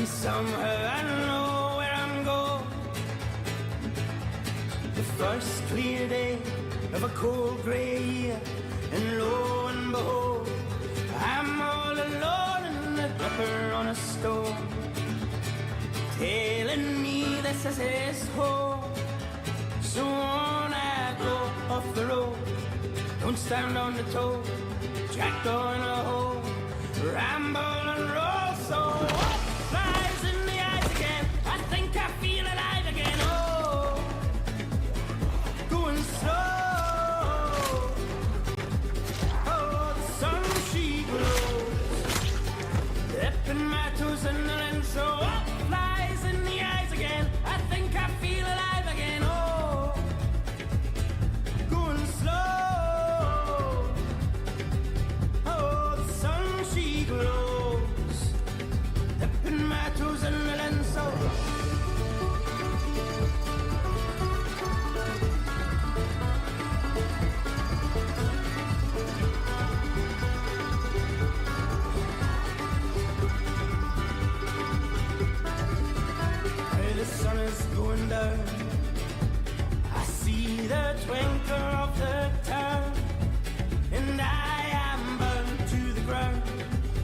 Somehow I know where I'm going. The first clear day of a cold grey year, and lo and behold, I'm all alone in the dipper on a stone, telling me this is his home. So on I go off the road, don't stand on the toe, jack going a hole, ramble and roll. So flies in the eyes again, I think I feel alive again. Oh, going slow. Oh, the sun she glows, dipping my toes in the lens. So flies in the eyes again, I think I feel alive again. Oh, going slow. Oh, the sun she glows, dipping my toes in the lens. So the sun is going down, I see the twinkle of the town, and I am bound to the ground,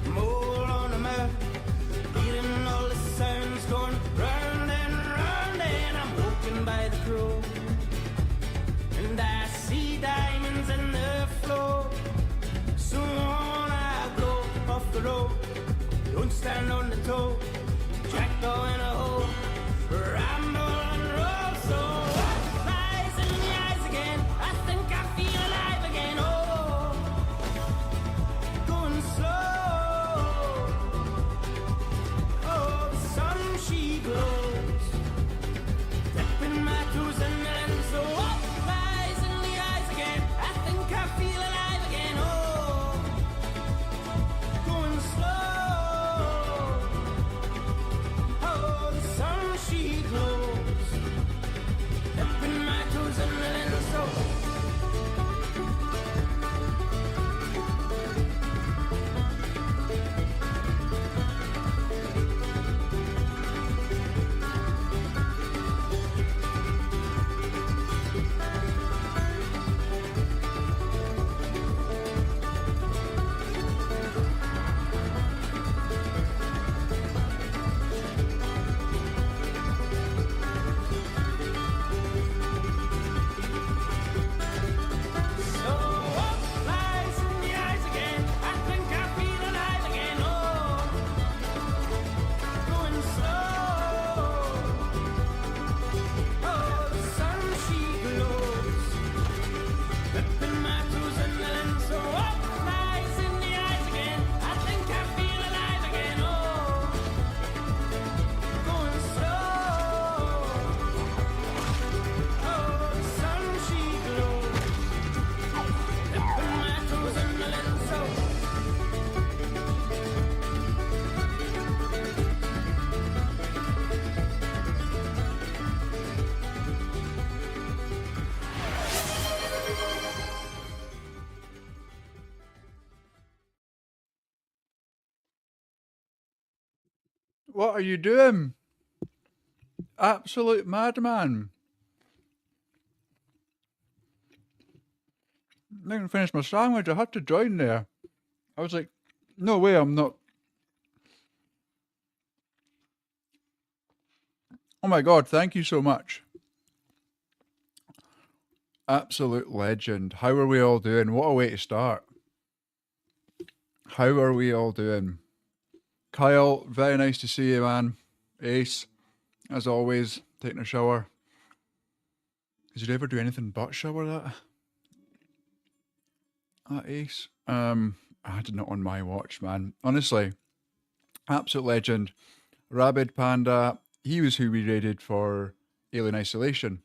mole on a mouth, hearing all the sounds going round and I'm woken by the crow, and I see diamonds in the floor. So on I go off the road, don't stand on the toe, jack going a hole, ramble and roll. So flies in the eyes again, I think I feel alive again. Oh, going slow. Oh, the sun she glows, dipping my toes in the lens. So flies in the eyes again, I think I feel alive again. Oh, going slow. Oh, the sun she glows, dipping my toes in the lens. So flies in the eyes again, I think I feel alive again. Oh, going slow. Oh, the sun she glows, dipping my toes in the lens. So flies in the eyes again, I think I feel alive again. Oh, going slow. Oh, the sun she glows, dipping my toes in the lens. So What are you doing? Absolute madman. I didn't finish my sandwich. I had to join there. I was like, no way, I'm not. Oh my God, thank you so much. Absolute legend. How are we all doing? What a way to start. How are we all doing? Kyle, very nice to see you, man. Ace, as always, taking a shower. Did you ever do anything but shower that Ace? I did not on my watch, man. Honestly, absolute legend. Rabid Panda, he was who we raided for Alien Isolation.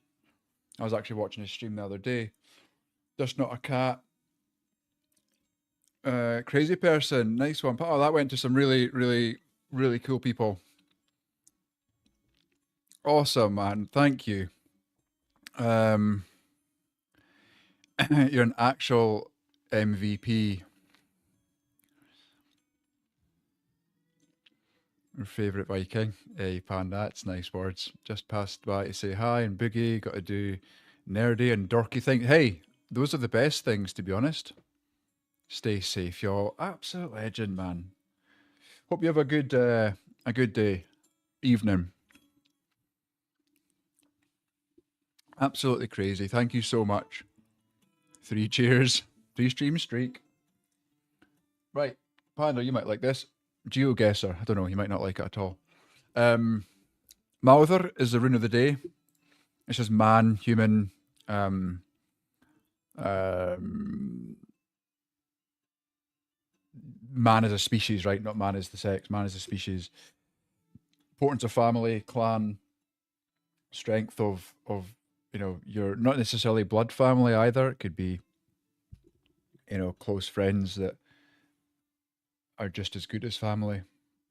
I was actually watching his stream the other day. Just Not a Cat. Crazy Person, nice one. Oh, that went to some really, really, really cool people. Awesome, man. Thank you. You're an actual MVP. Your favourite Viking? Hey, Pan, that's nice words. Just passed by to say hi and boogie. Got to do nerdy and dorky things. Hey, those are the best things, to be honest. Stay safe, y'all. Absolute legend, man. Hope you have a good day, evening. Absolutely crazy. Thank you so much. 3 cheers. 3 stream streak. Right, Panda, you might like this. GeoGuessr. I don't know. You might not like it at all. Mawther is the rune of the day. It's just man, human, um, man as a species, right? Not man as the sex. Man as a species. Importance of family, clan, strength of you're not necessarily blood family either. It could be close friends that are just as good as family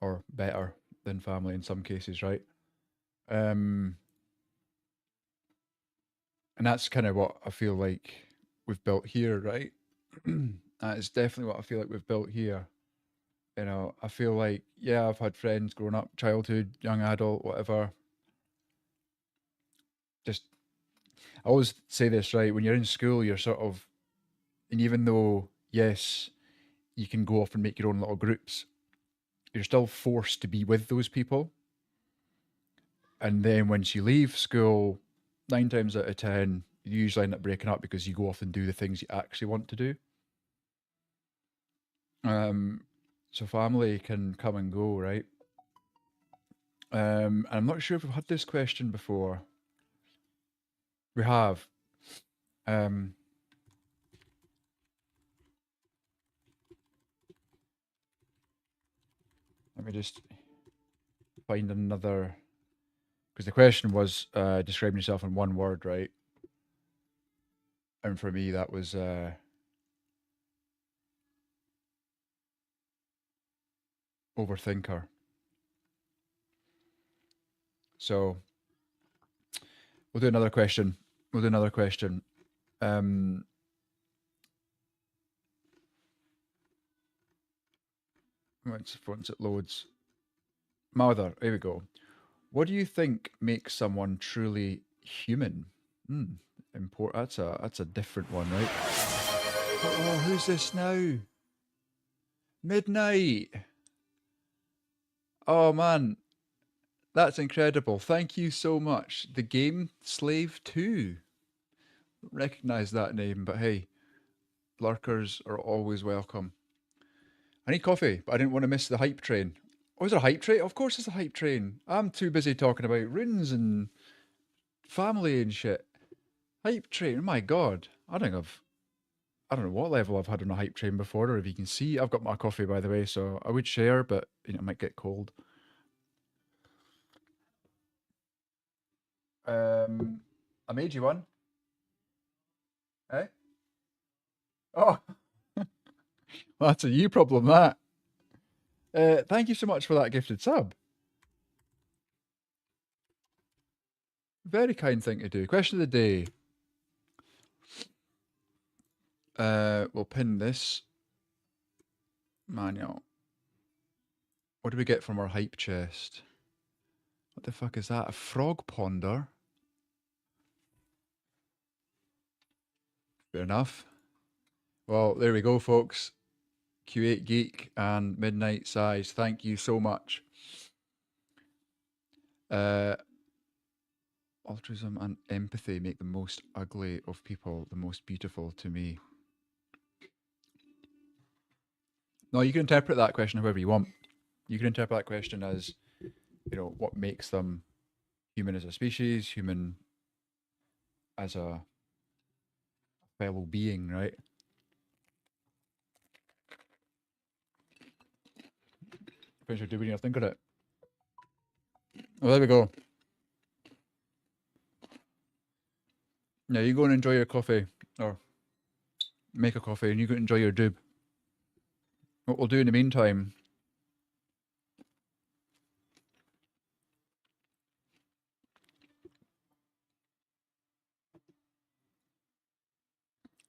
or better than family in some cases, right? Um, and that's kind of what I feel like we've built here, right? That is definitely what I feel like we've built here. I feel like, yeah, I've had friends growing up, childhood, young adult, whatever. Just, I always say this, right? When you're in school, you're sort of, and even though, yes, you can go off and make your own little groups, you're still forced to be with those people. And then once you leave school, 9 times out of 10, you usually end up breaking up because you go off and do the things you actually want to do. So family can come and go, right? And I'm not sure if we've had this question before. We have. Let me just find another, because the question was describing yourself in one word, right? And for me, that was overthinker. So we'll do another question. We'll do another question. Once it loads. Mother, here we go. What do you think makes someone truly human? That's a different one, right? Oh, who's this now? Midnight. Oh man, that's incredible. Thank you so much. The game Slave 2. Recognize that name, but hey, lurkers are always welcome. I need coffee, but I didn't want to miss the hype train. Oh, is there a hype train? Of course, it's a hype train. I'm too busy talking about runes and family and shit. Hype train. Oh my god. I don't know what level I've had on a hype train before, or if you can see. I've got my coffee, by the way, so I would share, but it might get cold. I made you one. Eh? Oh, well, that's a you problem, that. Thank you so much for that gifted sub. Very kind thing to do. Question of the day. We'll pin this manual. What do we get from our hype chest? What the fuck is that? A frog ponder? Fair enough. Well, there we go, folks. Q8 Geek and Midnight Size. Thank you so much. Altruism and empathy make the most ugly of people the most beautiful to me. No, you can interpret that question however you want. You can interpret that question as, what makes them human as a species, human as a fellow being, right? Depends what you do when you think of it. Oh, there we go. Yeah, you go and enjoy your coffee, or make a coffee, and you go enjoy your doob. What we'll do in the meantime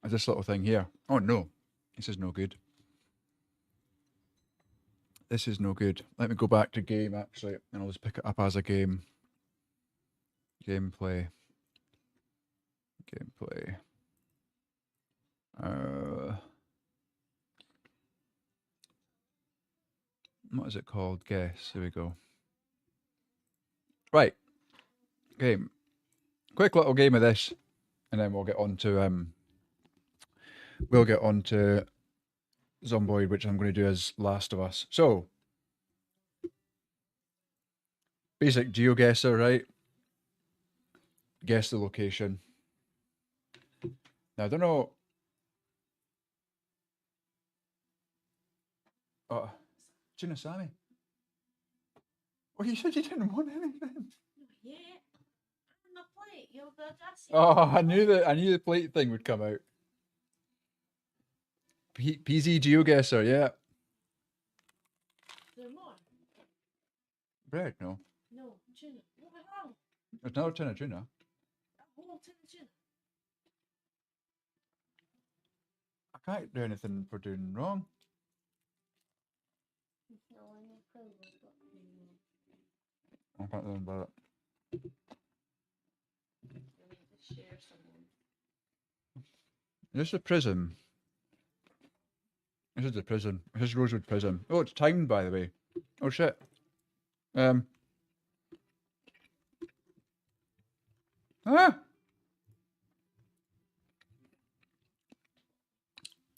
is this little thing here. Oh no, this is no good. This is no good. Let me go back to game, actually, and I'll just pick it up as a game. Gameplay. Gameplay. What is it called? Guess. Here we go. Right. Game. Quick little game of this, and then we'll get on to Zomboid, which I'm going to do as Last of Us. So, basic GeoGuessr, right? Guess the location. Now, I don't know. Oh, Gina Sammy. Well, you said you didn't want anything. Yeah. On the plate, you'll go just. Oh, I knew the plate thing would come out. PZ GeoGuessr, yeah. There more? Bread, no. No, tuna. What the hell? There's another tin of tuna. A whole tin of tuna. I can't do anything for doing wrong. No, I know probably, but I can't do anything about it. I need to share someone. This is a prison. This is the prison. This is Rosewood Prison. Oh, it's timed, by the way. Oh, shit. Ah!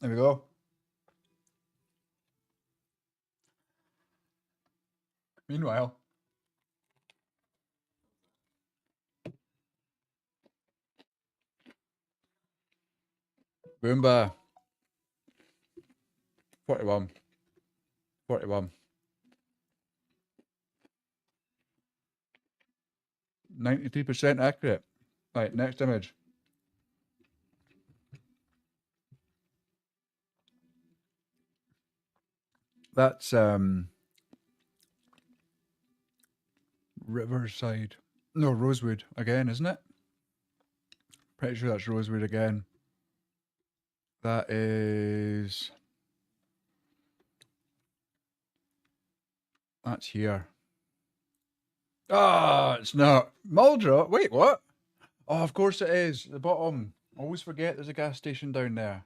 There we go. Meanwhile. Boomba. 41. 41. 93% accurate. Right, next image. That's Riverside. No, Rosewood again, isn't it? Pretty sure that's Rosewood again. That is... That's here. Ah, it's not. Muldrow? Wait, what? Oh, of course it is. The bottom. I always forget there's a gas station down there.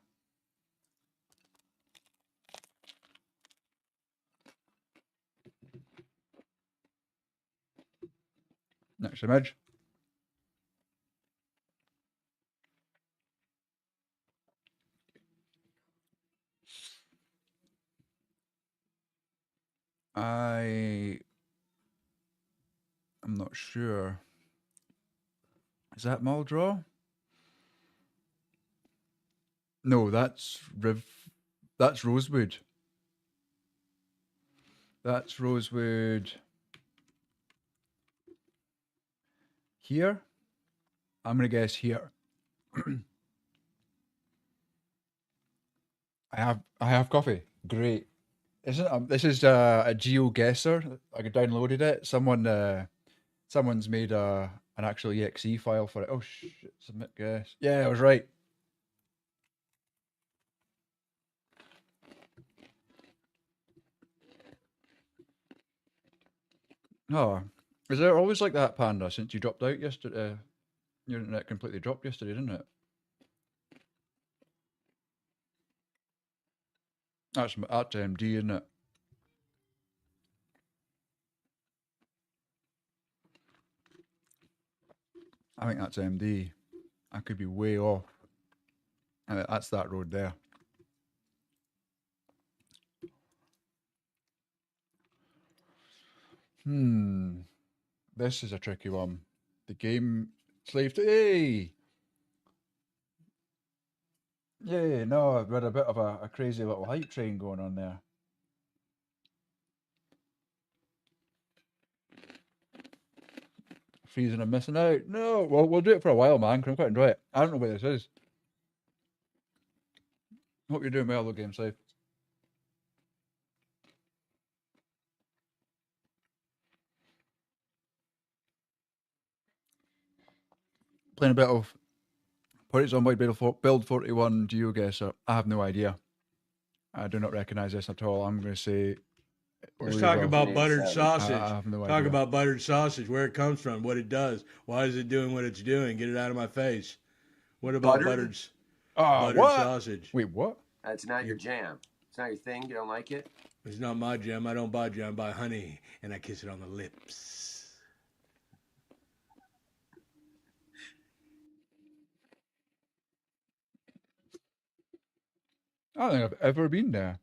Next image. I'm not sure. Is that Muldrow? No, that's Rosewood. That's Rosewood. Here? I'm gonna guess here. I have coffee. Great. Isn't this is a GeoGuessr? I downloaded it. Someone's made an actual exe file for it. Oh shit! Submit guess. Yeah, I was right. Oh, is there always like that, Panda? Since you dropped out yesterday, your internet completely dropped yesterday, didn't it? That's MD, isn't it? I think that's MD. I could be way off. And that's that road there. This is a tricky one. The game slave to hey. Yeah, no, we had a bit of a crazy little hype train going on there. Freezing and missing out. No, well, we'll do it for a while, man, because I'm quite enjoy it. I don't know where this is. Hope you're doing well, though, Game Safe. Playing a bit of Zomboid Build 41 GeoGuessr. I have no idea. I do not recognise this at all. I'm going to say Let's we talk will. about buttered sausage. I have no Talk idea. about buttered sausage, where it comes from, what it does, why is it doing what it's doing? Get it out of my face. What about Buttered? buttered What? sausage? Wait, what? That's not your jam. It's not your thing. You don't like it. It's not my jam. I don't buy jam. I buy honey, and I kiss it on the lips. I don't think I've ever been there.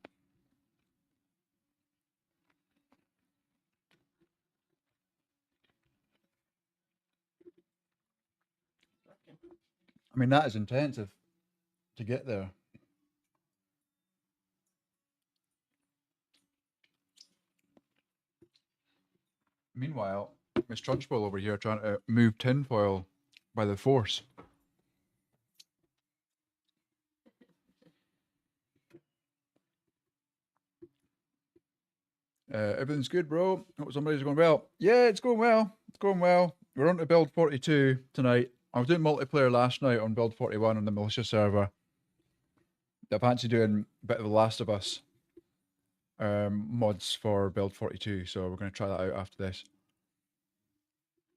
I mean, that is intensive to get there. Meanwhile, Miss Trunchbull over here trying to move tinfoil by the force. Everything's good, bro. Hope somebody's going well. Yeah, it's going well. It's going well. We're on to build 42 tonight. I was doing multiplayer last night on build 41 on the militia server. I fancy doing a bit of The Last of Us mods for build 42, so we're going to try that out after this.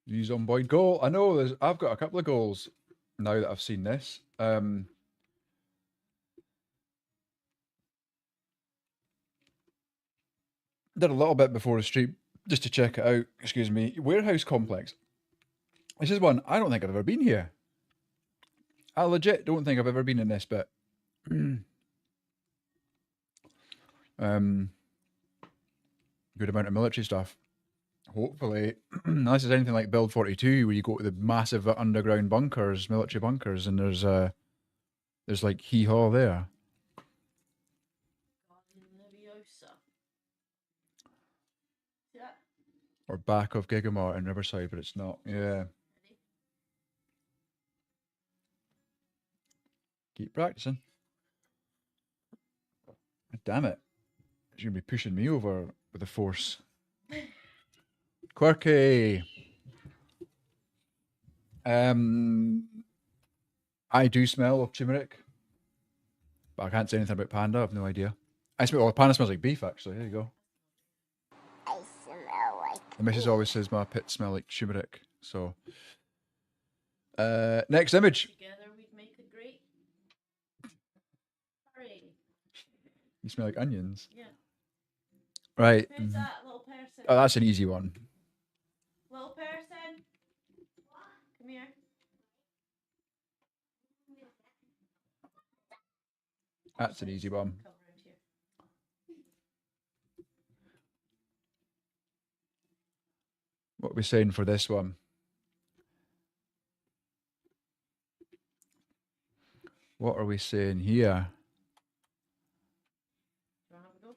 New Zomboid goal. I know I've got a couple of goals now that I've seen this. Did a little bit before the stream just to check it out. Excuse me. Warehouse complex. This is one I don't think I've ever been here. I legit don't think I've ever been in this bit. Good amount of military stuff. Hopefully, unless it's anything like Build 42, where you go to the massive underground bunkers, military bunkers, and there's like hee-haw there. Or back of Gigamart in Riverside, but it's not. Yeah. Keep practicing. Damn it. She's going to be pushing me over with the force. Quirky. I do smell of turmeric, but I can't say anything about Panda. I have no idea. Panda smells like beef, actually. There you go. I smell like The missus always says my pits smell like turmeric. So, next image. Together we'd make a great curry. You smell like onions. Yeah. Right. Who's that little person? Oh, that's an easy one. Little person? Come here. That's an easy one. Come around here. What are we saying for this one? What are we saying here? Do you want to have a go?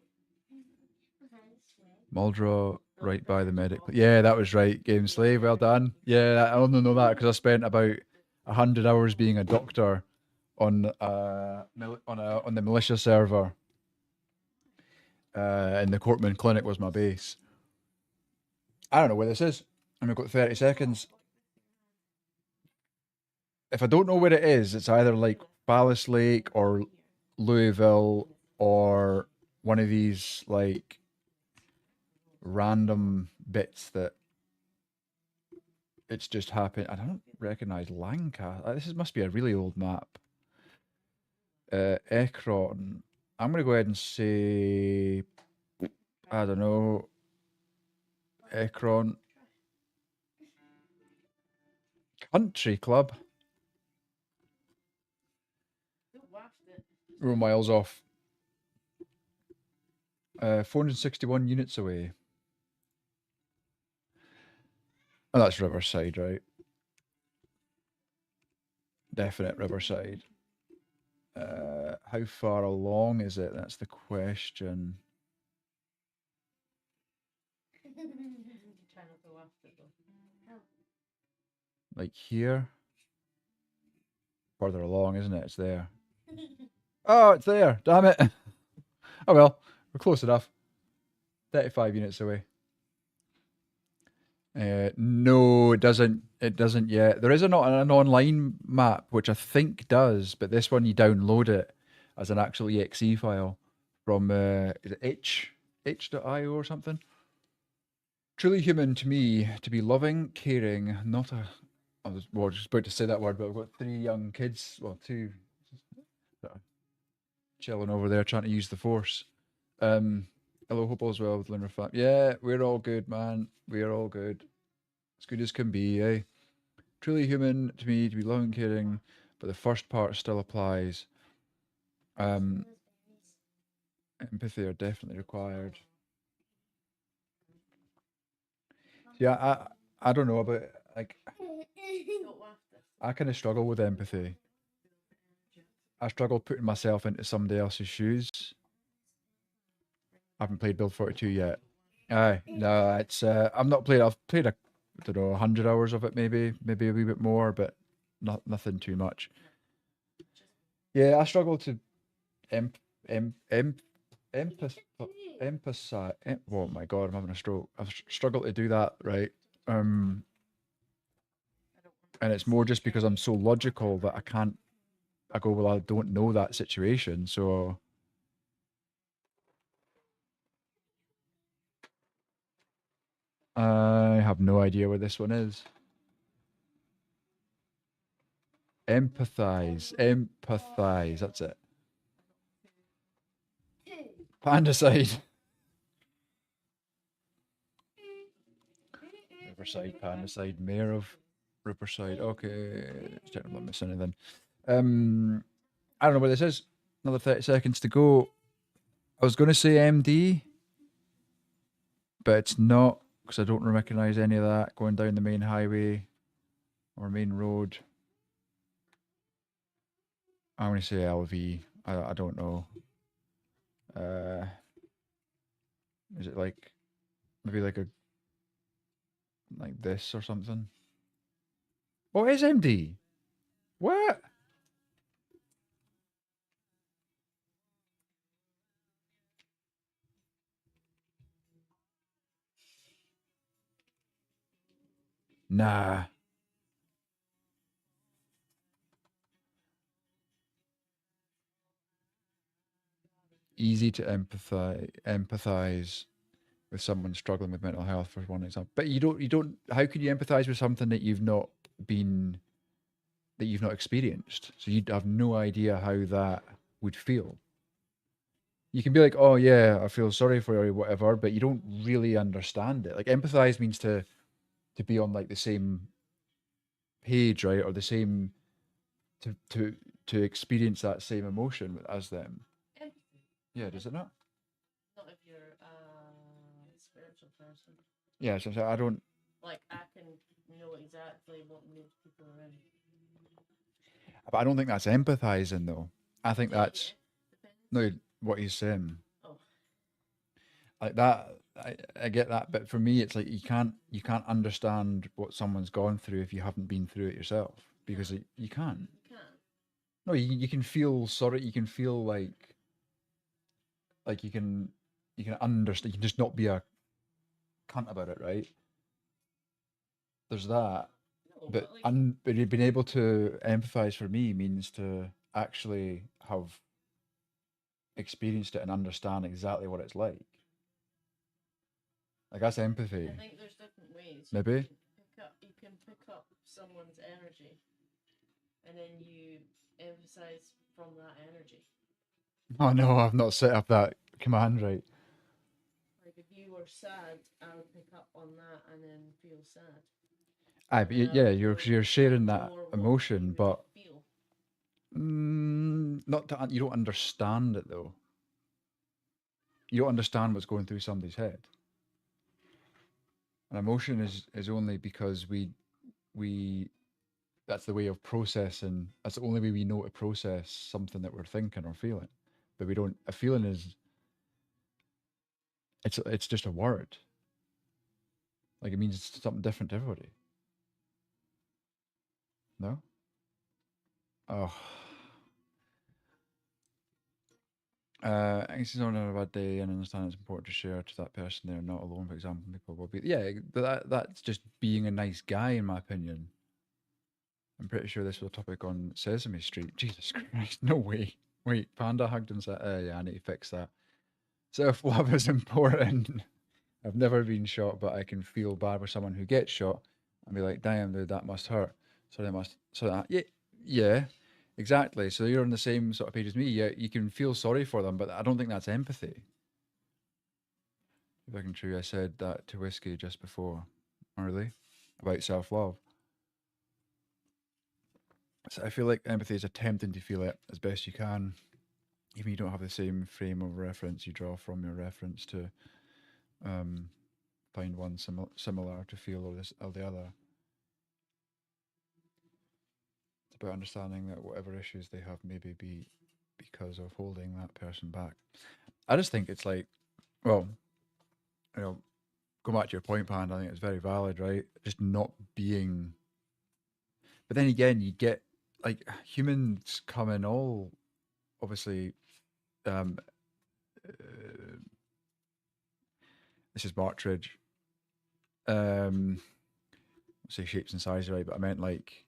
Muldrow, right by the medic. Yeah, that was right. Game Slave, well done. Yeah, I only know that because I spent about 100 hours being a doctor on the militia server. And the Courtman Clinic was my base. I don't know where this is. And we've got 30 seconds. If I don't know where it is, it's either like Palace Lake or Louisville or one of these like random bits that it's just happened. I don't recognize Lancaster. This must be a really old map. Ekron. I'm going to go ahead and say, I don't know, Ekron. Country Club. Who washed it? We're miles off. 461 units away. Oh, that's Riverside, right? Definite Riverside. How far along is it? That's the question. Try not to wash it though. Like here? Further along, isn't it? It's there. Oh, it's there. Damn it. Oh well, we're close enough. 35 units away. No, it doesn't. It doesn't yet. There is an online map which I think does, but this one you download it as an actual exe file from is it Itch? H.io or something. Truly human to me, to be loving, caring, not a. I was well, just about to say that word, but I've got 3 young kids. Well, 2 that are chilling over there trying to use the force. Hello, hope all's well with Lunar Fam. Yeah, we're all good, man. We're all good. As good as can be, eh? Truly human to me, to be loving, caring, but the first part still applies. Empathy are definitely required. Yeah, I don't know about like Don't laugh this. I kind of struggle with empathy. I struggle putting myself into somebody else's shoes. I haven't played Build 42 yet. Aye, no, it's I'm not played. I've played I don't know 100 hours of it, maybe a wee bit more, but nothing too much. Yeah, I struggle to emp empath empathize. Oh my god, I'm having a stroke. I've struggled to do that, right? And it's more just because I'm so logical that I can't. I go, well, I don't know that situation, so I have no idea where this one is. Empathize. That's it. Pandicide. Riverside, Pandicide, Mayor of Riverside. Okay, let's check if I'm not missing anything. I don't know where this is. Another 30 seconds to go. I was going to say MD, but it's not because I don't recognize any of that going down the main highway or main road. I'm going to say LV. I don't know. Is it like maybe like this or something? Oh, it is MD. What? Nah. Easy to empathize with someone struggling with mental health, for one example. But you don't. How can you empathize with something that you've not experienced? So you have no idea how that would feel. You can be like, oh yeah, I feel sorry for you or whatever, but you don't really understand it. Like empathize means to be on like the same page, right? Or the same to experience that same emotion as them. Empathy. Yeah, does it not? Not if you're a spiritual person. Yeah, so I don't. Like, I can know exactly what mood people are in. But I don't think that's empathizing, though. I think Yeah, that's depends. no what he's saying. Oh, Like that, I get that, but for me, it's like you can't understand what someone's gone through if you haven't been through it yourself, because you can't. you can. No, you can feel sorry. You can feel like you can understand. You can just not be a cunt about it, right? There's that. No, But like, but being able to empathize for me means to actually have experienced it and understand exactly what it's like. Like that's empathy. I think there's different ways. Maybe. You can pick up someone's energy, and then you emphasize from that energy. Oh no, I've not set up that command right. Like if you were sad, I would pick up on that and then feel sad. Aye, but And I yeah, would you're know sharing that more what emotion, you would but feel. not to, you don't understand it though. You don't understand what's going through somebody's head. An emotion is only because we that's the way of processing. That's the only way we know to process something that we're thinking or feeling. But we don't. A feeling is it's just a word. Like it means something different to everybody. No. Oh. I guess on a bad day and understand it's important to share to that person they're not alone. For example, people will be. Yeah, but that's just being a nice guy, in my opinion. I'm pretty sure this was a topic on Sesame Street. Jesus Christ, no way. Wait, Panda hugged and said, yeah, I need to fix that. Self-love is important. I've never been shot, but I can feel bad for someone who gets shot and be like, damn, dude, that must hurt. Yeah, yeah, exactly. So you're on the same sort of page as me. Yeah, you can feel sorry for them, but I don't think that's empathy. If I can true, I said that to Whiskey just before. Oh, really? About self-love. So I feel like empathy is attempting to feel it as best you can, even you don't have the same frame of reference. You draw from your reference to find one similar to feel or the other. It's about understanding that whatever issues they have maybe be because of holding that person back. I just think it's like, well, you know, go back to your point, Pan. I think it's very valid, right? Just not being. But then again, you get like humans come in all obviously. Um, this is Bartridge. Say shapes and sizes, right? But I meant like,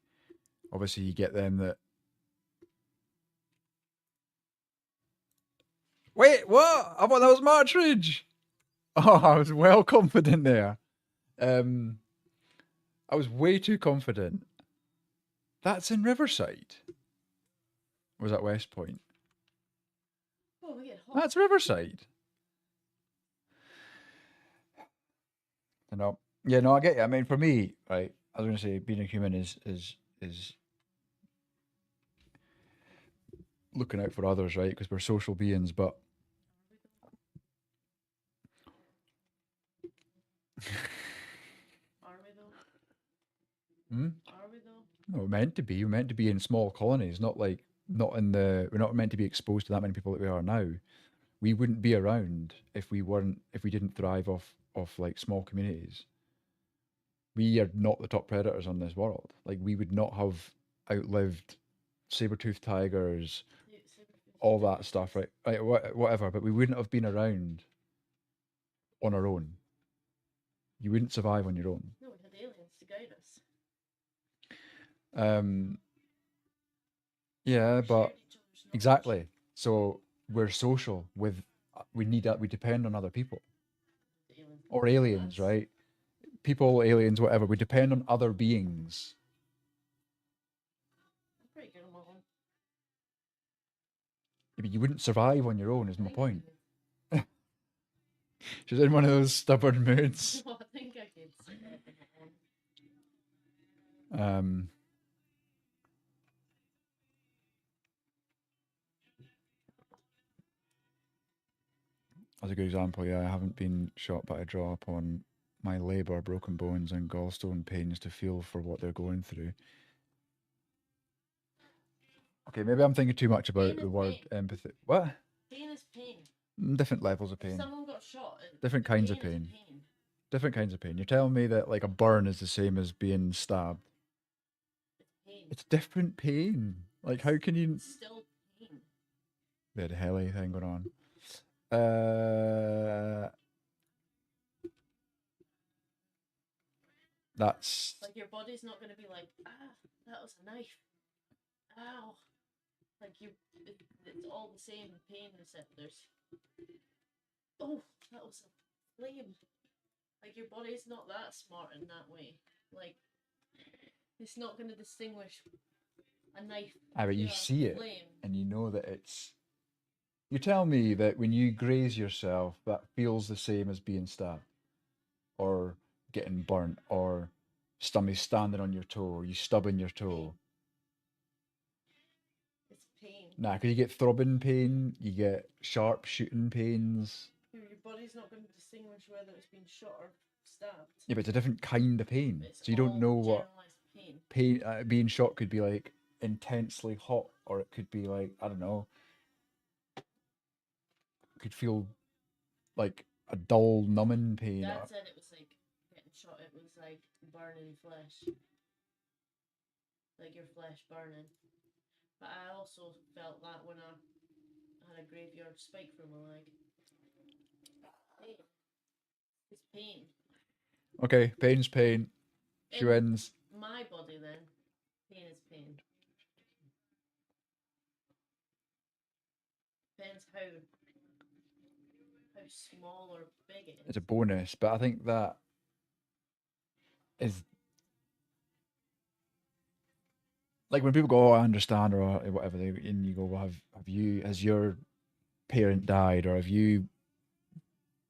obviously, you get them that. Wait, what? I thought that was Martridge. Oh, I was well confident there. I was way too confident. That's in Riverside. Or was that West Point? Oh, we get hot. That's Riverside. I know. Yeah, no, I get you. I mean, for me, right, I was going to say being a human is looking out for others, right? Because we're social beings, but Are we though? hmm? Are we though? No, we're meant to be. We're meant to be in small colonies, not like we're not meant to be exposed to that many people that we are now. We wouldn't be around if we didn't thrive off like small communities. We are not the top predators on this world. Like we would not have outlived saber-toothed tigers, all that stuff, right? Right, whatever. But we wouldn't have been around on our own. You wouldn't survive on your own. No, we had aliens to guide us. Yeah, We but shared each other's knowledge. exactly. So we're social. We need that. We depend on other people The aliens or depend on aliens, us. right? People, aliens, whatever. We depend on other beings. I'm pretty good on my own. But you wouldn't survive on your own. Is I my think I point. could. She's in one of those stubborn moods. I think I could survive on my own. That's a good example. Yeah, I haven't been shot, but I draw upon my labour, broken bones, and gallstone pains to feel for what they're going through. Okay, maybe I'm thinking too much about Pain the is word pain. empathy. What? Pain is pain. Different levels of If pain. someone got shot, Different kinds of is pain. pain. Different kinds of pain. You're telling me that like a burn is the same as being stabbed. It's pain. It's different pain. Like how can you? It's still pain. We had a heli thing going on. That's Like your body's not going to be like, that was a knife. Ow. Like it's all the same pain receptors. Oh, that was a flame. Like your body's not that smart in that way. Like it's not going to distinguish a knife. but you to a see it flame. and you know that it's. You tell me that when you graze yourself, that feels the same as being stabbed, or getting burnt, or somebody standing on your toe, or you stubbing your toe. It's pain. Nah, because you get throbbing pain, you get sharp shooting pains. Your body's not going to distinguish whether it's been shot or stabbed. Yeah, but it's a different kind of pain. It's So you don't all know what generalized pain. being shot could be like intensely hot, or it could be like, I don't know, could feel like a dull numbing pain. Dad said it was like getting shot. It was like burning flesh, like your flesh burning. But I also felt that when I had a graveyard spike through my leg. Pain. It's pain. Okay, pain's pain. She In wins. my body, then pain is pain. Depends how small or big it is. It's a bonus, but I think that is like when people go, "Oh, I understand," or whatever, and you go, "Well, has your parent died, or have you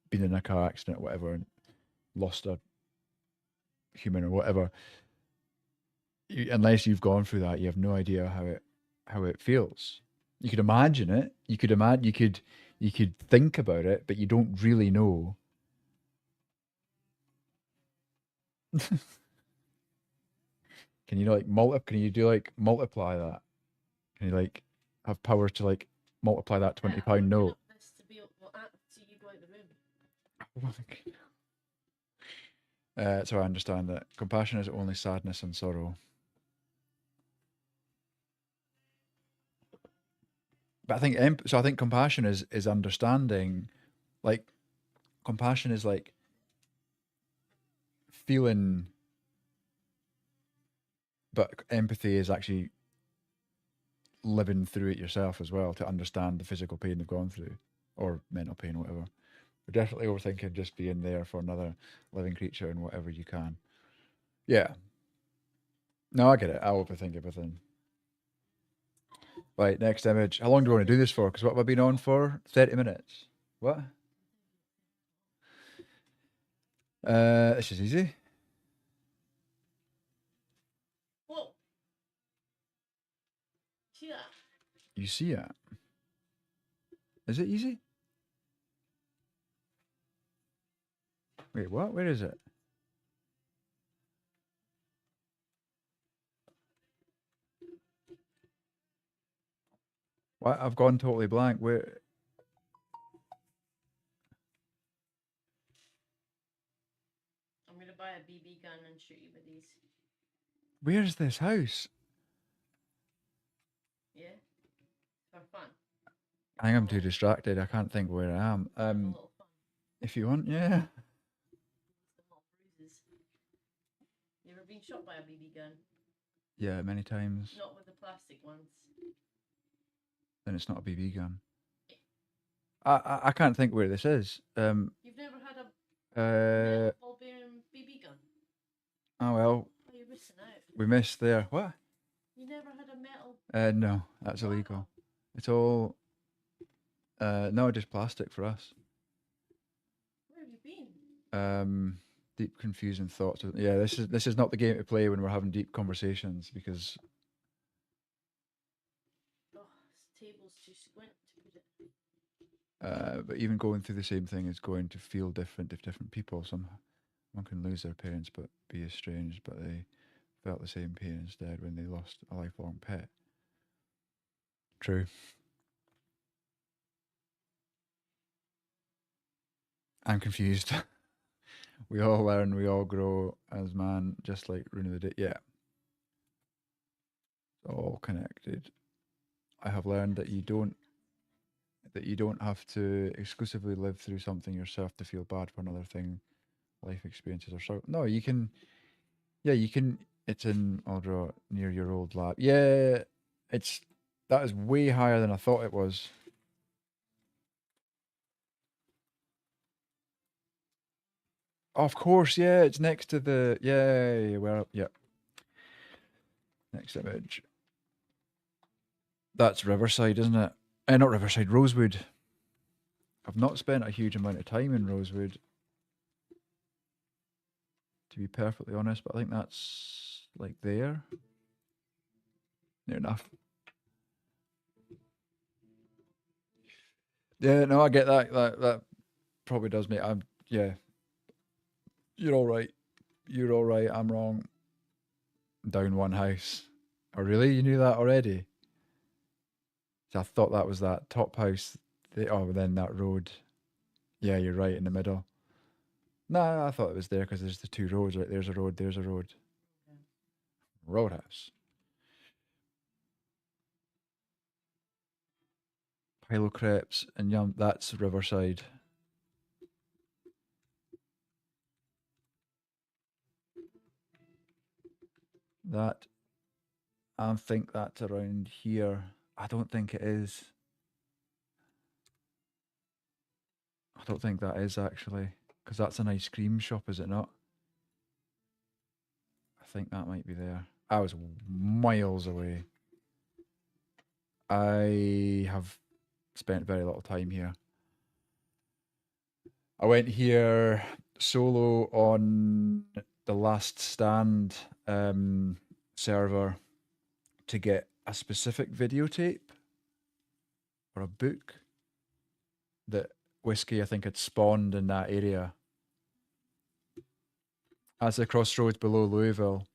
been in a car accident or whatever and lost a human or whatever?" Unless you've gone through that, you have no idea how it feels. You could imagine it. You could think about it, but you don't really know. Can you Can you do like multiply that? Can you like have powers to like multiply that £20 I'm looking note? up this to be able to you go out the room. So I understand that compassion is only sadness and sorrow. But I think I think compassion is understanding. Like compassion is like feeling, but empathy is actually living through it yourself as well to understand the physical pain they've gone through, or mental pain, whatever. We're definitely overthinking just being there for another living creature and whatever you can. Yeah. No, I get it. I overthink everything. Right, next image. How long do we want to do this for? Because what have I been on for? 30 minutes. What? This is easy. Whoa! See that? You see it. Is it easy? Wait, what? Where is it? What? I've gone totally blank. Where? I'm gonna buy a BB gun and shoot you with these. Where's this house? Yeah? For fun. I think I'm too distracted. I can't think where I am. Have a little fun. If you want, yeah. Some little bruises. You ever been shot by a BB gun? Yeah, many times. Not with the plastic ones. Then it's not a BB gun. I can't think where this is. You've never had a metal ball bearing BB gun? Oh well, Oh, you're missing out. we missed there. What? You never had a metal. No, that's illegal. It's all no, just plastic for us. Where have you been? Deep confusing thoughts. Yeah, this is not the game to play when we're having deep conversations because Oh, this table's too squint to put it. but even going through the same thing is going to feel different if different people. Someone can lose their parents but be estranged, but they felt the same pain instead when they lost a lifelong pet. True. I'm confused. We all learn, we all grow as man, just like Rune of the Day. Yeah. It's all connected. I have learned that you don't have to exclusively live through something yourself to feel bad for another thing, life experiences or so. No, you can it's in I'll draw near your old lab. Yeah, that is way higher than I thought it was. Of course, yeah, it's next to the yep. Next image. That's Riverside, isn't it? Not Riverside, Rosewood. I've not spent a huge amount of time in Rosewood, to be perfectly honest, but I think that's like there. Near enough. Yeah, no, I get that. That probably does make. Yeah. You're all right. You're all right. I'm wrong. Down one house. Oh, really? You knew that already? So I thought that was that top house. Then that road. Yeah, you're right in the middle. No, I thought it was there because there's the two roads. Right, there's a road. There's a road. Okay. Roadhouse. Pilo crepes and yum. That's Riverside. That. I think that's around here. I don't think it is. I don't think that is actually, because that's an ice cream shop, is it not? I think that might be there. I was miles away. I have spent very little time here. I went here solo on the Last Stand server to get a specific videotape or a book that Whiskey, I think, had spawned in that area. That's the crossroads below Louisville.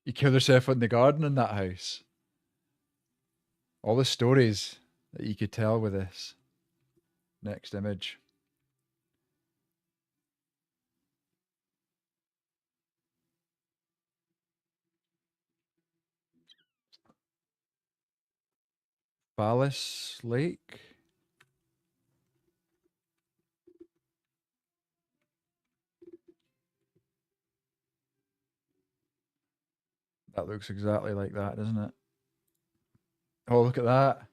You killed yourself in the garden in that house. All the stories that you could tell with this. Next image. Palace Lake. That looks exactly like that, doesn't it? Oh, look at that.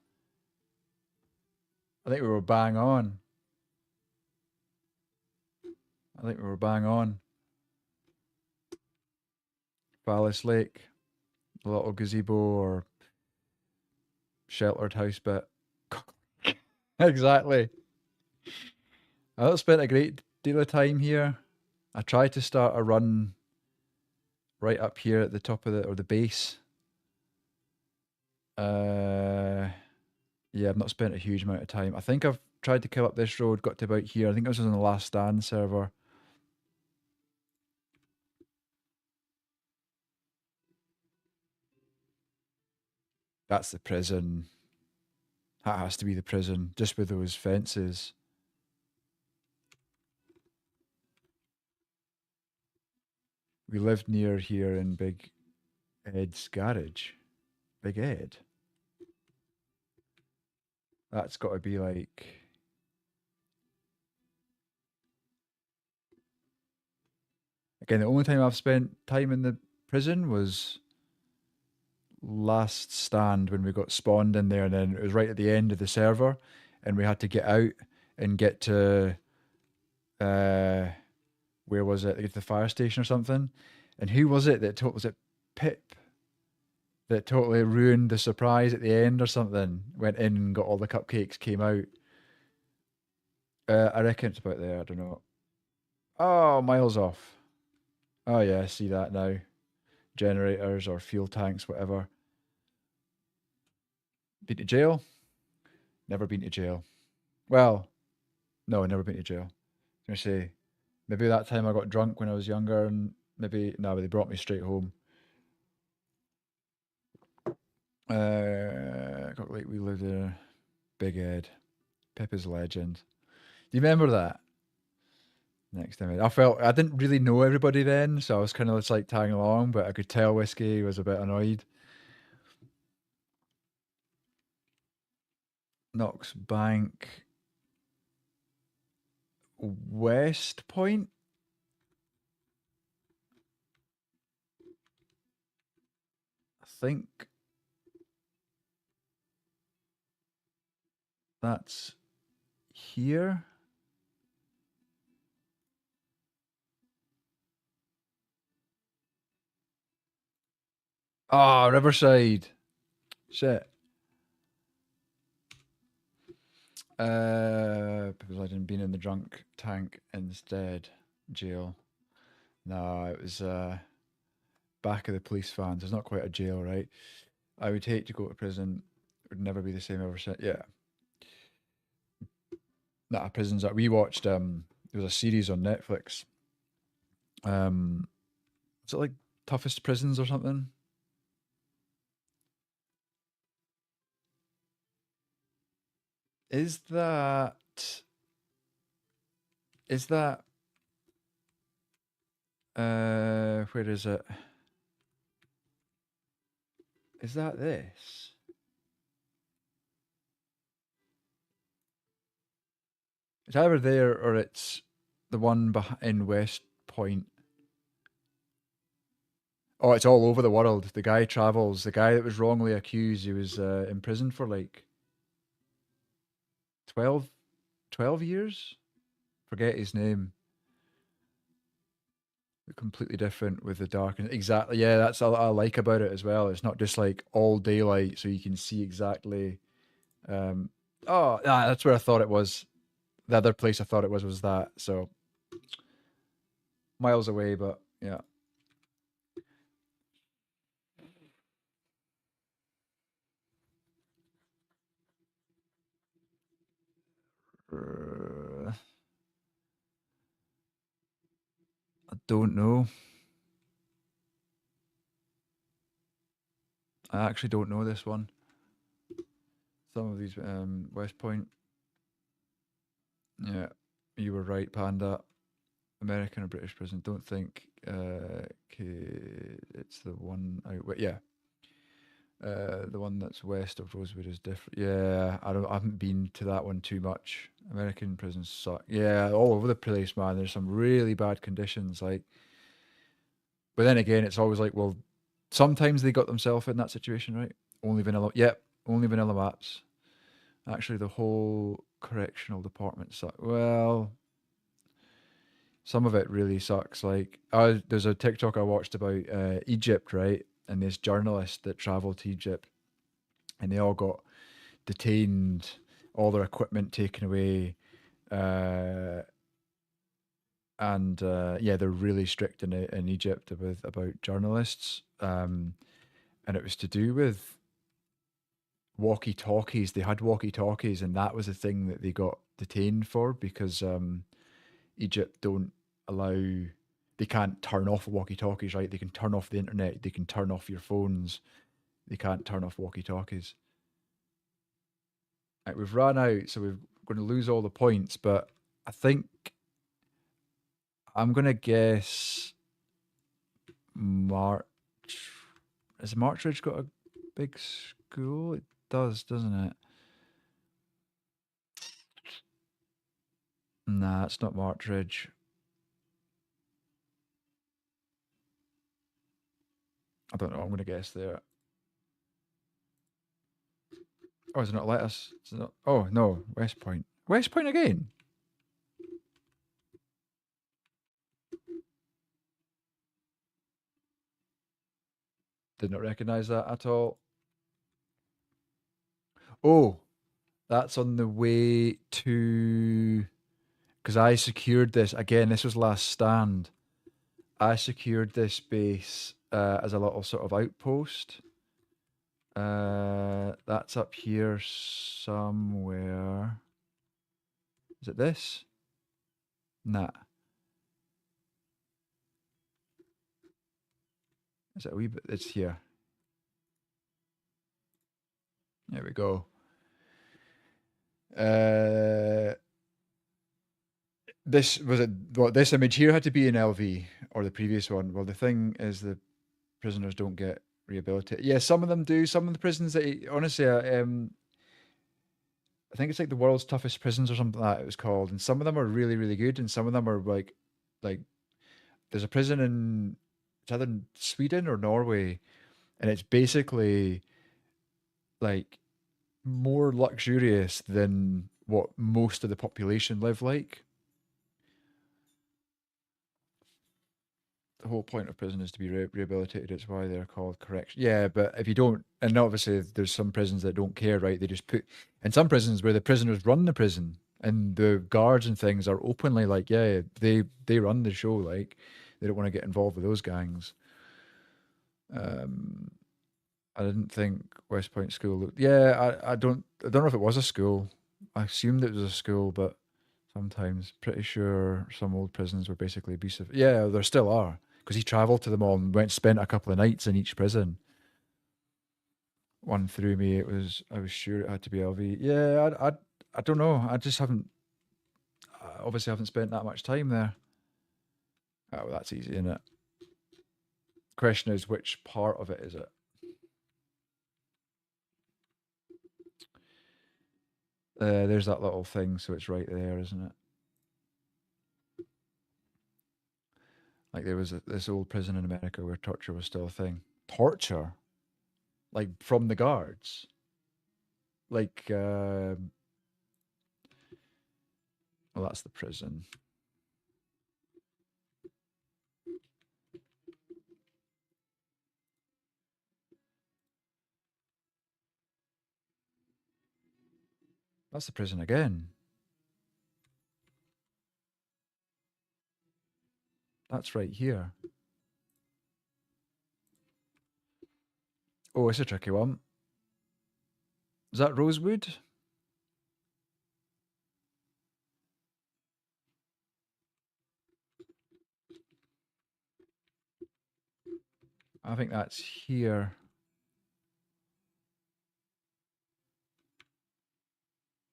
I think we were bang on. I think we were bang on. Palace Lake. A little gazebo or sheltered house bit. Exactly. I spent a great deal of time here. I tried to start a run right up here at the top of the base. Yeah, I've not spent a huge amount of time. I think I've tried to kill up this road, got to about here. I think this was on the Last Stand server. That's the prison. That has to be the prison, just with those fences. We lived near here in Big Ed's garage. Big Ed. That's got to be like... Again, the only time I've spent time in the prison was Last Stand when we got spawned in there, and then it was right at the end of the server, and we had to get out and get to... where was it? Get to the fire station or something. And who was it that was it Pip that totally ruined the surprise at the end or something? Went in and got all the cupcakes, came out. I reckon it's about there. I don't know. Oh, miles off. Oh yeah, I see that now. Generators or fuel tanks, whatever. Been to jail? Never been to jail. Well, no, never been to jail. I was gonna say, maybe that time I got drunk when I was younger, and maybe no, but they brought me straight home. Got like we lived there. Big Ed, Pippa's legend. Do you remember that? Next time, I felt I didn't really know everybody then, so I was kind of just like tagging along, but I could tell Whiskey was a bit annoyed. Knox Bank, West Point. I think that's here. Ah, Riverside. Shit. People's Legend being in the drunk tank instead. Jail. No, it was back of the police vans. It's not quite a jail, right? I would hate to go to prison. It would never be the same ever since. Yeah. Nah, prisons that we watched. There was a series on Netflix. Is it like Toughest Prisons or something? Is that where is it? Is that this? It's either there or it's the one in West Point. Oh, it's all over the world. The guy travels. The guy that was wrongly accused, he was imprisoned for like 12 years. Forget his name. Completely different with the dark and exactly, yeah, that's all I like about it as well. It's not just like all daylight, so you can see exactly. That's where I thought it was. The other place I thought it was that. So miles away, but yeah. I don't know. I actually don't know this one. Some of these, West Point. Yeah, you were right, Panda. American or British prison. Don't think it's the one out. Yeah, the one that's west of Rosewood is different. Yeah, I haven't been to that one too much. American prisons suck. Yeah, all over the place, man. There's some really bad conditions. Like, but then again, it's always like, well, sometimes they got themselves in that situation, right? Only vanilla. Yep, only vanilla maps. Actually, the whole correctional department suck. Well, some of it really sucks. Like, there's a TikTok I watched about Egypt, right? And this journalist that traveled to Egypt, and they all got detained, all their equipment taken away, and yeah, they're really strict in Egypt about journalists, and it was to do with walkie talkies. They had walkie talkies, and that was the thing that they got detained for because Egypt don't allow. They can't turn off walkie talkies, right? They can turn off the internet. They can turn off your phones. They can't turn off walkie talkies. Right, we've run out, so we're going to lose all the points. But I think I'm going to guess March. Has Marchridge got a big school? It does, doesn't it? Nah, it's not Marchridge. I don't know. I'm going to guess there. Oh, is it not Lettuce? Is it not? Oh, no. West Point. West Point again? Did not recognise that at all. Oh, that's on the way to. Because I secured this. Again, this was last stand. I secured this base as a little sort of outpost. That's up here somewhere. Is it this? Nah. Is it a wee bit? It's here. There we go. This was it. Well, this image here had to be in LV or the previous one. Well, the thing is, the prisoners don't get rehabilitated. Yeah, some of them do. Some of the prisons that honestly, I think it's like the world's toughest prisons or something like that it was called, and some of them are really, really good, and some of them are like there's a prison in it's either in Sweden or Norway, and it's basically like more luxurious than what most of the population live like. The whole point of prison is to be rehabilitated. It's why they're called correction. Yeah, but if you don't, and obviously there's some prisons that don't care, right? They just put, in some prisons where the prisoners run the prison and the guards and things are openly like, yeah, they run the show. Like they don't want to get involved with those gangs. I didn't think West Point School looked. Yeah, I don't know if it was a school. I assumed it was a school, but sometimes pretty sure some old prisons were basically abusive. Yeah, there still are because he travelled to them all and spent a couple of nights in each prison. One threw me. I was sure it had to be LV. Yeah, I don't know. I just haven't. Obviously, haven't spent that much time there. Oh, well, that's easy, isn't it? Question is, which part of it is it? There's that little thing, so it's right there, isn't it? Like there was this old prison in America where torture was still a thing. Torture? Like from the guards? Like, Well, that's the prison. That's the prison again. That's right here. Oh, it's a tricky one. Is that Rosewood? I think that's here.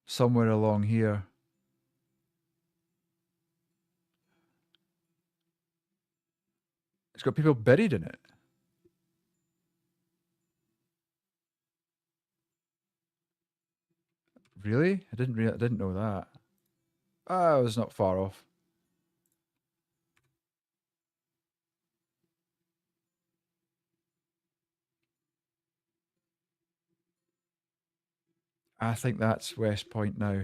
Somewhere along here. It's got people buried in it. Really? I didn't know that. Ah, I was not far off. I think that's West Point now.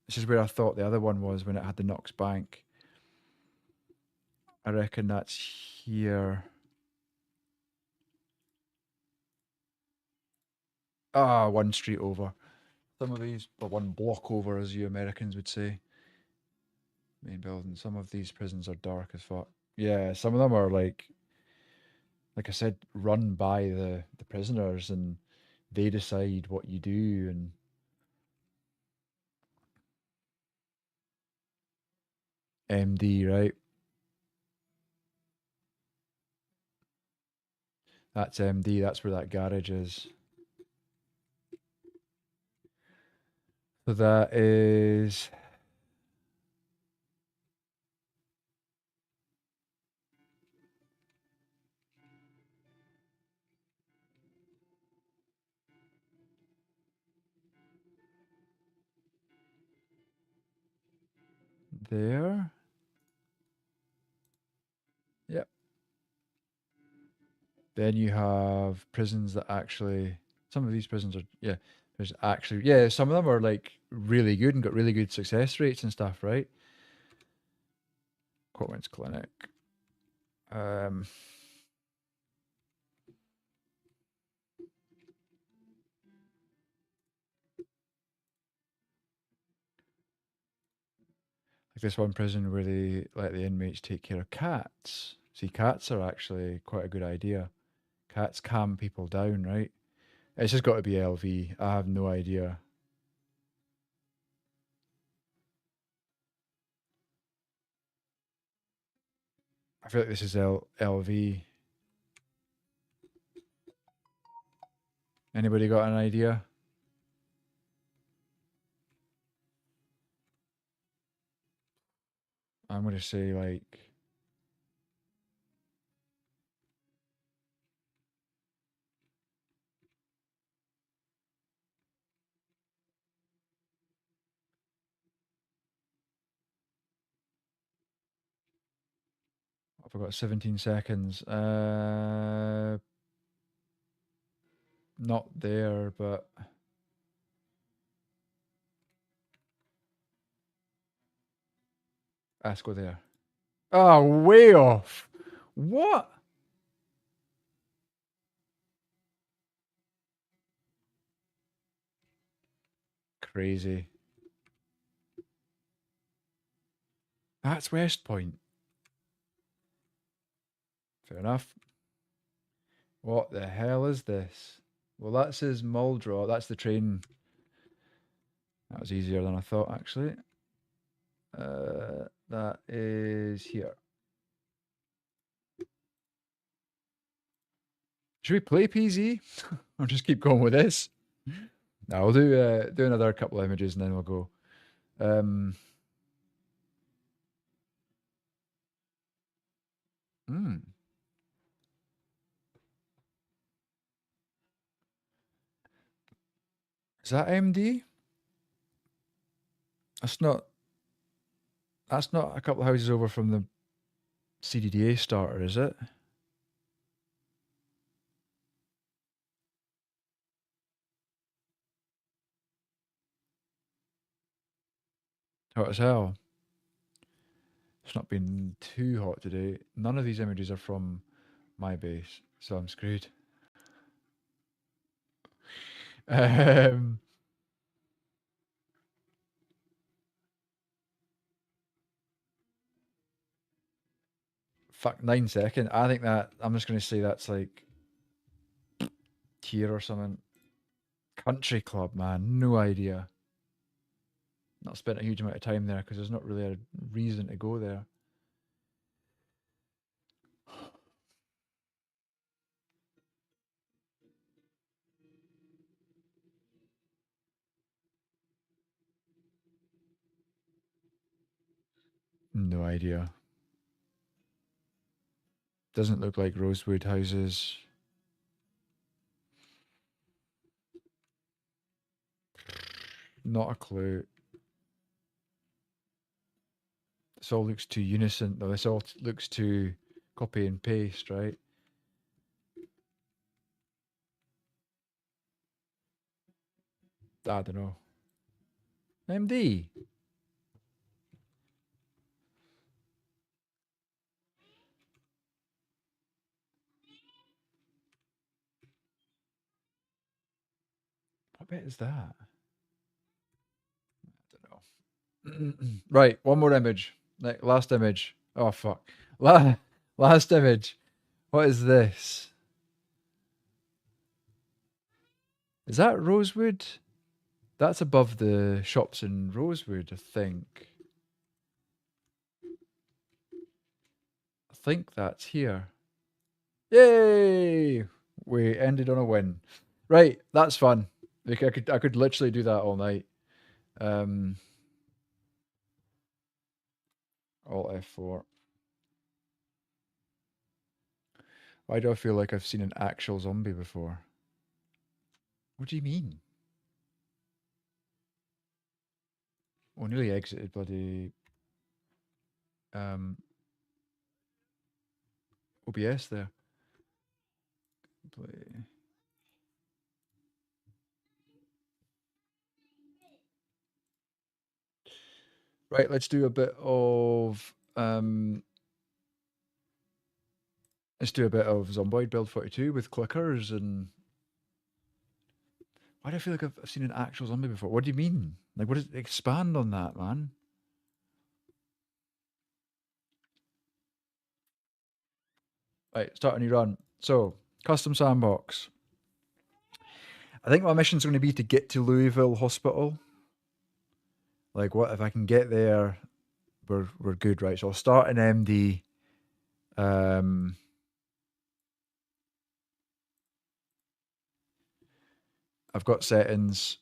This is where I thought the other one was when it had the Knox Bank. I reckon that's here. Ah, one street over. Some of these, or one block over, as you Americans would say. Main building. Some of these prisons are dark as fuck. Yeah, some of them are like I said, run by the prisoners, and they decide what you do. And MD, right? That's MD. That's where that garage is. So that is there. Yep. Then you have prisons that actually, some of these prisons are, yeah, there's actually, yeah, some of them are like really good and got really good success rates and stuff, right? Courtman's Clinic. Like this one prison where they let the inmates take care of cats. See, cats are actually quite a good idea. Cats calm people down, right? It's just got to be LV. I have no idea. I feel like this is LV. Anybody got an idea? I'm going to say like, I've got 17 seconds. Not there, but let's go there. Oh, way off. What? Crazy. That's West Point. Fair enough. What the hell is this? Well, that says Muldrow. That's the train. That was easier than I thought, actually. That is here. Should we play PZ? Or just keep going with this? No, we'll do another couple of images and then we'll go. Is that MD? That's not a couple of houses over from the CDDA starter, is it? Hot as hell. It's not been too hot today. None of these images are from my base, so I'm screwed. Um, fuck, 9 seconds. I think that I'm just going to say that's like here or something. Country club, man. No idea. Not spent a huge amount of time there because there's not really a reason to go there. No idea. Doesn't look like rosewood houses. Not a clue. This all looks too unison. No, this all looks too copy and paste, right? I don't know. MD. What bit is that? I don't know. Right, one more image. Last image. Oh fuck. Last image. What is this? Is that Rosewood? That's above the shops in Rosewood, I think. I think that's here. Yay! We ended on a win. Right, that's fun. Like I could literally do that all night. Alt F4. Why do I feel like I've seen an actual zombie before? What do you mean? Oh, nearly exited bloody OBS there. Play. Right, let's do a bit of Zomboid build 42 with clickers and why do I feel like I've seen an actual zombie before? What do you mean? Like, what is expand on that, man? Right, start a new run. So, custom sandbox. I think my mission's going to be to get to Louisville Hospital. Like, what if I can get there? We're good, right? So I'll start an MD. I've got settings.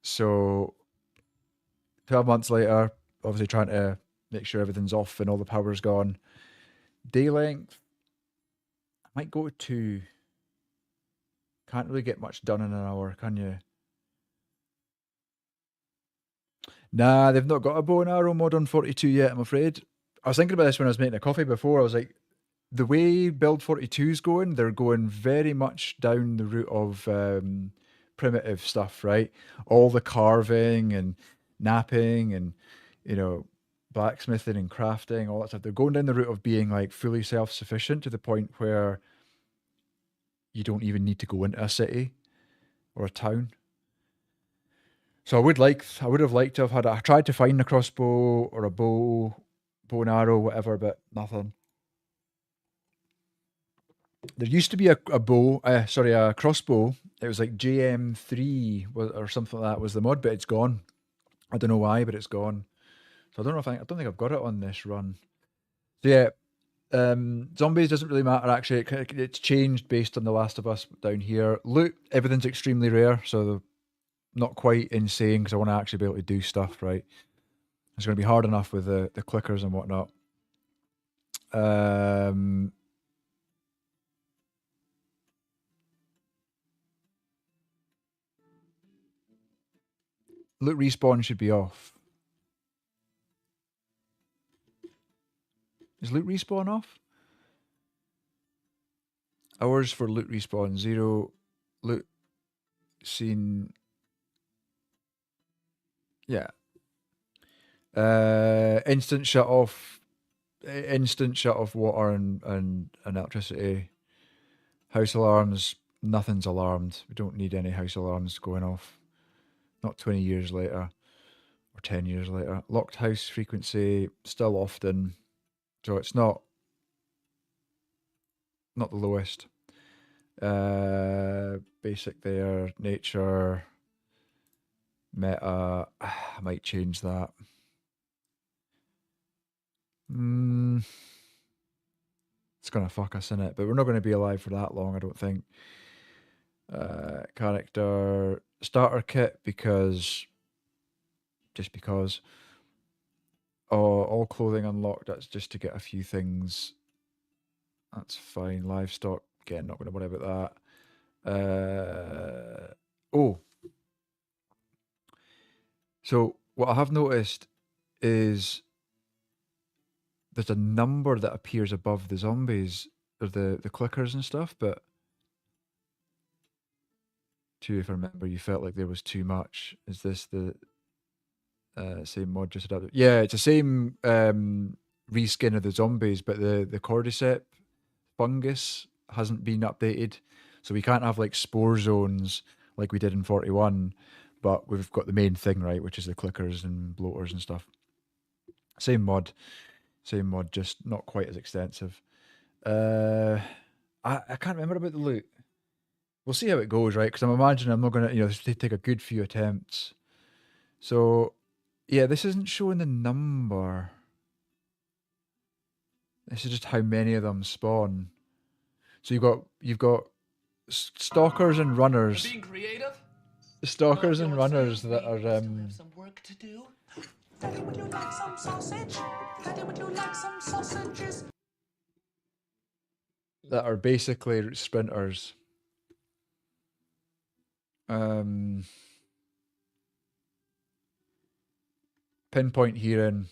So 12 months later, obviously trying to make sure everything's off and all the power's gone. Day length, I might go to 2. Can't really get much done in an hour, can you? Nah, they've not got a bow and arrow mod on 42 yet, I'm afraid. I was thinking about this when I was making a coffee before. I was like, the way build 42's going, they're going very much down the route of primitive stuff, right? All the carving and napping and, you know, blacksmithing and crafting, all that stuff. They're going down the route of being like fully self-sufficient to the point where you don't even need to go into a city or a town. So I would have liked to have had. I tried to find a crossbow or a bow and arrow, whatever, but nothing. There used to be a crossbow. It was like JM3 or something like that was the mod, but it's gone. I don't know why, but it's gone. So I don't think I've got it on this run. So yeah, zombies doesn't really matter actually. It's changed based on The Last of Us down here. Loot, everything's extremely rare, so not quite insane because I want to actually be able to do stuff, right? It's going to be hard enough with the clickers and whatnot. Loot respawn should be off. Is loot respawn off? Hours for loot respawn, 0. Loot scene. Yeah. Instant shut off instant shut off water and electricity. House alarms, nothing's alarmed. We don't need any house alarms going off. Not 20 years later or 10 years later. Locked house frequency, still often. So it's not the lowest. Basic there, nature, meta. I might change that. It's gonna fuck us in it, but we're not gonna be alive for that long, I don't think. Character starter kit just because. Oh, all clothing unlocked. That's just to get a few things. That's fine. Livestock. Again, not gonna worry about that. Oh. So what I have noticed is there's a number that appears above the zombies or the clickers and stuff, but if I remember, you felt like there was too much. Is this the same mod just adapted? Yeah, it's the same reskin of the zombies, but the cordyceps fungus hasn't been updated, so we can't have like spore zones like we did in 41. But we've got the main thing, right, which is the clickers and bloaters and stuff. Same mod, just not quite as extensive. I can't remember about the loot. We'll see how it goes, right? Because I'm imagining I'm not going to, take a good few attempts. So, yeah, this isn't showing the number. This is just how many of them spawn. So you've got stalkers and runners. Being creative? Stalkers and runners that are Some work to do. Daddy, would you like some sausage? Daddy, would you like some sausages? that are basically sprinters. Pinpoint hearing.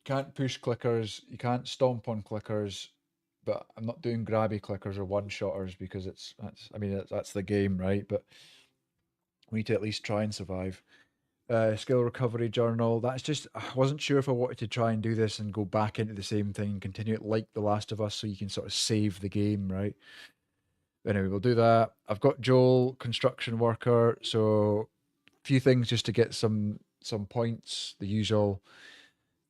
Can't push clickers. You can't stomp on clickers. But I'm not doing grabby clickers or one-shotters because that's the game, right? But we need to at least try and survive. Skill recovery journal. That's just, I wasn't sure if I wanted to try and do this and go back into the same thing and continue it like The Last of Us, so you can sort of save the game, right? Anyway, we'll do that. I've got Joel, construction worker, so a few things just to get some points. The usual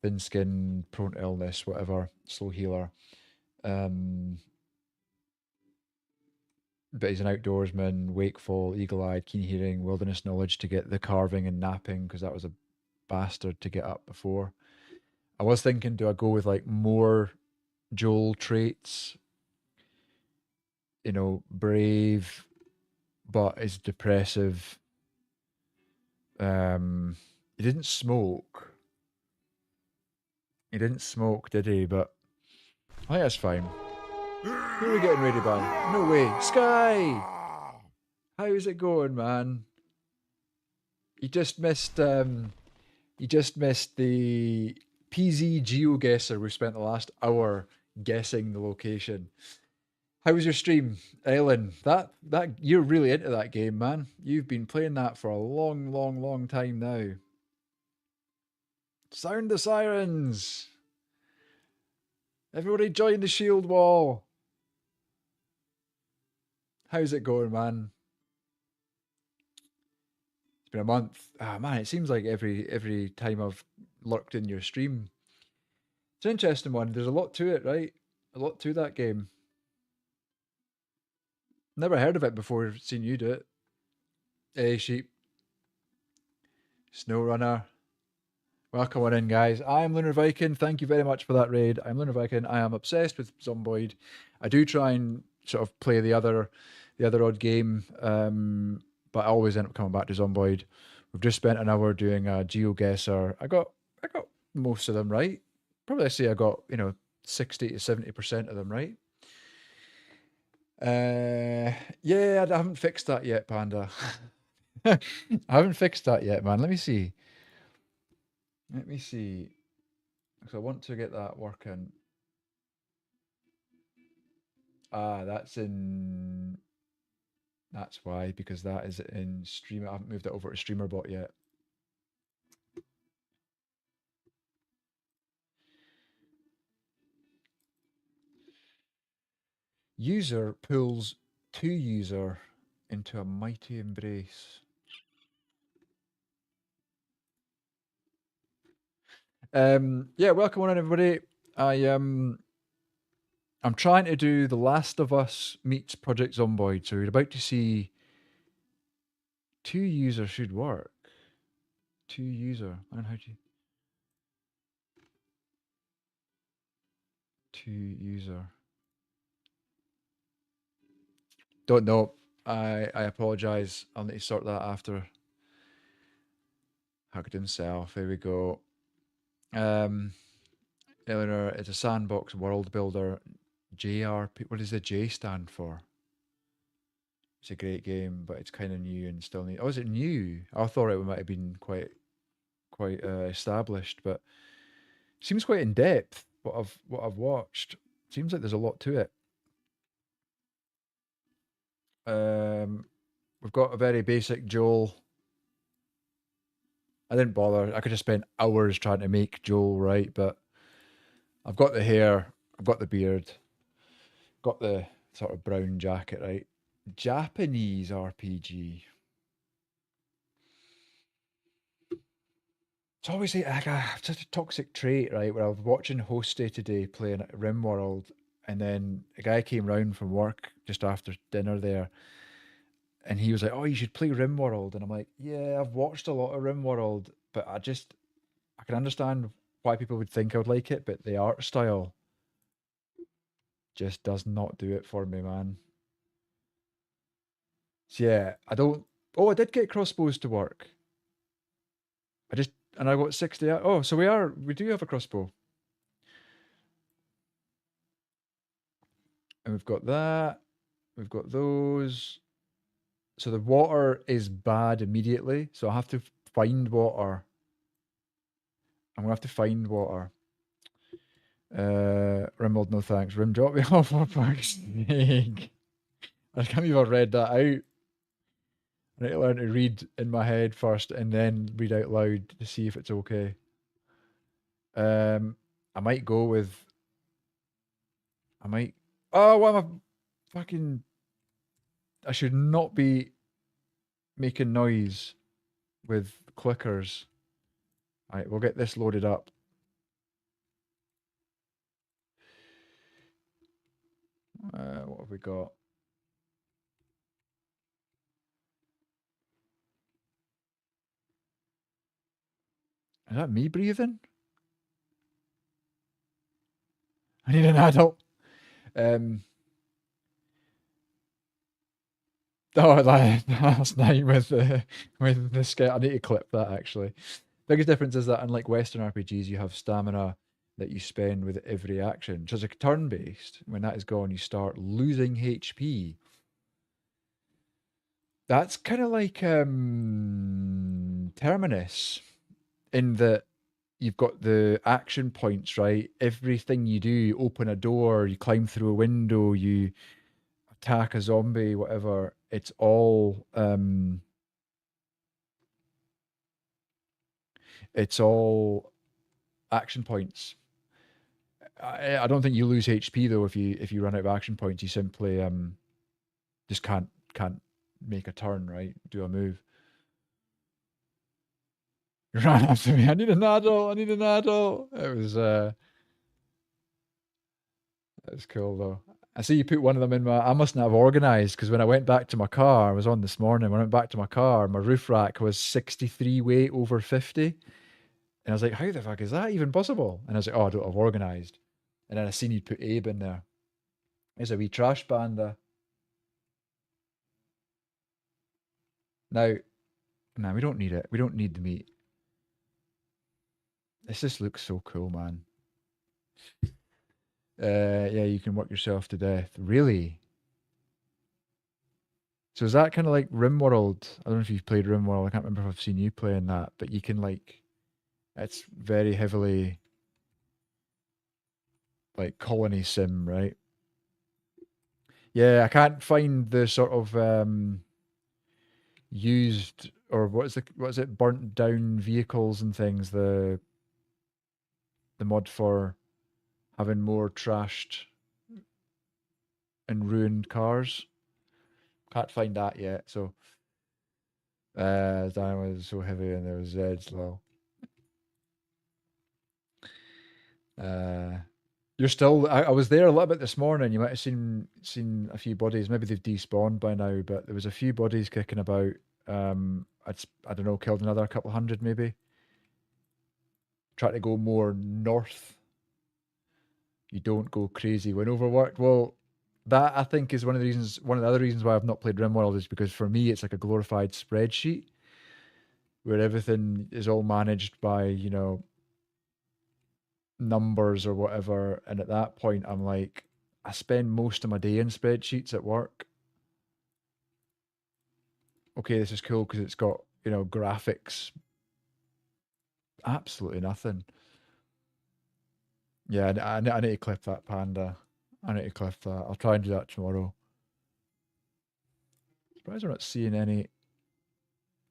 thin skin, prone to illness, whatever, slow healer. But he's an outdoorsman, wakeful, eagle-eyed, keen hearing, wilderness knowledge to get the carving and napping, because that was a bastard to get up before. I was thinking, do I go with like more Joel traits? Brave, but is depressive. He didn't smoke. He didn't smoke, did he? But I think that's fine. Who are we getting ready by? No way. Sky! How's it going, man? You just missed the PZ GeoGuessr. We spent the last hour guessing the location. How was your stream, Ellen? That you're really into that game, man. You've been playing that for a long, long, long time now. Sound the sirens! Everybody join the shield wall. How's it going, man? It's been a month. Ah, man, it seems like every time I've lurked in your stream. It's an interesting one. There's a lot to it, right? A lot to that game. Never heard of it before, seen you do it. Hey, sheep. Snowrunner. Welcome on in, guys. I am Lunar Viking. Thank you very much for that raid. I'm Lunar Viking. I am obsessed with Zomboid. I do try and sort of play the other odd game, but I always end up coming back to Zomboid. We've just spent an hour doing a GeoGuessr. I got most of them right. Probably I say I got 60 to 70% of them right. Yeah, I haven't fixed that yet, Panda. I haven't fixed that yet, man. Let me see. Because I want to get that working. That's why, because that is in Streamer. I haven't moved it over to StreamerBot yet. User pulls 2 user into a mighty embrace. Yeah, welcome on everybody. I'm trying to do The Last of Us meets Project Zomboid, so you're about to see 2 user should work. 2 user. I don't know how to. 2 user. Don't know. I apologize. I'll need to sort that after. Hugged himself. Here we go. Eleanor, it's a sandbox world builder. JRP. What does the J stand for? It's a great game, but it's kind of new and still new. Oh, is it new? I thought it might have been quite established, but seems quite in depth. What I've watched seems like there's a lot to it. We've got a very basic Joel. I didn't bother. I could have spent hours trying to make Joel right, but I've got the hair, I've got the beard, got the sort of brown jacket right. Japanese RPG. It's always like such a toxic trait, right? Where I was watching Hosty today playing at RimWorld, and then a guy came round from work just after dinner there, and he was like, "Oh, you should play RimWorld," and I'm like, "Yeah, I've watched a lot of RimWorld, but I can understand why people would think I would like it, but the art style just does not do it for me, man." So yeah, I don't. Oh, I did get crossbows to work. And I got 60. Oh, so we do have a crossbow. And we've got that. We've got those. So the water is bad immediately. So I have to find water. I'm gonna have to find water. Rimworld, no thanks. Rim, drop me off for fuck's sake. I can't believe I read that out. I need to learn to read in my head first and then read out loud to see if it's okay. I might go with. Oh, what am I fucking? I should not be making noise with clickers. Alright, we'll get this loaded up. What have we got? Is that me breathing? I need an adult. Oh, that's nice with the scale. I need to clip that actually. Biggest difference is that unlike Western RPGs, you have stamina that you spend with every action. So as a turn-based, when that is gone, you start losing HP. That's kind of like Terminus, in that you've got the action points, right? Everything you do, you open a door, you climb through a window, you attack a zombie, whatever. It's all action points. I don't think you lose HP though if you run out of action points. You simply just can't make a turn, right? Do a move. Ran after me. I need an adult. I need an adult. It was cool though. I see you put one of them in my. I mustn't have organised because when I went back to my car, I was on this morning. When I went back to my car, my roof rack was 63 weight over 50, and I was like, "How the fuck is that even possible?" And I was like, "Oh, I don't have organised." And then I seen you put Abe in there. There's a wee trash panda. Now, nah, we don't need it. We don't need the meat. This just looks so cool, man. Yeah, you can work yourself to death. Really? So is that kind of like RimWorld? I don't know if you've played RimWorld. I can't remember if I've seen you playing that, but you can like, it's very heavily like colony sim, right? Yeah, I can't find the sort of used, or what is it, burnt down vehicles and things, the mod for having more trashed and ruined cars. Can't find that yet. So, that was so heavy and there was Zeds low. You're still. I was there a little bit this morning. You might have seen a few bodies. Maybe they've despawned by now, but there was a few bodies kicking about. I don't know, killed another couple hundred maybe. Try to go more north. You don't go crazy when overworked. Well, that I think is one of the other reasons why I've not played RimWorld is because for me it's like a glorified spreadsheet where everything is all managed by, numbers or whatever. And at that point I'm like, I spend most of my day in spreadsheets at work. Okay, this is cool because it's got, graphics. Absolutely nothing. Yeah, I need to clip that panda. I need to clip that. I'll try and do that tomorrow. Surprised we're not seeing any.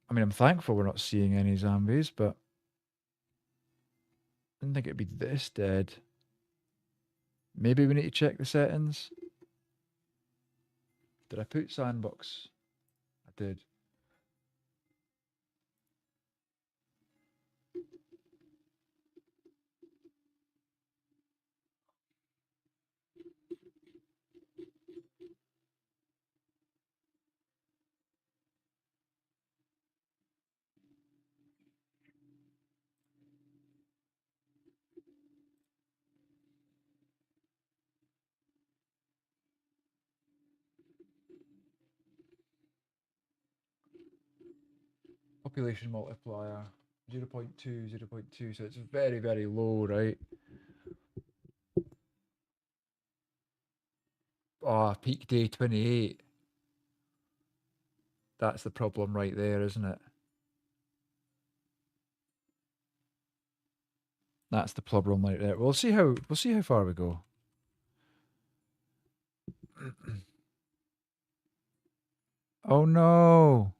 I mean, I'm thankful we're not seeing any zombies, but I didn't think it'd be this dead. Maybe we need to check the settings. Did I put sandbox? I did. Population multiplier 0.2, 0.2. So it's very, very low, right? Oh, peak day 28. That's the problem right there, isn't it? That's the problem right there. We'll see how far we go. Oh no.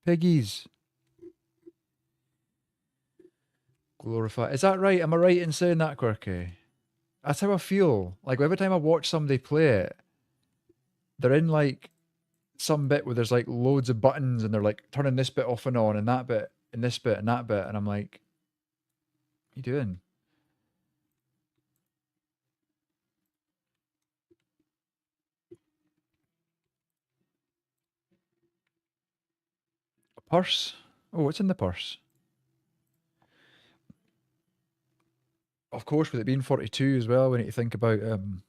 Piggies. Glorify. Is that right? Am I right in saying that, Quirky? That's how I feel. Like every time I watch somebody play it, they're in like some bit where there's like loads of buttons and they're like turning this bit off and on and that bit and this bit and that bit. And I'm like, what are you doing? A purse? Oh, what's in the purse? Of course, with it being 42 as well, we need to think about you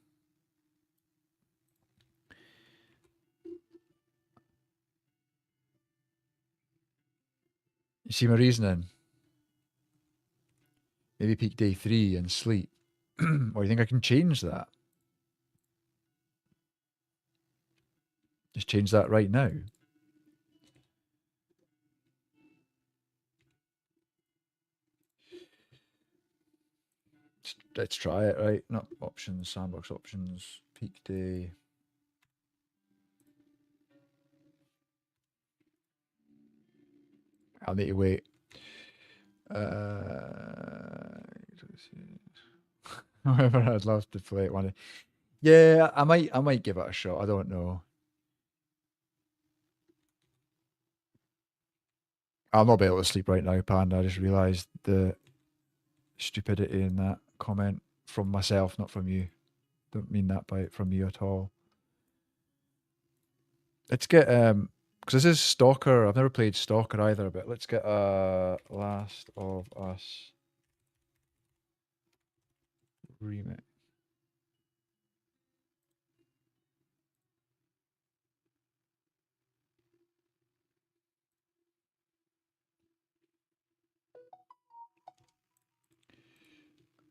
see my reasoning? Maybe peak day 3 and sleep. Or you think I can change that? Just change that right now. Let's try it, right? Not options, sandbox options, peak day. I'll need to wait. However, I'd love to play it one day. Yeah, I might give it a shot. I don't know. I'll not be able to sleep right now, Panda. I just realised the stupidity in that comment from myself, not from you. Don't mean that from you at all. Let's get because this is Stalker. I've never played Stalker either, but let's get Last of Us remake.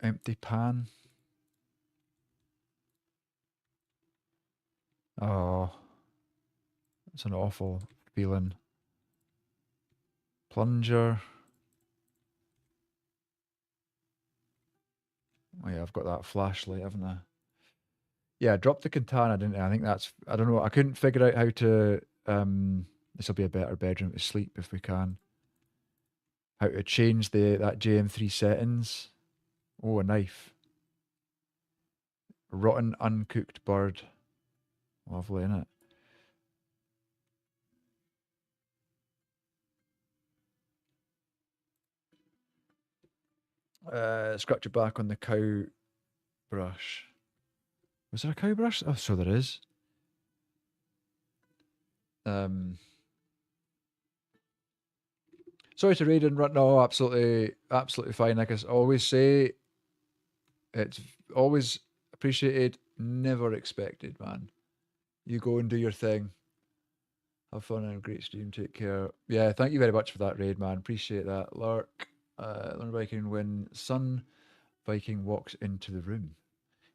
Empty pan. Oh, it's an awful feeling. Plunger. Oh yeah, I've got that flashlight, haven't I? Yeah, drop the katana, didn't I? I think that's. I don't know. I couldn't figure out how to. This will be a better bedroom to sleep if we can. How to change that JM3 settings. Oh, a knife. Rotten uncooked bird. Lovely, innit? Scratch your back on the cow brush. Was there a cow brush? Oh, so there is. Sorry to raid and run. No, absolutely, absolutely fine. Like I always say, it's always appreciated, never expected, man. You go and do your thing. Have fun and a great stream. Take care. Yeah, thank you very much for that raid, man. Appreciate that. Lark, learn Viking when Sun Viking walks into the room.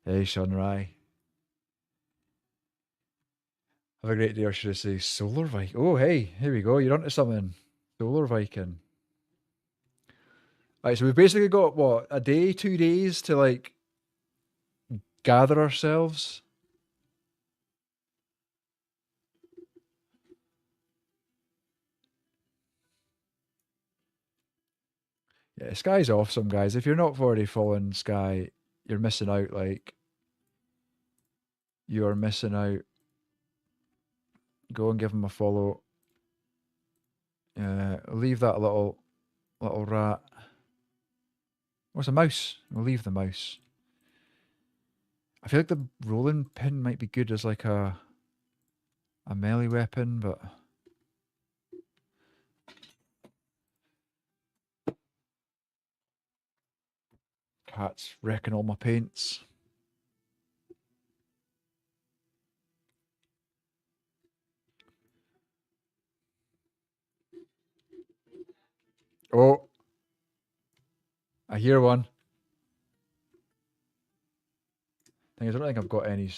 Hey, Sean Rye. Have a great day, or should I say Solar Viking? Oh, hey, here we go. You're onto something. Solar Viking. Right, so we've basically got, what, a day, 2 days to, like, gather ourselves? Yeah, Sky's awesome, guys. If you're not already following Sky, you're missing out, like, you are missing out. Go and give him a follow. Leave that little rat. What's a mouse? We'll leave the mouse. I feel like the rolling pin might be good as like a melee weapon, but cat's wrecking all my paints. Oh, I hear one. Thing is, I don't think I've got any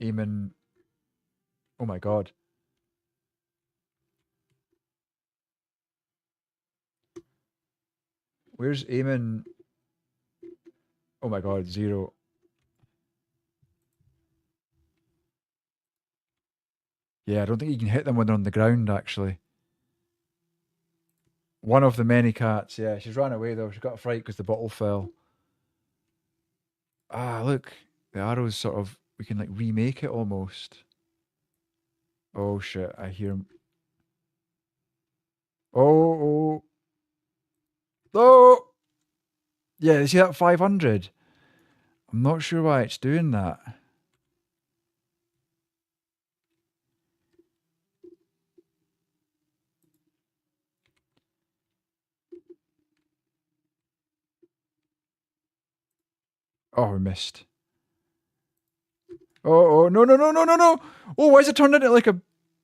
aiming. Oh my god. Where's aiming? Oh my god, 0. Yeah, I don't think you can hit them when they're on the ground, actually. One of the many cats, yeah. She's ran away, though. She got a fright because the bottle fell. Ah, look. The arrows sort of... We can, like, remake it almost. Oh, shit. I hear him. Oh, oh. Oh! Yeah, you see that 500? I'm not sure why it's doing that. Oh, we missed. Oh, oh, no, no, no, no, no, no! Oh, why is it turned into like a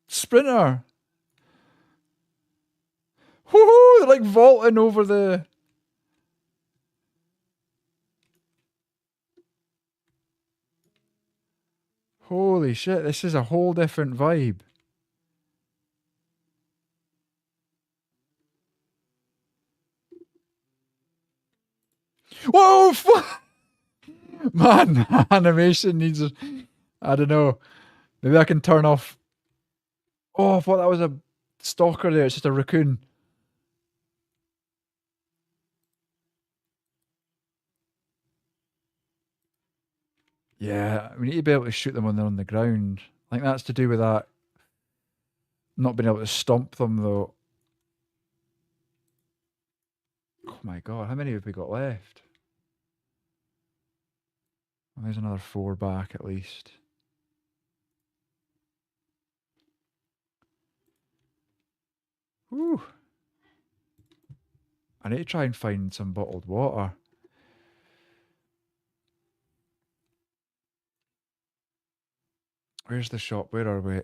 sprinter? Woohoo! They're like vaulting over the... Holy shit, this is a whole different vibe. Whoa! Man, animation needs... I don't know. Maybe I can turn off... Oh, I thought that was a stalker there. It's just a raccoon. Yeah, we need to be able to shoot them when they're on the ground. I think that's to do with that. Not being able to stomp them, though. Oh my god, how many have we got left? Well, there's another 4 back at least. Whew. I need to try and find some bottled water. Where's the shop? Where are we?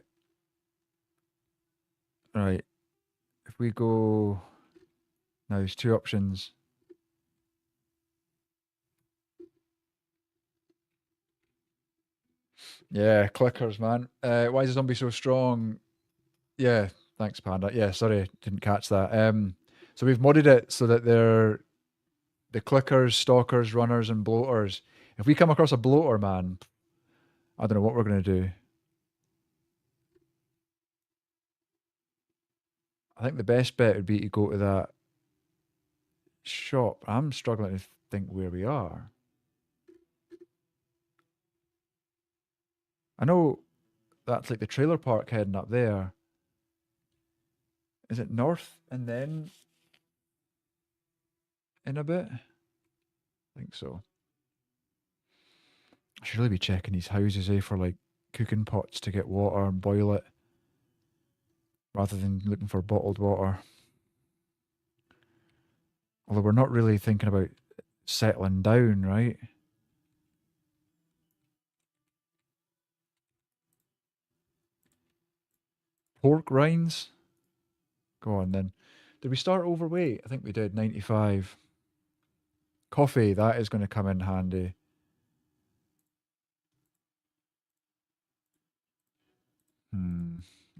Right. If we go... Now there's 2 options. Yeah, clickers, man. Why is the zombie so strong? Yeah, thanks, Panda. Yeah, sorry, didn't catch that. So we've modded it so that they're the clickers, stalkers, runners, and bloaters. If we come across a bloater, man, I don't know what we're going to do. I think the best bet would be to go to that shop. I'm struggling to think where we are. I know that's like the trailer park heading up there. Is it north and then in a bit? I think so. I should really be checking these houses, for like cooking pots to get water and boil it, rather than looking for bottled water. Although we're not really thinking about settling down, right? Pork rinds? Go on then. Did we start overweight? I think we did, 95. Coffee, that is going to come in handy.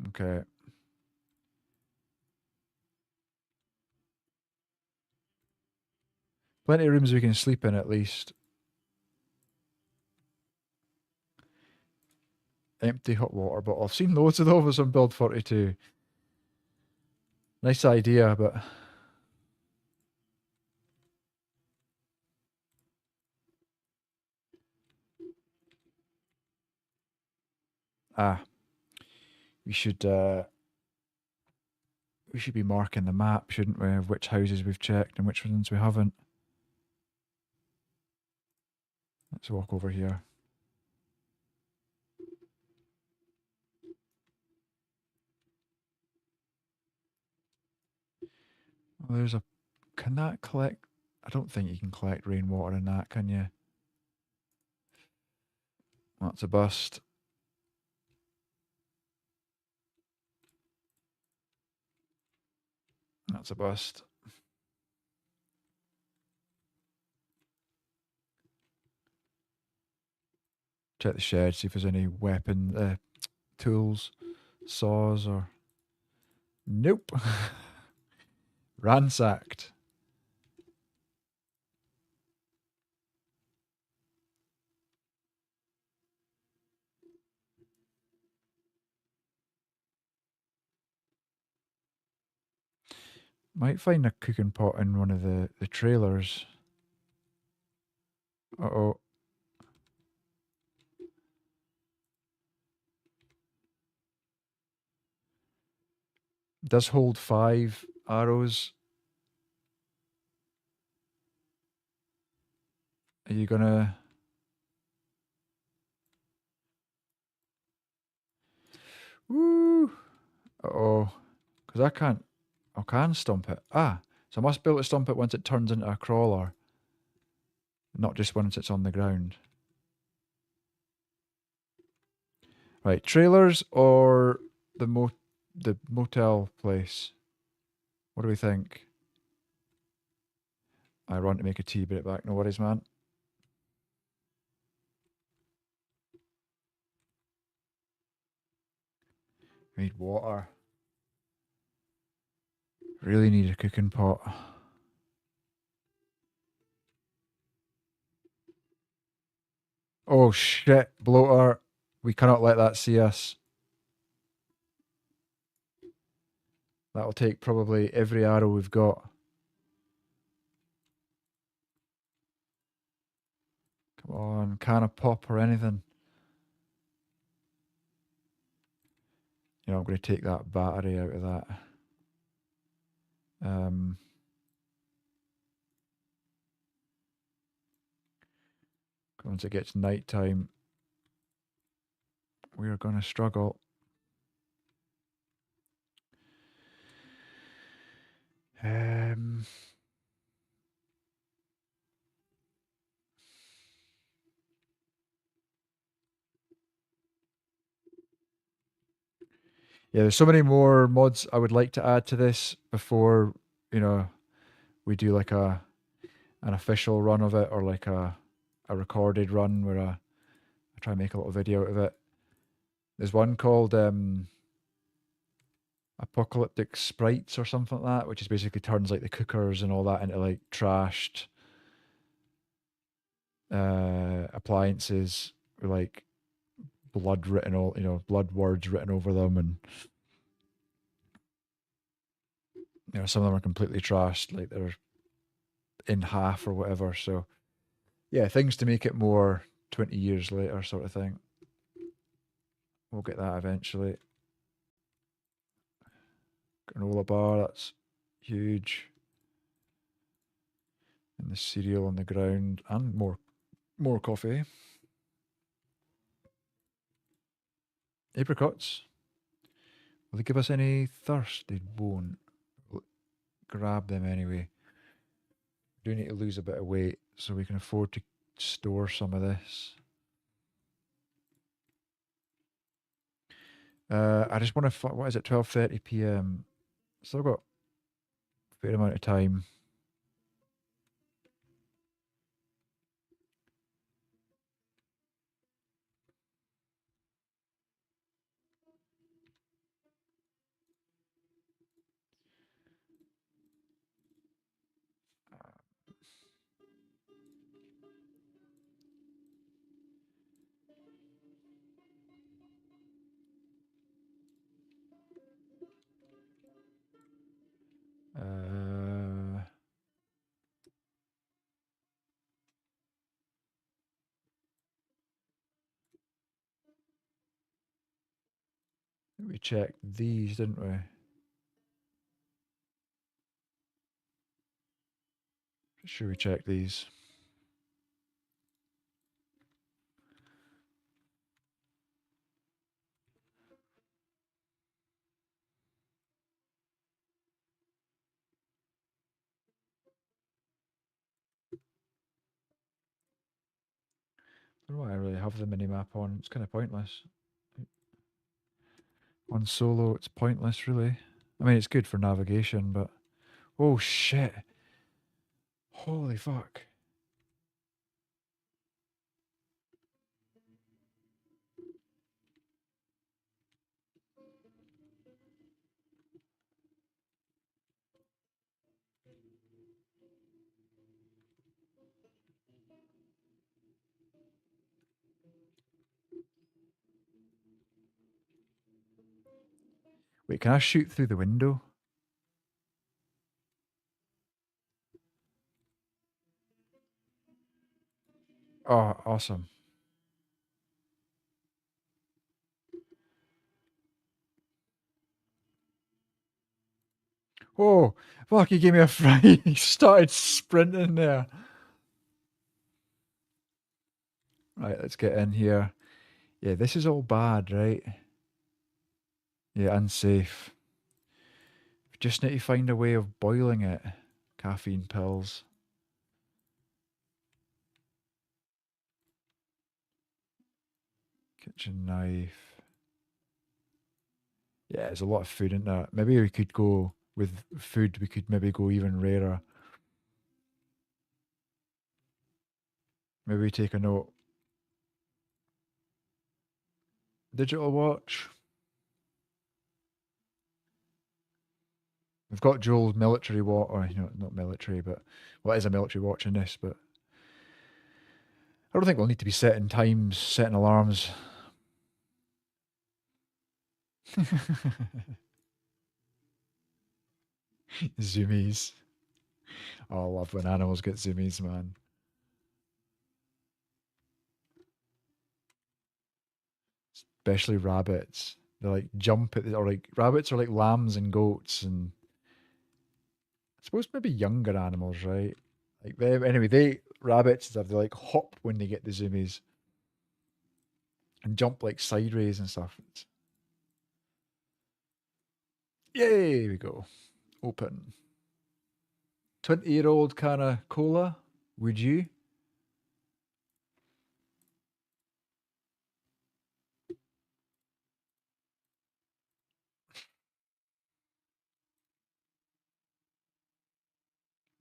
Okay. Plenty of rooms we can sleep in at least. Empty hot water bottle. I've seen loads of those on Build 42. Nice idea, but... we should be marking the map, shouldn't we, of which houses we've checked and which ones we haven't. Let's walk over here. Well, there's a... Can that collect... I don't think you can collect rainwater in that, can you? That's a bust. That's a bust. Check the shed, see if there's any weapon, tools, saws, or... Nope. Ransacked. Might find a cooking pot in one of the trailers. Uh-oh. Does hold 5 arrows. Are you gonna... Woo! Uh-oh. Because I can't... I can stomp it. Ah, so I must be able to stomp it once it turns into a crawler. Not just once it's on the ground. Right, trailers or the motel place? What do we think? I run to make a tea, be right back. No worries, man. I need water. Really need a cooking pot. Oh shit, bloater. We cannot let that see us. That'll take probably every arrow we've got. Come on, can of pop or anything. You know, I'm going to take that battery out of that. Once it gets night time, we are going to struggle. Yeah, there's so many more mods I would like to add to this before, you know, we do like an official run of it, or like a recorded run where I try and make a little video out of it. There's one called Apocalyptic Sprites or something like that, which is basically turns like the cookers and all that into like trashed appliances with like blood written all, blood words written over them, and some of them are completely trashed, like they're in half or whatever. So yeah, things to make it more 20 years later sort of thing. We'll get that eventually. Granola bar, that's huge. And the cereal on the ground, and more coffee. Apricots. Will they give us any thirst? They won't. We'll grab them anyway. We do need to lose a bit of weight so we can afford to store some of this. I just want to. What is it? 12:30 p.m. Still got a fair amount of time. We checked these, didn't we? Sure, we checked these. I don't know why I really have the mini map on. It's kind of pointless. On solo, it's pointless, really. I mean, it's good for navigation, but oh shit! Holy fuck! Wait, can I shoot through the window? Oh, awesome. Oh, fuck, he gave me a fright. He started sprinting there. Right, let's get in here. Yeah, this is all bad, right? Yeah, unsafe. We just need to find a way of boiling it. Caffeine pills. Kitchen knife. Yeah, there's a lot of food in there. Maybe we could go with food, we could maybe go even rarer. Maybe we take a note. Digital watch. We've got Joel's military watch, or not military, but well, it is a military watch in this, but I don't think we'll need to be setting times, setting alarms. Zoomies. Oh, I love when animals get zoomies, man. Especially rabbits. They like jump at, or like rabbits are like lambs and goats, and I suppose maybe younger animals, right? Like them. Anyway, rabbits and stuff. They like hop when they get the zoomies and jump like sideways and stuff. Yay! We go. Open. 20-year-old kind of cola. Would you?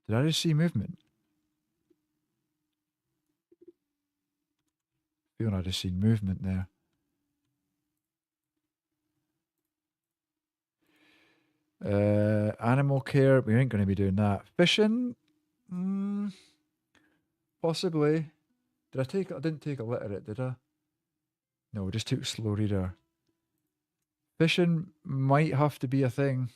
Did I just see movement? I feel I just seen movement there. Animal care. We ain't going to be doing that. Fishing. Possibly. Did I take? I didn't take a literate, did I? No, we just took slow reader. Fishing might have to be a thing.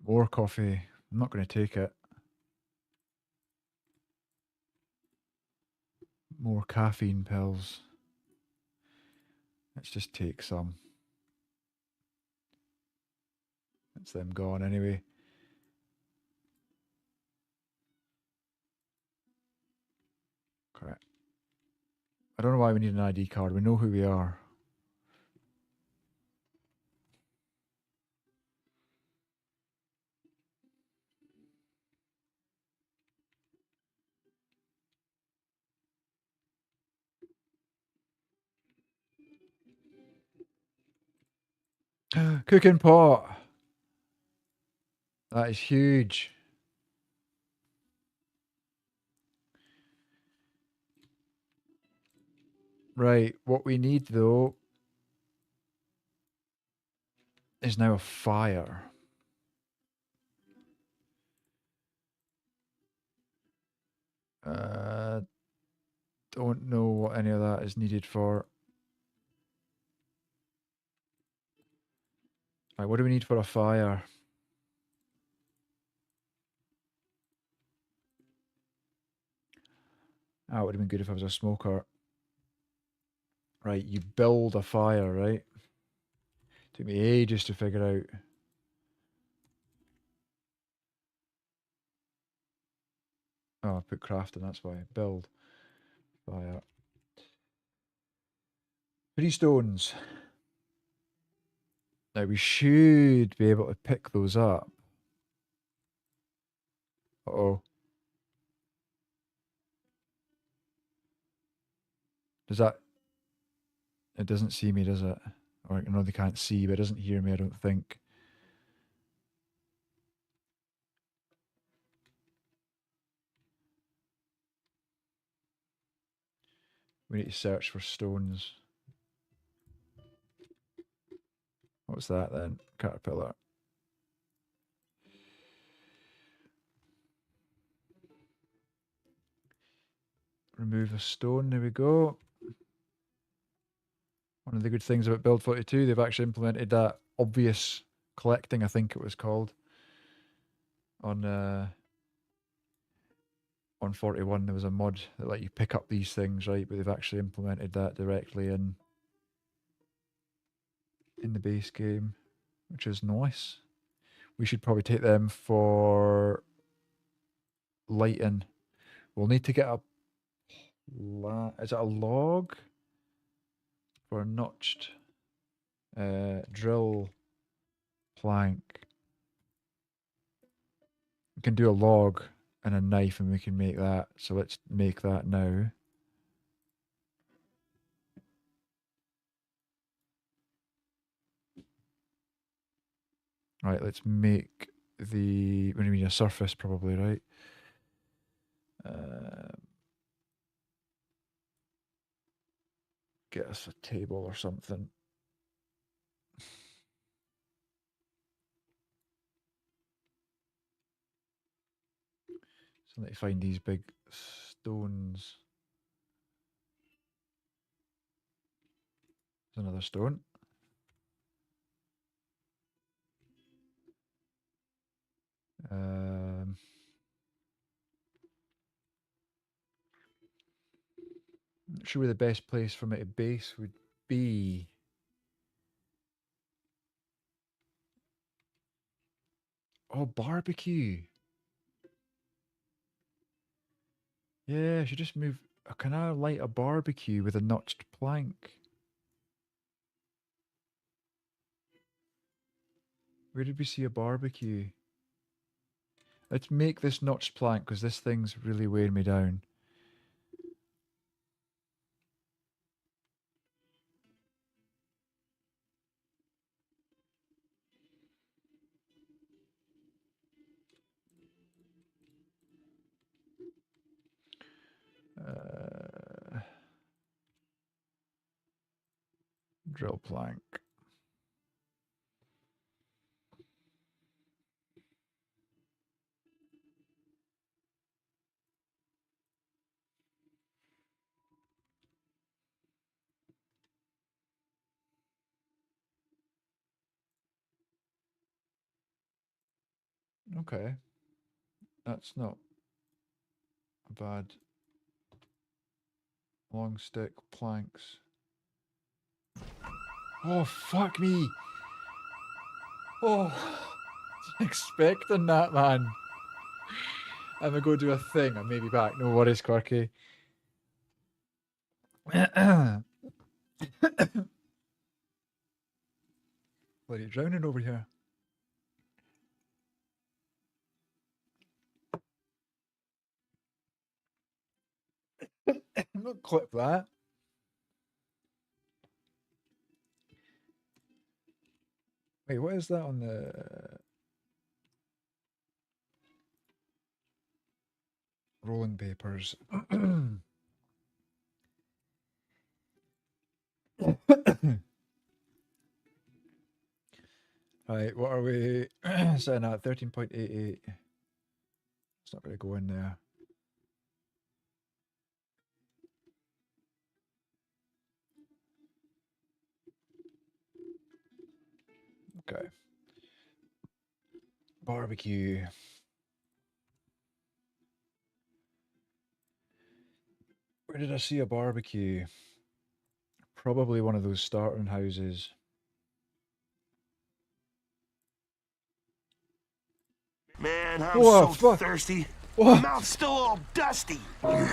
More coffee. I'm not going to take it. More caffeine pills. Let's just take some. That's them gone anyway. Okay. I don't know why we need an ID card. We know who we are. Cooking pot. That is huge. Right, what we need though is now a fire. Don't know what any of that is needed for. Right, what do we need for a fire? Ah, it would have been good if I was a smoker. Right, you build a fire, right? Took me ages to figure out. Oh, I put craft in, that's why. Build. Fire. 3 stones. Now we should be able to pick those up. Uh-oh. Does that... It doesn't see me, does it? Or no, they can't see, but it doesn't hear me, I don't think. We need to search for stones. What's that then? Caterpillar. Remove a stone, there we go. One of the good things about Build 42, they've actually implemented that obvious collecting, I think it was called. On 41, there was a mod that let you pick up these things, right? But they've actually implemented that directly in the base game, which is nice. We should probably take them for lighting. We'll need to get a... Is it a log? For a notched drill plank. We can do a log and a knife and we can make that. So let's make that now. Right, let's make the... We need a surface probably, right? Get us a table or something. So let me find these big stones. There's another stone. Not sure where the best place for me to base would be. Oh, barbecue. Yeah, I should just move. Can I light a barbecue with a notched plank? Where did we see a barbecue? Let's make this notched plank because this thing's really weighing me down. Drill plank. Okay. That's not a bad. Long stick, planks. Oh, fuck me. Oh, expecting that, man. I'm gonna go do a thing. I may be back. No worries, Quirky. Bloody drowning over here. I'm not clip that. Wait, what is that on the rolling papers? Right, what are we setting at? 13.88. It's not going to go in there. Okay. Barbecue. Where did I see a barbecue? Probably one of those starting houses. Man, I'm Whoa, so fuck. thirsty. Whoa. My mouth's still all dusty. Oh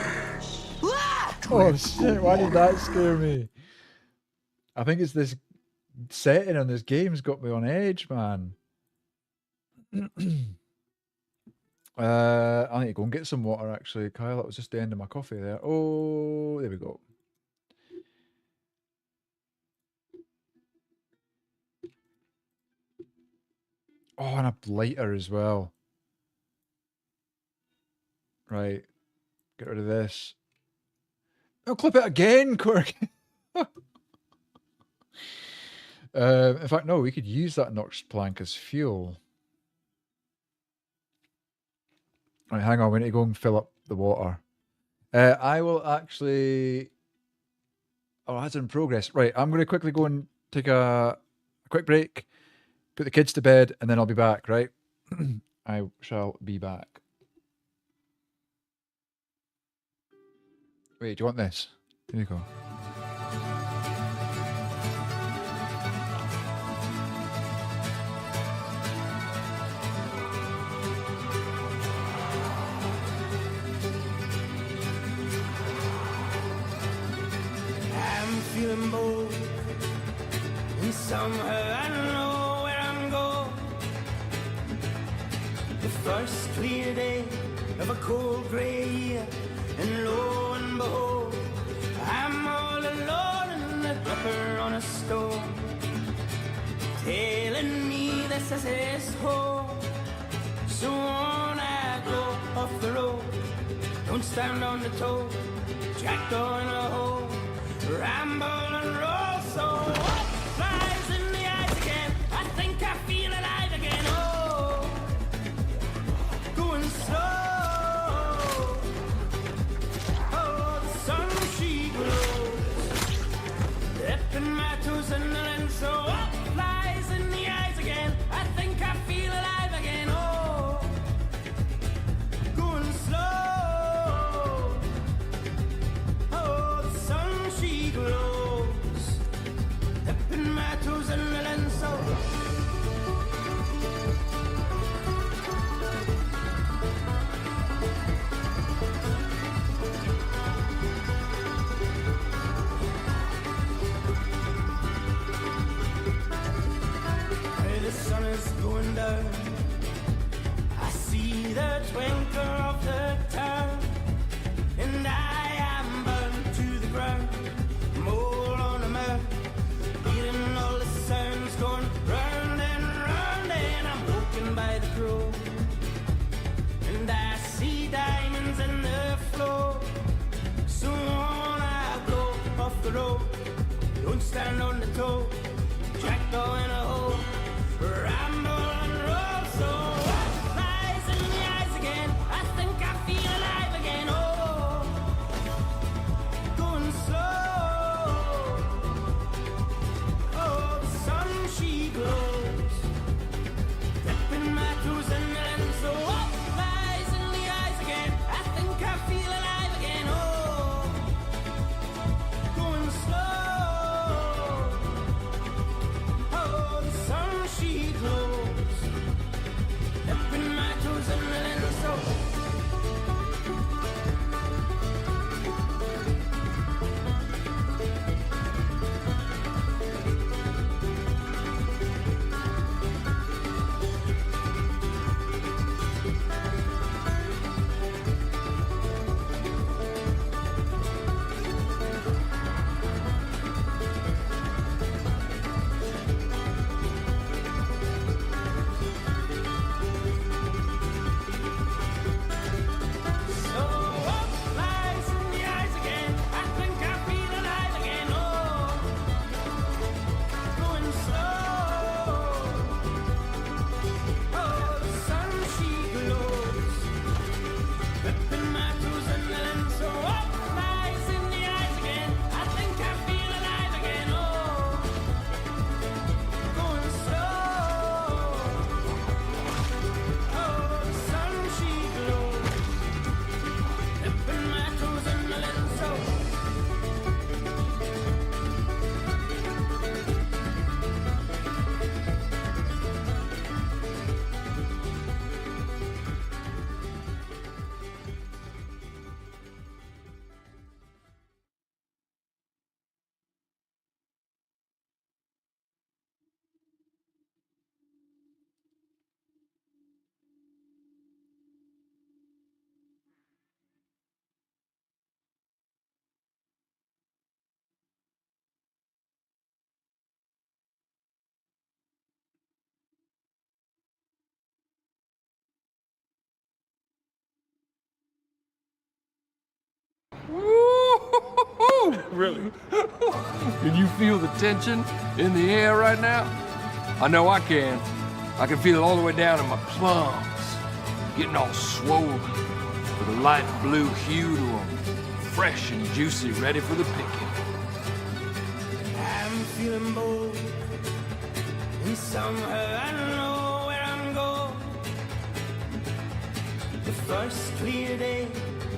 shit, why did that scare me? I think it's this setting on this game's got me on edge, man. I need to go and get some water actually, Kyle. That was just the end of my coffee there. Oh, there we go. Oh, and a lighter as well. Right. Get rid of this. I'll clip it again, Quirk. In fact, no, we could use that notched plank as fuel. Right, hang on, we need to go and fill up the water. I will actually... Oh, that's in progress. Right, I'm going to quickly go and take a quick break, put the kids to bed, and then I'll be back, right? I shall be back. Wait, do you want this? Here you go. I'm feeling bold, and somehow I know where I'm going. The first clear day of a cold grey year, and lo and behold, I'm all alone in the dipper on a stone, telling me this is his home. So on I go off the road, don't stand on the toe, jackdaw in a hole, ramble and roll. So what flies in the eyes again? I think I feel alive again. Oh, going slow. Oh, the sun she glows, dipping my toes in the lens. So what flies in the eyes again? I think I feel alive again. Oh, going slow. Oh, the sun she glows, dipping my toes in the lens. So hey, the sun is going down, I see the twinkle of the town, and I am burned to the ground, mole on a mouth, hearing all the sounds going round and I'm woken by the crow, and I see diamonds in the floor. So on I go off the road, don't stand on the toe, jackdaw in a hole, ramble and roll. So what flies in the eyes again? I think Really? Can you feel the tension in the air right now? I know I can. I can feel it all the way down in my plums, getting all swollen with a light blue hue to them, fresh and juicy, ready for the picking. I'm feeling bold, and somehow I know where I'm going. The first clear day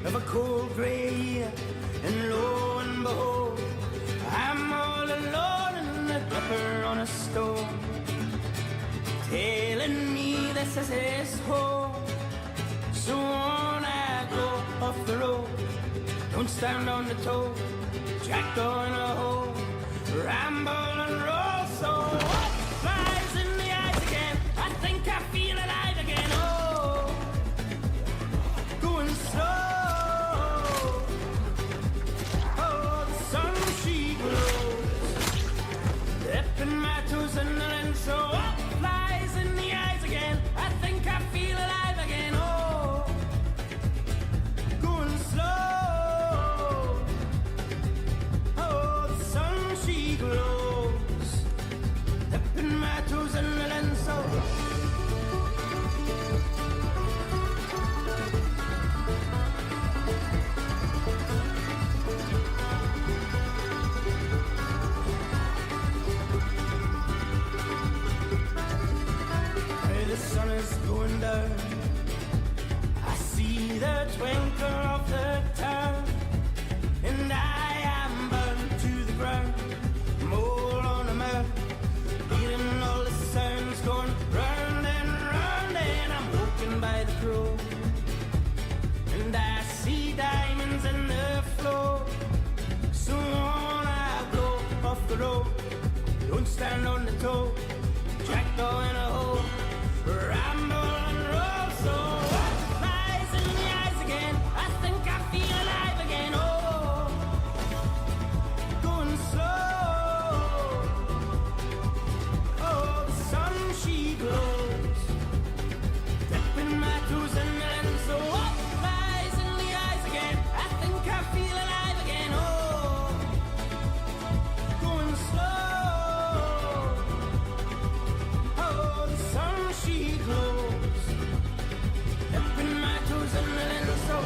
of a cold gray year, and lo and behold, I'm all alone in the dipper on a stone, telling me this is his home. So on I go off the road, don't stand on the toe, jack going a hole, ramble and roll. So what flies in the eyes again? I think I feel alive again. Oh, going slow. Oh, the sun she glows, dipping my toes in the lens. So what flies in the eyes again? I think I feel alive again. Oh, going slow. Oh, the sun she glows, dipping my toes in the lens. So hey, the sun is going down, I see the twinkle of the town, and I am burned to the ground, mole on a map, hearing all the sounds going round and round, and I'm woken by the crow, and I see diamonds in the floor. So on I go off the road, don't stand on the toe, jack going a hole, ramble and roll. So what flies in the eyes again? I think I feel alive again. Oh, going slow. Oh, the sun she glows, dipping my toes in the lens. So what flies in the eyes again? I think I feel alive again. Oh, going slow. Oh, the sun she glows, dipping my toes in the lens. So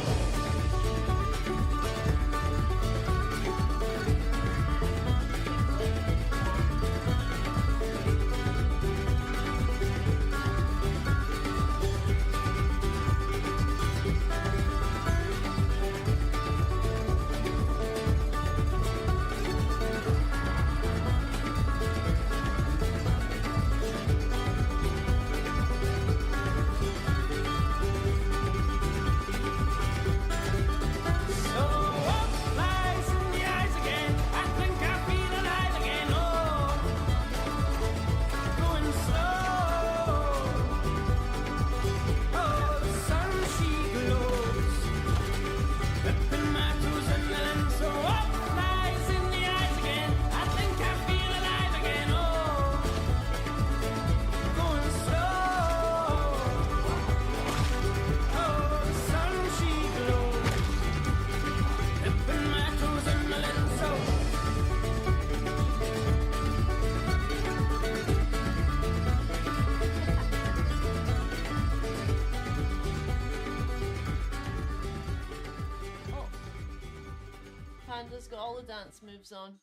what flies in the eyes again? I think I feel alive again. Oh, going slow. Oh, the sun she glows, dipping my toes in the lens. So what flies in the eyes again? I think I feel alive again. Oh, going slow. Oh, the sun she glows, dipping my toes in the lens. So Panda's got all the dance moves on.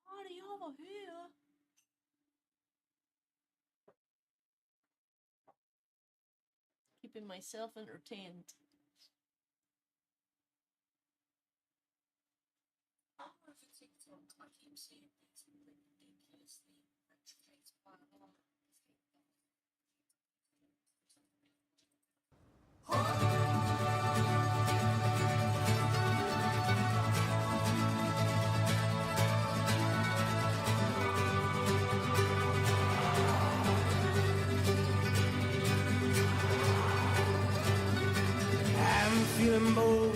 Party over here. Keeping myself entertained. I'm feeling bold,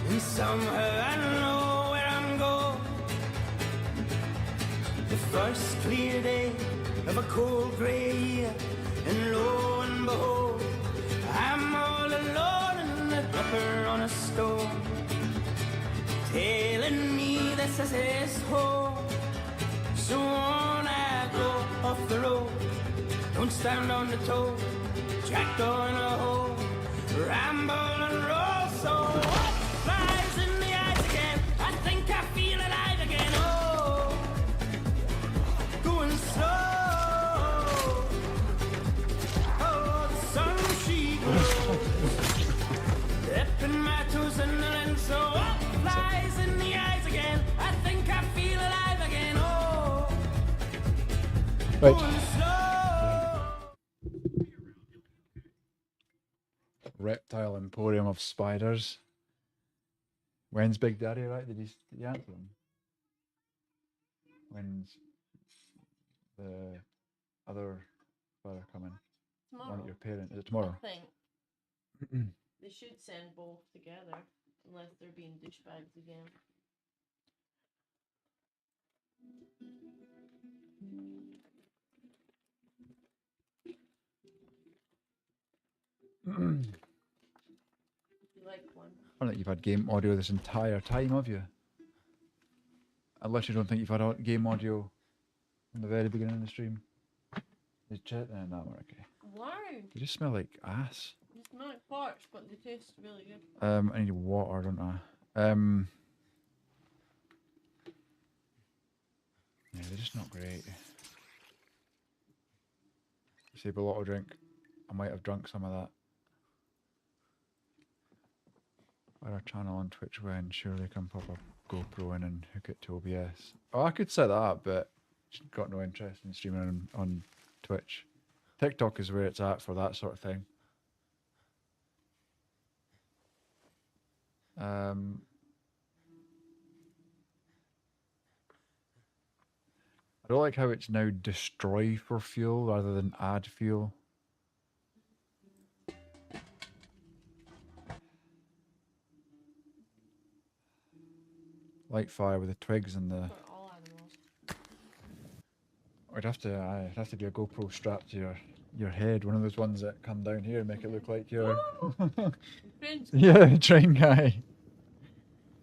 and somehow I know where I'm going. The first clear day of a cold gray year, And lo and behold, I'm all alone in the pepper on a stone, telling me this is his home. So on I go off the road, don't stand on the toe, jacked on a hole, ramble and roll. So what flies in the eyes again? I think I feel alive again. Oh, going slow. Oh, the sun she glows, dipping my toes in the lens. So what flies in the eyes again? I think I feel alive again. Oh, Right. going slow. Reptile Emporium of Spiders. When's Big Daddy right? Did you answer them? When's the other spider coming? One Tomorrow. at your parent. Is it tomorrow? I think they should send both together, unless they're being douchebags again. You like one? I don't think you've had game audio this entire time, have you? Unless you don't think you've had game audio from the very beginning of the stream. You check then, that one, okay. Wow! You just smell like ass. They smell like farts, but they taste really good. I need water, don't I? Yeah, they're just not great. Save a lot of drink. I might have drunk some of that. Or our channel on Twitch when surely can pop a GoPro in and hook it to OBS. Oh, I could set that up, but just got no interest in streaming on Twitch. TikTok is where it's at for that sort of thing. I don't like how it's now destroy for fuel rather than add fuel. Light fire with the twigs and the. For all animals. I'd have to do a GoPro strapped to your head, one of those ones that come down here and make it look like you're. Friends, Yeah, train guy.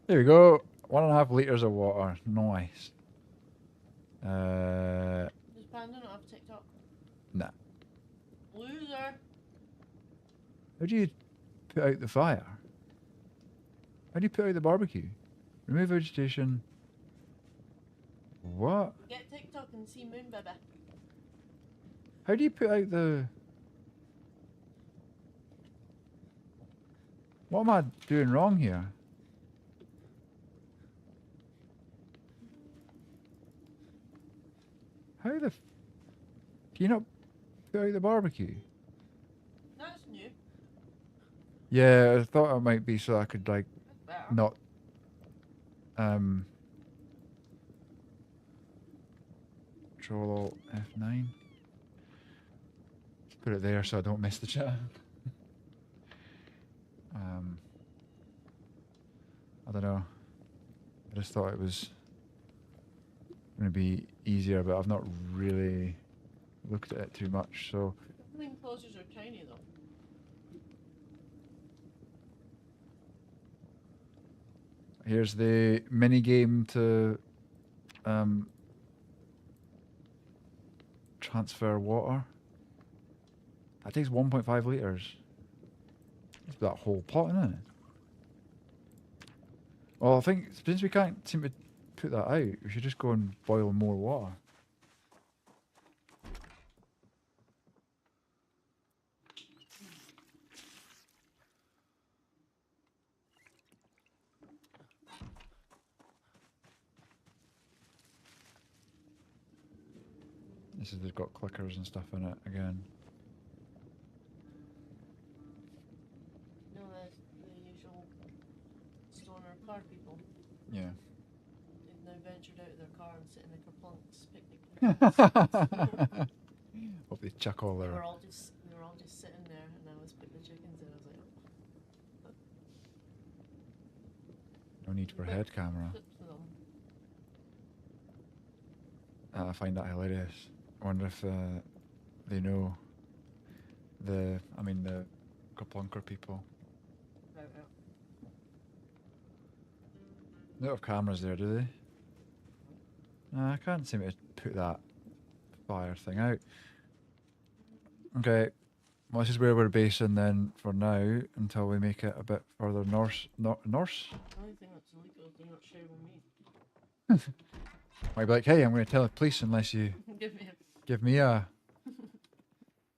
There we go. 1.5 liters of water. Nice. does Panda not have TikTok? Nah. Loser! How do you put out the fire? How do you put out the barbecue? Remove vegetation. What? Get TikTok and see Moon Baby. How do you put out the... What am I doing wrong here? How the... Can you not put out the barbecue? That's new. Yeah, I thought it might be so I could, like, That's better. not... Control F9. Put it there so I don't miss the chat. I don't know. I just thought it was going to be easier, but I've not really looked at it too much. So Flame closers are tiny though. here's the mini game to transfer water. That takes 1.5 liters. It's that whole pot, isn't it? Well, I think since we can't seem to put that out, we should just go and boil more water. This is, they've got clickers and stuff in it again. No, that's the usual stoner car people. Yeah. They've now ventured out of their car and sit in the Kerplunks picnic. Hope they chuck all we their... were all just sitting there, and I was putting the chickens in. I was like, No need for head camera. clips of them. I find that hilarious. I wonder if they know the Kaplunker people. Right, right. They don't have cameras there, do they? No, I can't seem to put that fire thing out. Okay. Well, this is where we're basing then for now until we make it a bit further north. North? The only thing that's illegal is they're not sharing with me. Might be like, hey, I'm going to tell the police unless you Give me give me a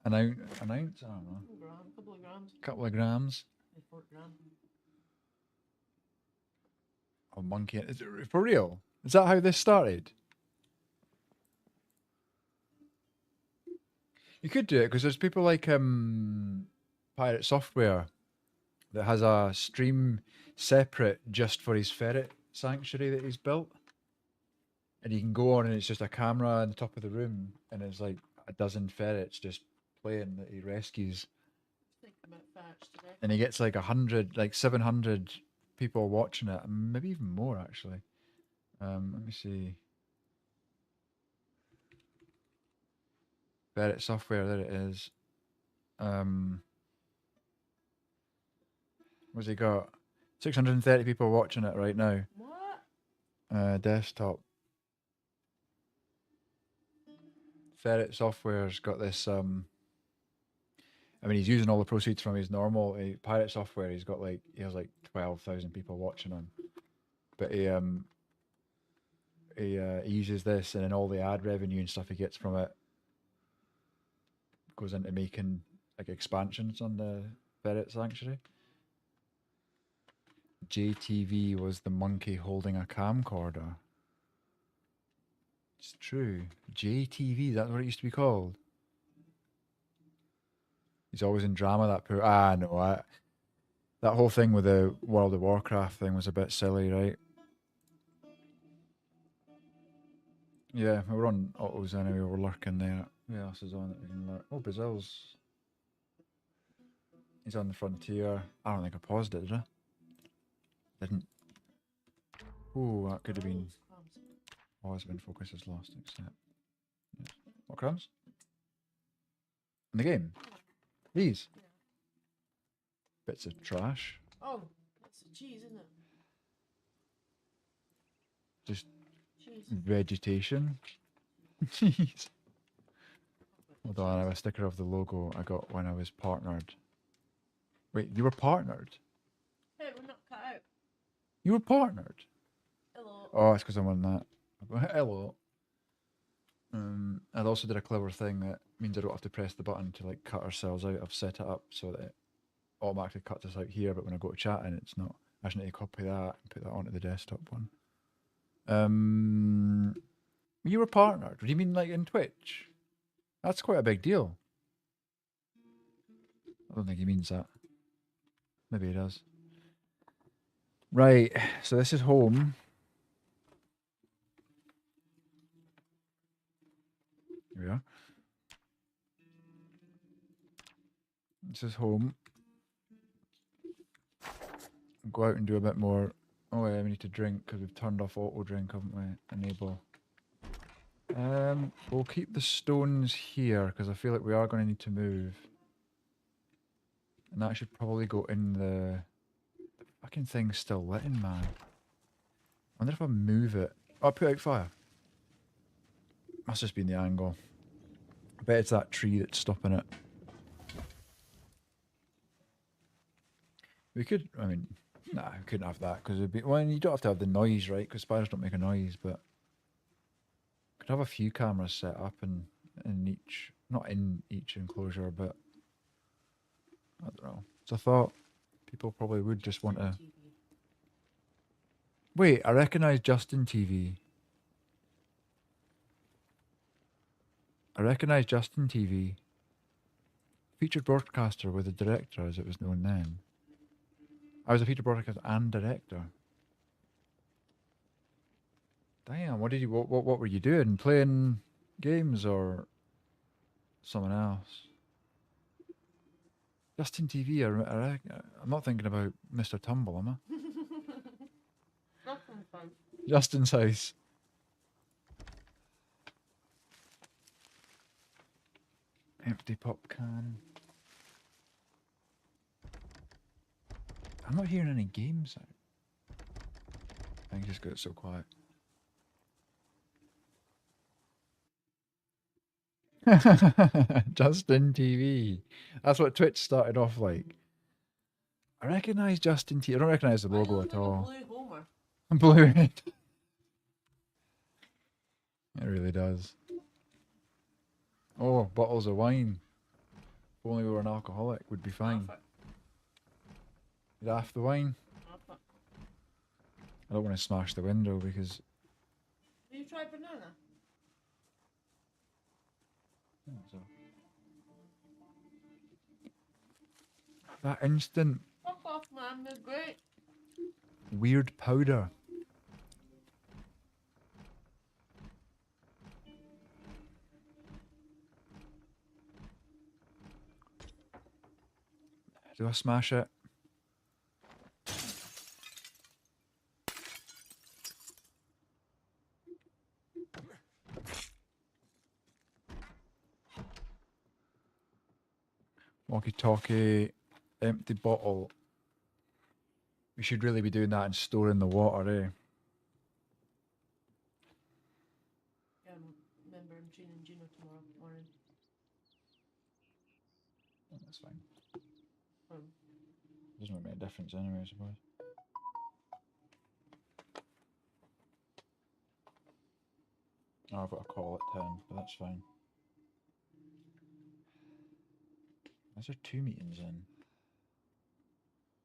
an ounce. I don't know. a gram, couple of grams. Couple of grams 4 grams. of monkey. Is it for real? Is that how this started? You could do it because there's people like Pirate Software that has a stream separate just for his ferret sanctuary that he's built. And you can go on and it's just a camera on the top of the room and it's like a dozen ferrets just playing that he rescues. Thinking about facts today. And he gets like 100, like 700 people watching it, maybe even more actually. Let me see. Ferret Software, there it is. What's he got? 630 people watching it right now. What? Desktop. Ferret Software's got this. I mean, he's using all the proceeds from his normal Pirate Software. He has like 12,000 people watching him, but he uses this, and then all the ad revenue and stuff he gets from it goes into making like expansions on the Ferret Sanctuary. JTV was the monkey holding a camcorder. It's true. JTV, that's what it used to be called. He's always in drama, that poor... Ah, no, that whole thing with the World of Warcraft thing was a bit silly, right? Yeah, we're on autos anyway, we're lurking there. Who else is on it? We can lurk. Oh, Brazil's... He's on the frontier. I don't think I paused it, did I? Didn't. Oh, that could have been... Oh, it's been focus is lost, except... Yes. What crumbs? In the game? These? Bits of trash. Oh, that's the cheese, isn't it? Just Cheese. vegetation. Jeez. Hold on, I have a sticker of the logo I got when I was partnered. Wait, you were partnered? Hey, we're not cut out. You were partnered? Hello. Oh, it's because I'm on that. Hello. I also did a clever thing that means I don't have to press the button to like cut ourselves out. I've set it up so that it automatically cuts us out here, but when I go to chat and it's not, I just need to copy that and put that onto the desktop one. You were partnered. Do you mean like in Twitch? That's quite a big deal. I don't think he means that. Maybe he does. Right, so this is home. Here we are. This is home. Go out and do a bit more. Oh yeah, we need to drink because we've turned off auto drink, haven't we? Enable. We'll keep the stones here because I feel like we are going to need to move. And that should probably go in the fucking thing's still lit in, man. I wonder if I move it. Oh, I put out fire. Must just be in the angle. I bet it's that tree that's stopping it. We could, I mean, nah, we couldn't have that because it'd be, well, you don't have to have the noise, right? Because spiders don't make a noise, but could have a few cameras set up in each, not in each enclosure, but I don't know. So I thought people probably would just want to. Wait, I recognise Justin TV. I recognise Justin TV. Featured broadcaster with a director, as it was known then. I was a featured broadcaster and director. Damn, what did you? What were you doing? Playing games or someone else? Justin TV. I'm not thinking about Mr. Tumble, am I? Nothing fun. Justin's house. Empty pop can. I'm not hearing any games out. I think just got so quiet. Justin TV. That's what Twitch started off like. I recognise Justin TV. I don't recognise the Why logo does at it look like a all. blue Homer? Blue red. It really does. Oh, bottles of wine. If only we were an alcoholic, would be fine. Half it. You'd half the wine. Half it. I don't want to smash the window because Have you tried banana? so. That instant Fuck off, man. They're great. weird powder. Do I smash it? Walkie-talkie, empty bottle. We should really be doing that and storing the water, eh? Yeah, remember I'm training Gino tomorrow morning. That's fine. Um, Doesn't really make a difference anyway, I suppose. Oh, I've got a call at 10, but that's fine. Is there 2 meetings in?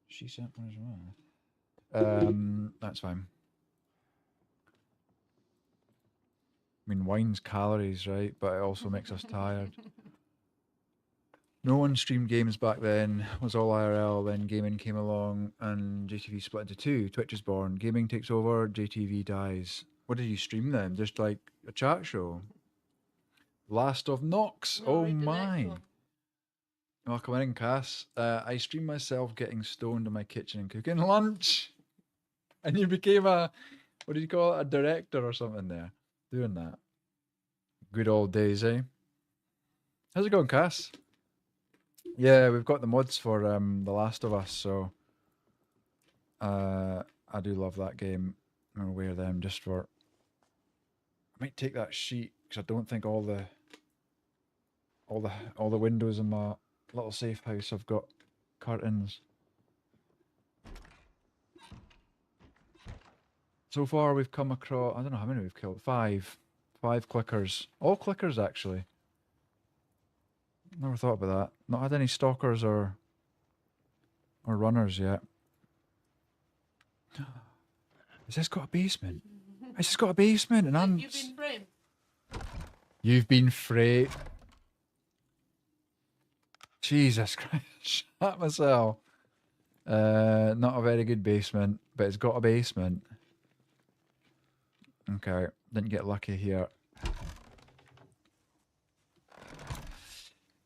She sent one as well. That's fine. I mean, wine's calories, right? But it also makes us tired. No one streamed games back then. It was all IRL. Then gaming came along, and JTV split into two. Twitch is born. Gaming takes over. JTV dies. What did you stream then? Just like a chat show? Last of Nox. no, Oh read the next my. one. Welcome in, Cass. I streamed myself getting stoned in my kitchen and cooking lunch. And you became a, what do you call it? A director or something there. Doing that. Good old days, eh? How's it going, Cass? Yeah, we've got the mods for The Last of Us, so I do love that game. I'm gonna wear them just for. I might take that sheet because I don't think all the windows in my little safe house have got curtains. So far, we've come across. I don't know how many we've killed. 5 clickers. All clickers actually. Never thought about that. Not had any stalkers or runners yet. Has this got a basement? Has this got a basement? And I'm. You've been framed. You've been free. Jesus Christ! Shut myself. Not a very good basement, but it's got a basement. Okay, didn't get lucky here.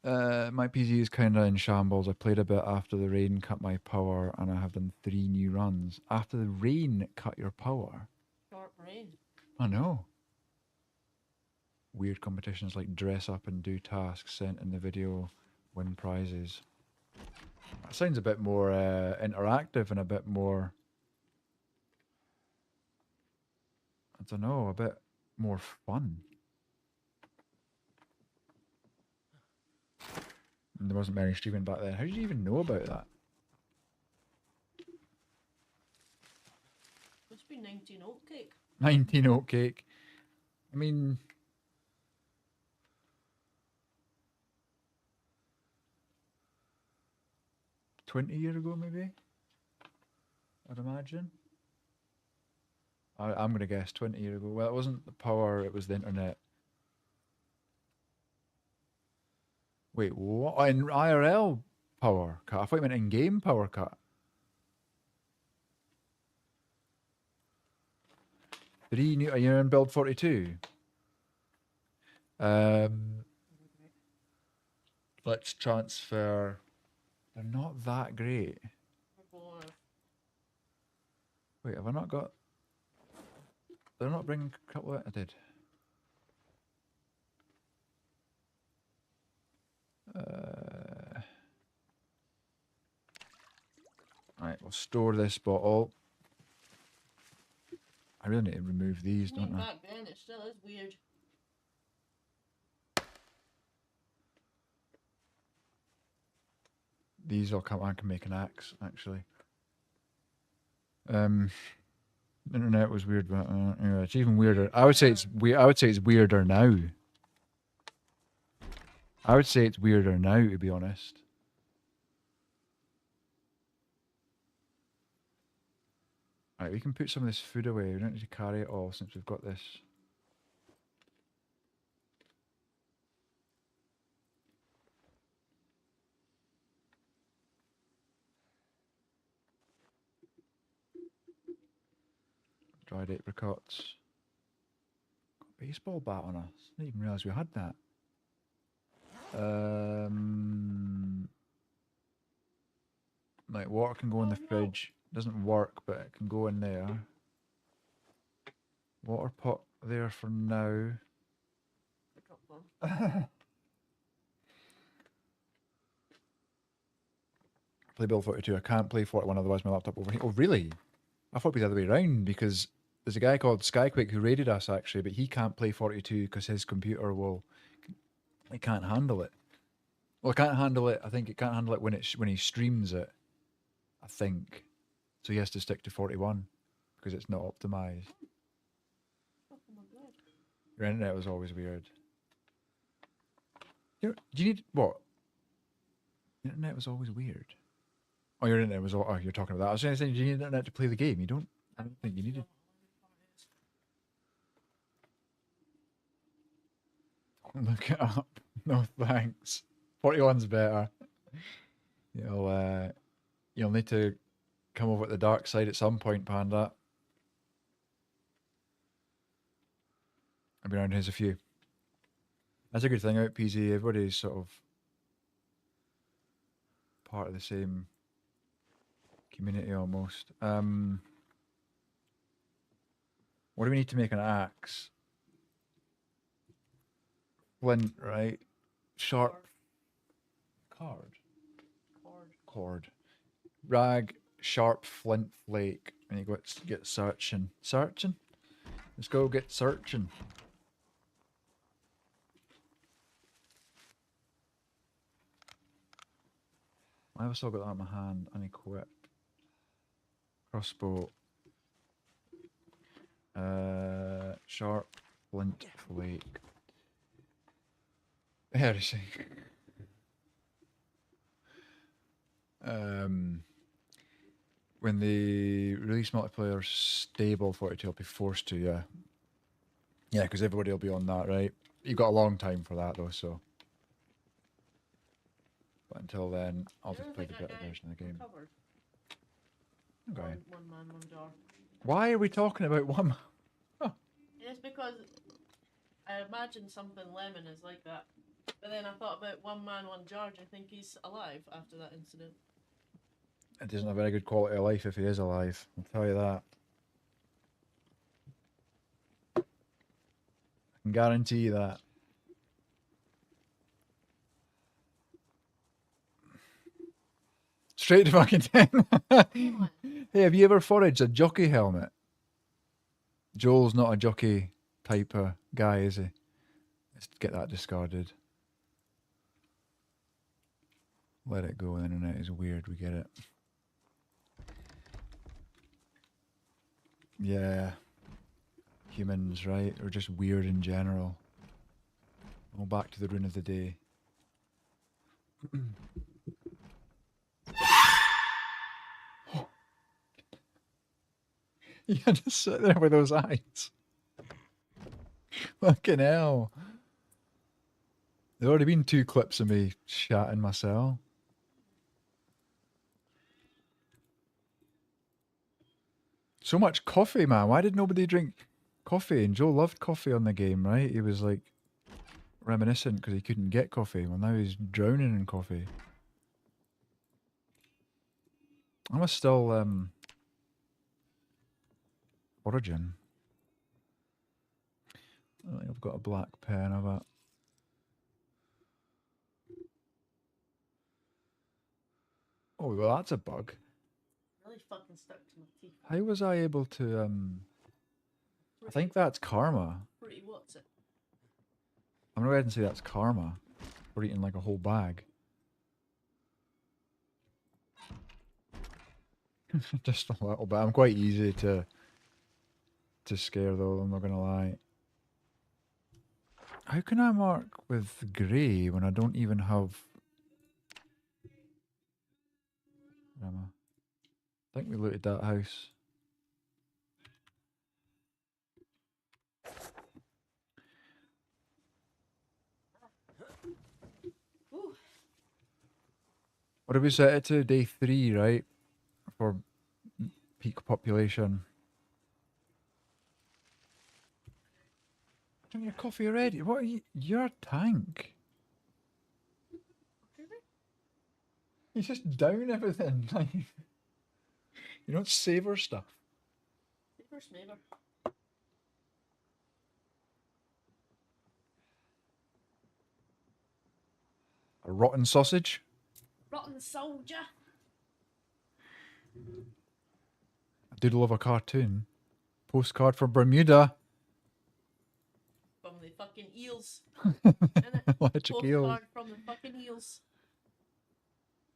My PC is kind of in shambles. I played a bit after the rain cut my power, and I have done 3 new runs. After the rain cut your power? Short rain. I know. Weird competitions like dress up and do tasks, sent in the video, win prizes. That sounds a bit more interactive and a bit more... I don't know, a bit more fun. And there wasn't many streaming back then. How did you even know about that? Must be 19 oatcake. 19 oatcake. I mean... $20 ago, maybe? I'd imagine. I'm going to guess 20 years ago. Well, it wasn't the power, it was the internet. Wait, what? In IRL power cut? I thought you meant in-game power cut. 3 new... Are you in build 42? Let's transfer... They're not that great. Wait, have I not got... Did I not bring a couple of... I did. Right, I'll store this bottle. I really need to remove these, I mean, don't I? back then it still is weird. These will come. I can make an axe actually. Internet was weird, but anyway, it's even weirder. I would say it's I would say it's weirder now. I would say it's weirder now, to be honest. Right, we can put some of this food away. We don't need to carry it all since we've got this. Dried apricots. Got a baseball bat on us. Didn't even realise we had that. Like water can go in the fridge. Doesn't work, but it can go in there. Water pot there for now. I dropped one. Play Bill 42. I can't play 41, otherwise my laptop will overheat. Oh, really? I thought it'd be the other way around because there's a guy called Skyquake who raided us actually, but he can't play 42 because his computer will. It can't handle it. Well, it can't handle it. I think it can't handle it when he streams it. I think. So he has to stick to 41 because it's not optimized. Oh my god. Your internet was always weird. Do you need what? Your internet was always weird. Oh, your internet was. Oh, you're talking about that. I was saying, do you need internet to play the game? You don't. I don't think you need it. Look it up. No thanks. 41's better. You'll need to come over to the dark side at some point, Panda. I've been around his a few. That's a good thing about PZ. Everybody's sort of part of the same community almost. What do we need to make an axe? Flint, right? Sharp. Cord. Rag, sharp, flint, flake. And you go get searching. Searching? Let's go get searching. I've still got that in my hand, unequipped. Crossbow. Sharp, flint, flake. Heresy. When they release multiplayer stable 42, I'll be forced to, yeah. Yeah, because everybody will be on that, right? You've got a long time for that, though, so. But until then, I'll just play the better version of the game. Covered. Okay. One man, one jar. Why are we talking about one? It's because I imagine something lemon is like that. But then I thought about one man, one jar. Do you think he's alive after that incident? It doesn't have very good quality of life if he is alive. I'll tell you that. I can guarantee you that. Straight to fucking 10. Hey, have you ever foraged a jockey helmet? Joel's not a jockey type of guy, is he? Let's get that discarded. Let it go. The internet is weird. We get it. Yeah. Humans, right? Are just weird in general. Go back to the rune of the day. You just sit there with those eyes. Fucking hell. There's already been 2 clips of me shatting myself. So much coffee, man. Why did nobody drink coffee? And Joe loved coffee on the game, right? He was like reminiscent because he couldn't get coffee. Well, now he's drowning in coffee. I must still Origin. I don't think I've got a black pen, have I? Oh, well, that's a bug. Really? really fucking stuck to my teeth. How was I able to I think that's karma. Pretty what's it? I'm gonna go ahead and say that's karma for eating like a whole bag. Just a little bit. I'm quite easy to scare though, I'm not gonna lie. How can I mark with grey when I don't even have I think we looted that house. Ooh. What did we set it to? Day 3, right? For peak population. Drink your coffee already? What are you? You're a tank. You just down everything. You don't savour stuff. Saber smaver. A rotten sausage? Rotten soldier. A doodle of a cartoon. Postcard for Bermuda. From the fucking eels. Electric eels. Postcard from the fucking eels.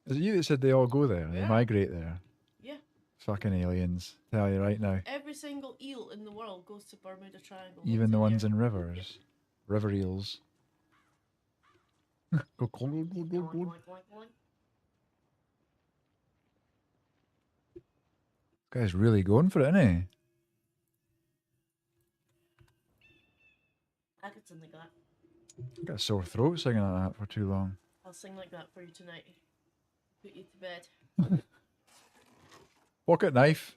Is it you that said they all go there? They Yeah. migrate there. Yeah. Fucking aliens. Tell you right now. Every single eel in the world goes to Bermuda Triangle. Even the ones in in rivers. River eels. Go cold. Boink. Guy's really going for it, isn't he? I could sing like that. Got a sore throat singing like that for too long. I'll sing like that for you tonight. Put you to bed. Pocket knife.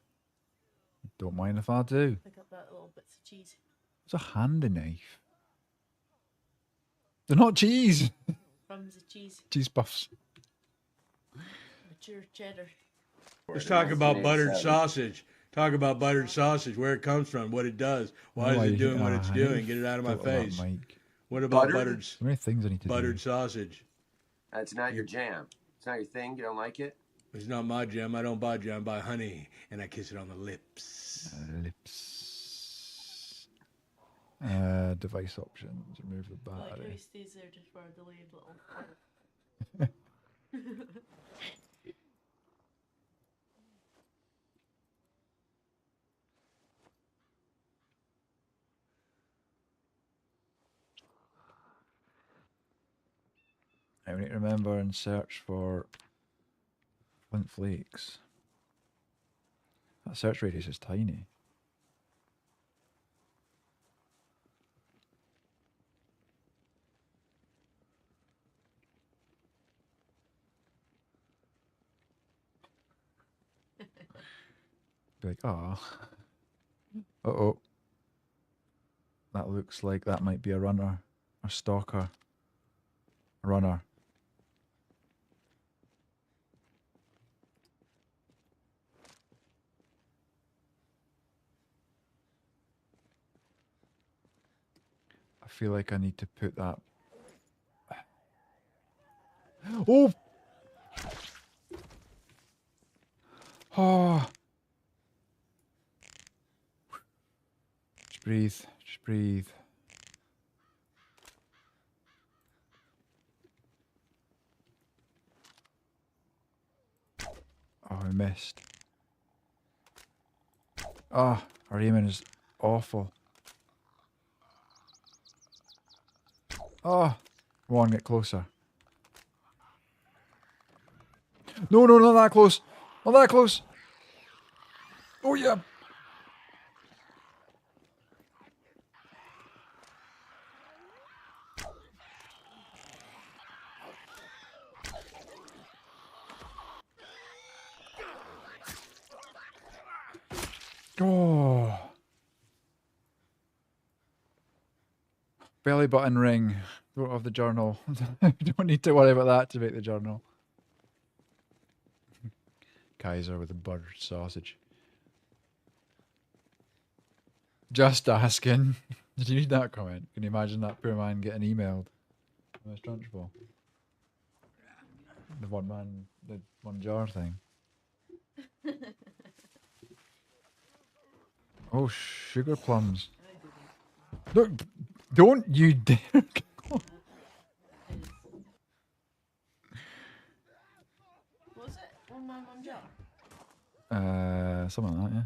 Don't mind if I do. Pick up that little bits of cheese. It's a handy knife. They're not cheese. Crumbs of cheese. Cheese puffs. Mature cheddar. Let's talk about buttered 1987. sausage. Talk about buttered sausage, where it comes from, what it does. Why is it doing what it's doing? Get it out of my face. What about Buttered? So many things I need to buttered do. sausage? That's not your jam. It's not your thing. You don't like it. It's not my jam. I don't buy jam. I buy honey, and I kiss it on the lips. Lips. Device options. Remove the I like how he battery. stays there just for a delayed little. I need to remember and search for flint flakes. That search radius is tiny. Be like, oh. Uh-oh. That looks like that might be a runner. A stalker. A runner. I feel like I need to put that. Oh! Oh! Just breathe. Just breathe. Oh, I missed. Ah, our aiming is awful. Oh, come on, get closer. No, no, not that close. Not that close. Oh, yeah. Oh. Belly button ring. Go of the journal. Don't need to worry about that to make the journal. Kaiser with a buttered sausage. Just asking. Did you read that comment? Can you imagine that poor man getting emailed? That's Trunchbull. The one man, the one jar thing. Oh, sugar plums. I didn't. Look, don't you dare. Was it one man, one jar? Something like that, yeah.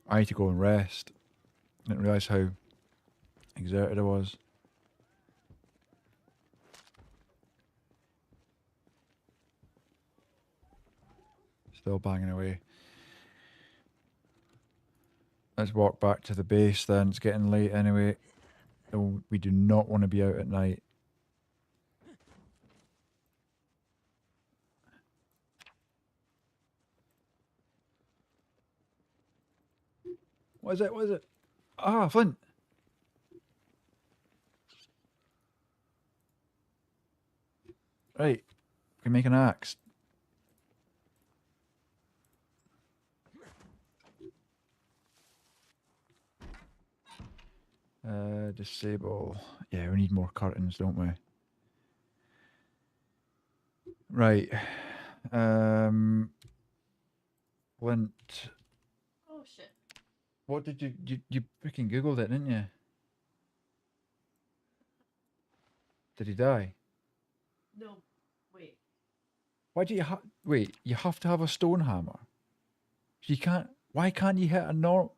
I need to go and rest. Didn't realise how exerted I was. Still banging away. Let's walk back to the base then. It's getting late anyway. Oh, we do not want to be out at night. What is it? What is it? Ah, flint. Right. We can make an axe. Disable. Yeah, we need more curtains, don't we? Right. Flint. Oh shit. What did you freaking Googled it, didn't you? Did he die? No. Wait. Why do you wait, you have to have a stone hammer. You can't, why can't you hit a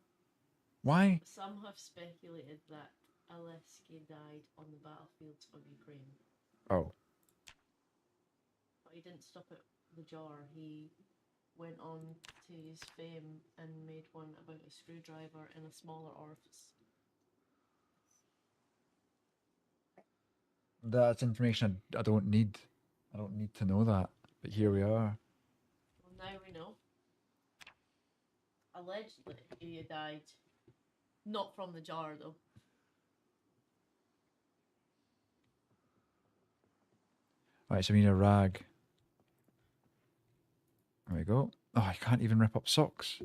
why? Some have speculated that Alesky died on the battlefields of Ukraine. Oh. But he didn't stop at the jar. He went on to his fame and made one about a screwdriver in a smaller orifice. That's information I don't need. I don't need to know that. But here we are. Well, now we know. Allegedly, he died. Not from the jar, though. Right, so we need a rag. There we go. Oh, I can't even rip up socks.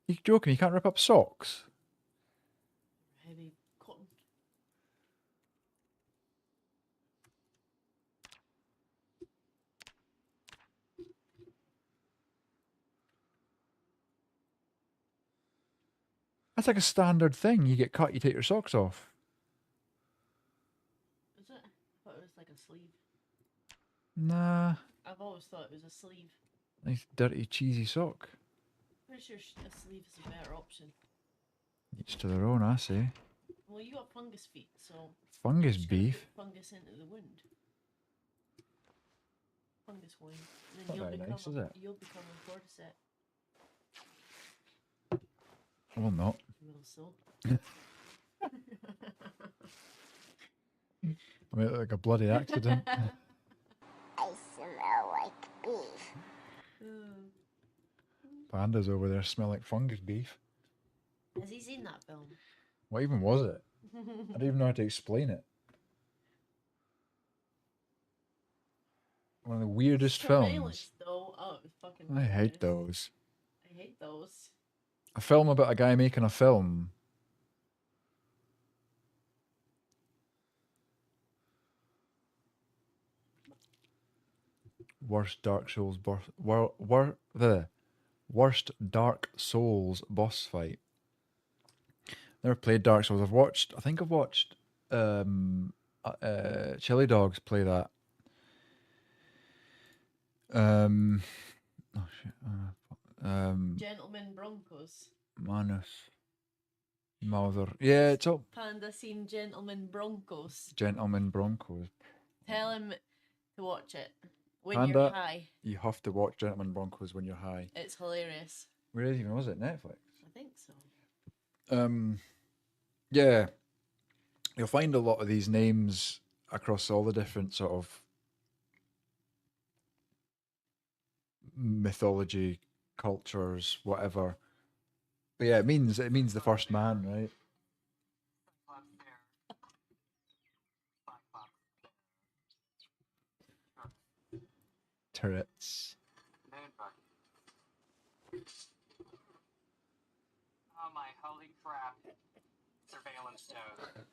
You joking? You can't rip up socks? Heavy cotton. That's like a standard thing. You get cut, you take your socks off. Is it? I thought it was like a sleeve. Nah. I've always thought it was a sleeve. Nice dirty cheesy sock. Pretty sure a sleeve is a better option. Each to their own, I say. Well, you got fungus feet, so... Fungus just gotta beef. put fungus into the wound. Fungus wound. And Not then very nice, is it? you'll become a cordyceps. I will not. Well, so. I mean, like a bloody accident. I smell like beef. Pandas over there smell like fungus beef. Has he seen that film? What even was it? I don't even know how to explain it. One of the weirdest films. Surveillance, though. Oh, it was fucking I hate hilarious. those. I hate those. A film about a guy making a film. Worst Dark Souls the worst Dark Souls boss fight. Never played Dark Souls. I think I've watched Chili Dogs play that. Oh shit. Gentlemen Broncos. Manus. Mother. Yeah, it's up. Panda seen Gentlemen Broncos. Gentlemen Broncos. Tell him to watch it when Panda, you're high. You have to watch Gentlemen Broncos when you're high. It's hilarious. Where even was it? Netflix? I think so. Yeah. You'll find a lot of these names across all the different sort of mythology, cultures, whatever. But yeah, it means the first man, right? Turrets. Oh my holy crap. Surveillance node.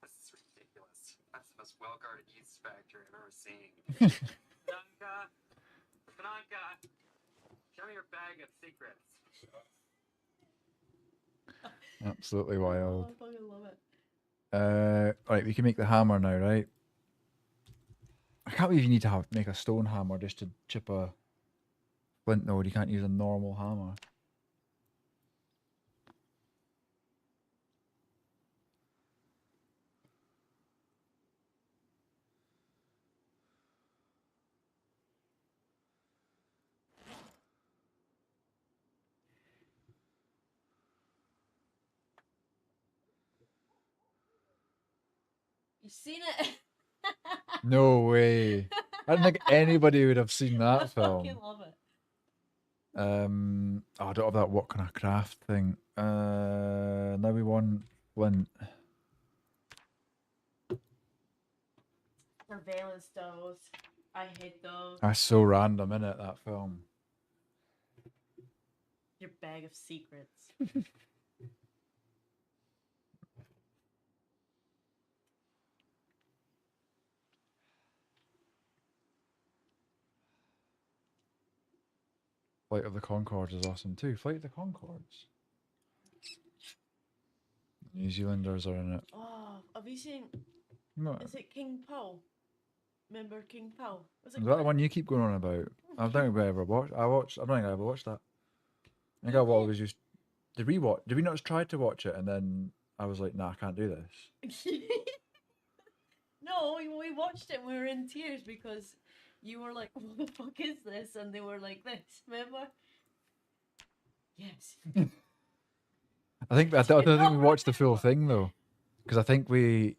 This is ridiculous. That's the most well-guarded youth factory I've ever ever seen. Bianca, show me your bag of secrets. Absolutely Oh, wild. I fucking love it. Right, we can make the hammer now, right? I can't believe you need to make a stone hammer just to chip a flint node. You can't use a normal hammer. You seen it? No way. I don't think anybody would have seen I that fucking film. love it. Oh, I don't have that what kind of craft thing. Now we want flint. Surveillance dolls. I hate those. That's so random, innit, that film? Your bag of secrets. Flight of the Conchords is awesome too. Flight of the Conchords. New Zealanders are in it. Oh, have you seen? No, Is it King Paul? Remember King Paul? Was it is that the called? one you keep going on about? I don't think I ever watched. I don't think I ever watched that. I think I always used. Did we watch? Did we not try to watch it and then I was like, nah, I can't do this. No, we watched it and we were in tears because you were like, what the fuck is this? And they were like this, remember? Yes. I don't think we watched the full thing though, because I think we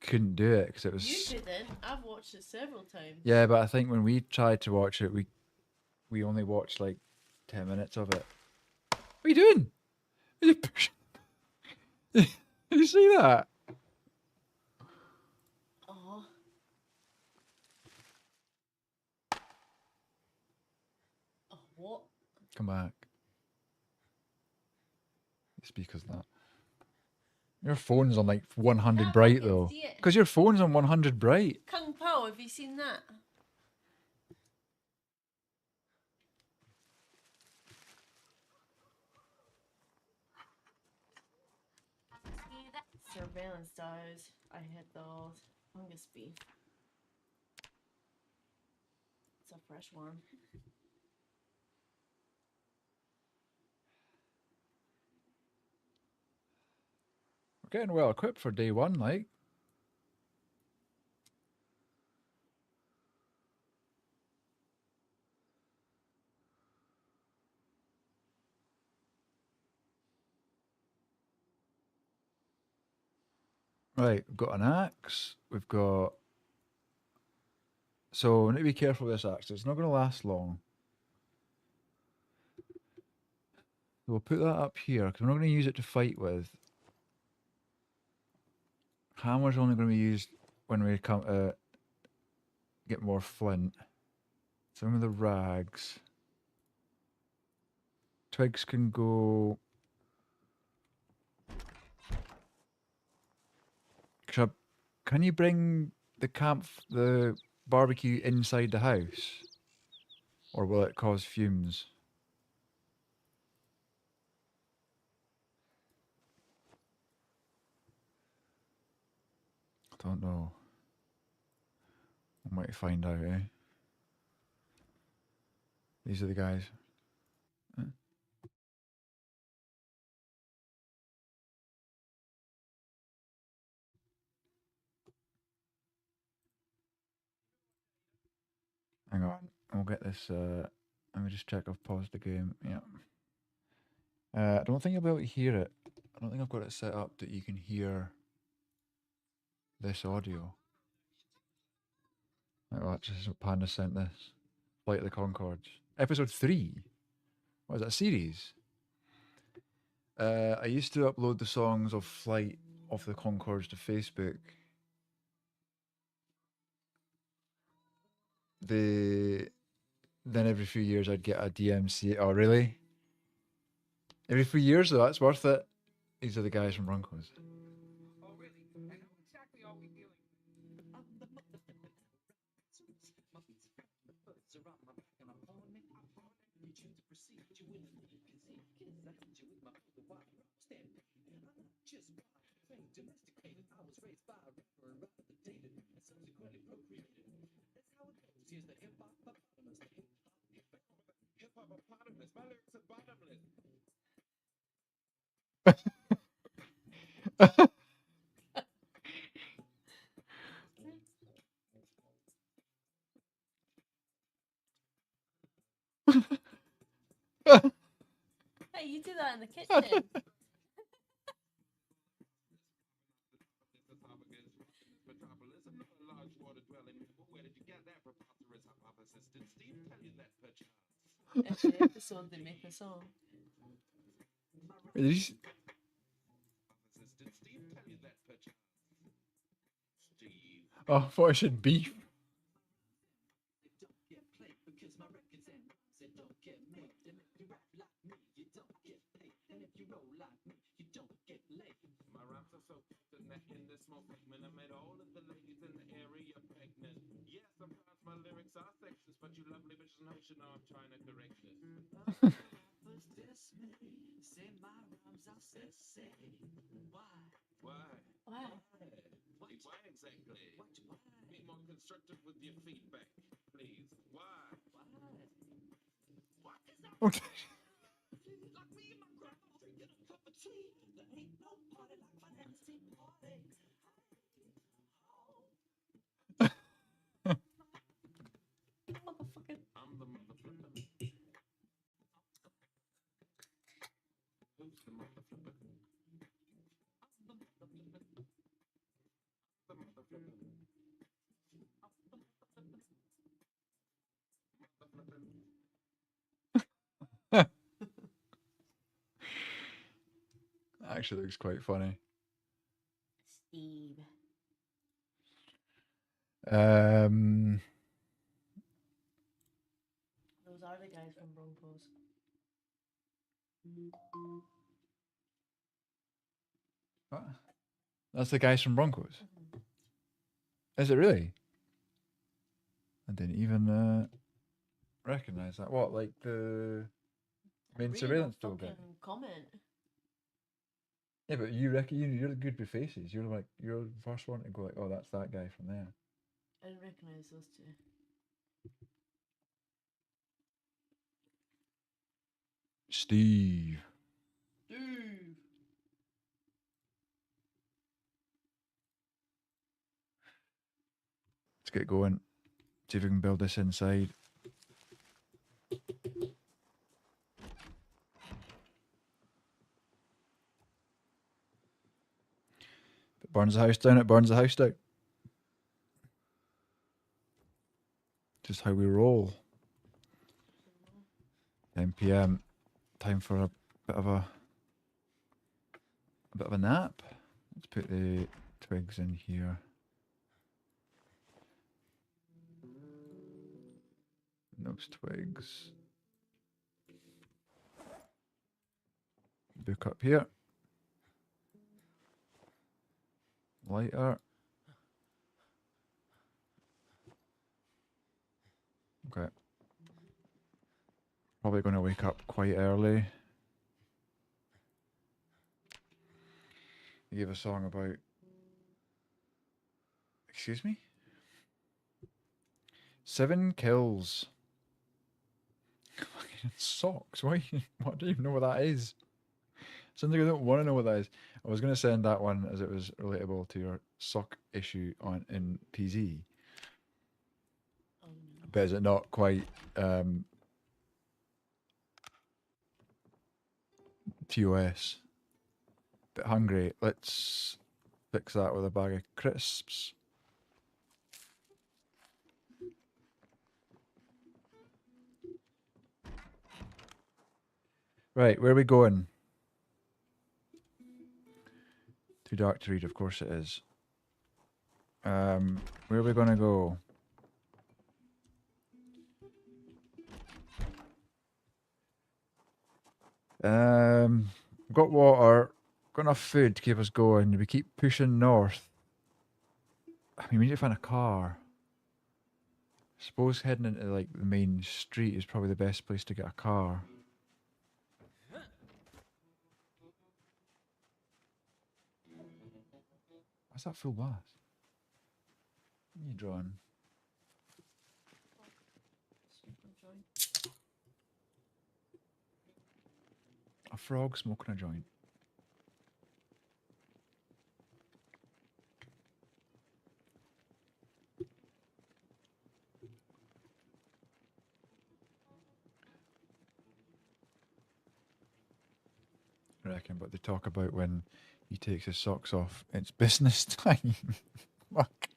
couldn't do it because it was. You couldn't. I've watched it several times. Yeah, but I think when we tried to watch it, we only watched like 10 minutes of it. What are you doing? Are you pushing? Did you see that? Oh. Oh, what? Come back. The speaker's not. Your phone's on like 100 Can't bright fucking though. see it. Because your phone's on 100 bright. Kung Pao, have you seen that? Surveillance dogs. I hate those. Fungus beef. It's a fresh one. We're getting well equipped for day one, like. Right, we've got an axe. We've got. So we need to be careful with this axe. It's not going to last long. So we'll put that up here because we're not going to use it to fight with. Hammer's only going to be used when we come get more flint. Some of the rags. Twigs can go. Can you bring the barbecue inside the house? Or will it cause fumes? I don't know. I might find out, eh? These are the guys. Hang on, we'll get this. Let me just check I've paused the game. Yeah. I don't think you'll be able to hear it. I don't think I've got it set up that you can hear this audio. Right, watch, this is what Panda sent this. Flight of the Conchords. Episode 3. What is that, a series? I used to upload the songs of Flight of the Conchords to Facebook. Then every few years I'd get a DMC. Oh, really? Every few years though, that's worth it. These are the guys from Broncos. Oh, really? And how exactly are we dealing? Hey, you do that in the kitchen. Every episode they make a song. He's- Oh, I thought I said beef. Why? Okay. Motherfucker. Actually looks quite funny. Steve. Um, Those are the guys from Broncos. what? That's the guys from Broncos. Mhm. Is it really? I didn't even recognize that. What, like the main Read surveillance a tool guy? fucking comment. Yeah, but you reckon you're good with faces. You're like you're the first one to go like, oh, that's that guy from there. I didn't recognize those two. Steve. Steve. Let's get going. See if we can build this inside. If it burns the house down, it burns the house down. Just how we roll. 10 p.m. Time for a bit of a nap. Let's put the twigs in here. Those twigs. Book up here. Lighter. Okay. Probably going to wake up quite early. You gave a song about... Excuse me? 7 kills. Fucking socks. Why? What do you even know what that is? Something I don't want to know what that is. I was going to send that one as it was relatable to your sock issue on in PZ. Oh no. But is it not quite TOS? Bit hungry. Let's fix that with a bag of crisps. Right, where are we going? Too dark to read, of course it is. Where are we going to go? We've got water, got enough food to keep us going. We keep pushing north. I mean, we need to find a car. Suppose heading into like the main street is probably the best place to get a car. What's that full blast? What are you drawing? A frog smoking a joint. I reckon, but they talk about when he takes his socks off, it's business time. Fuck.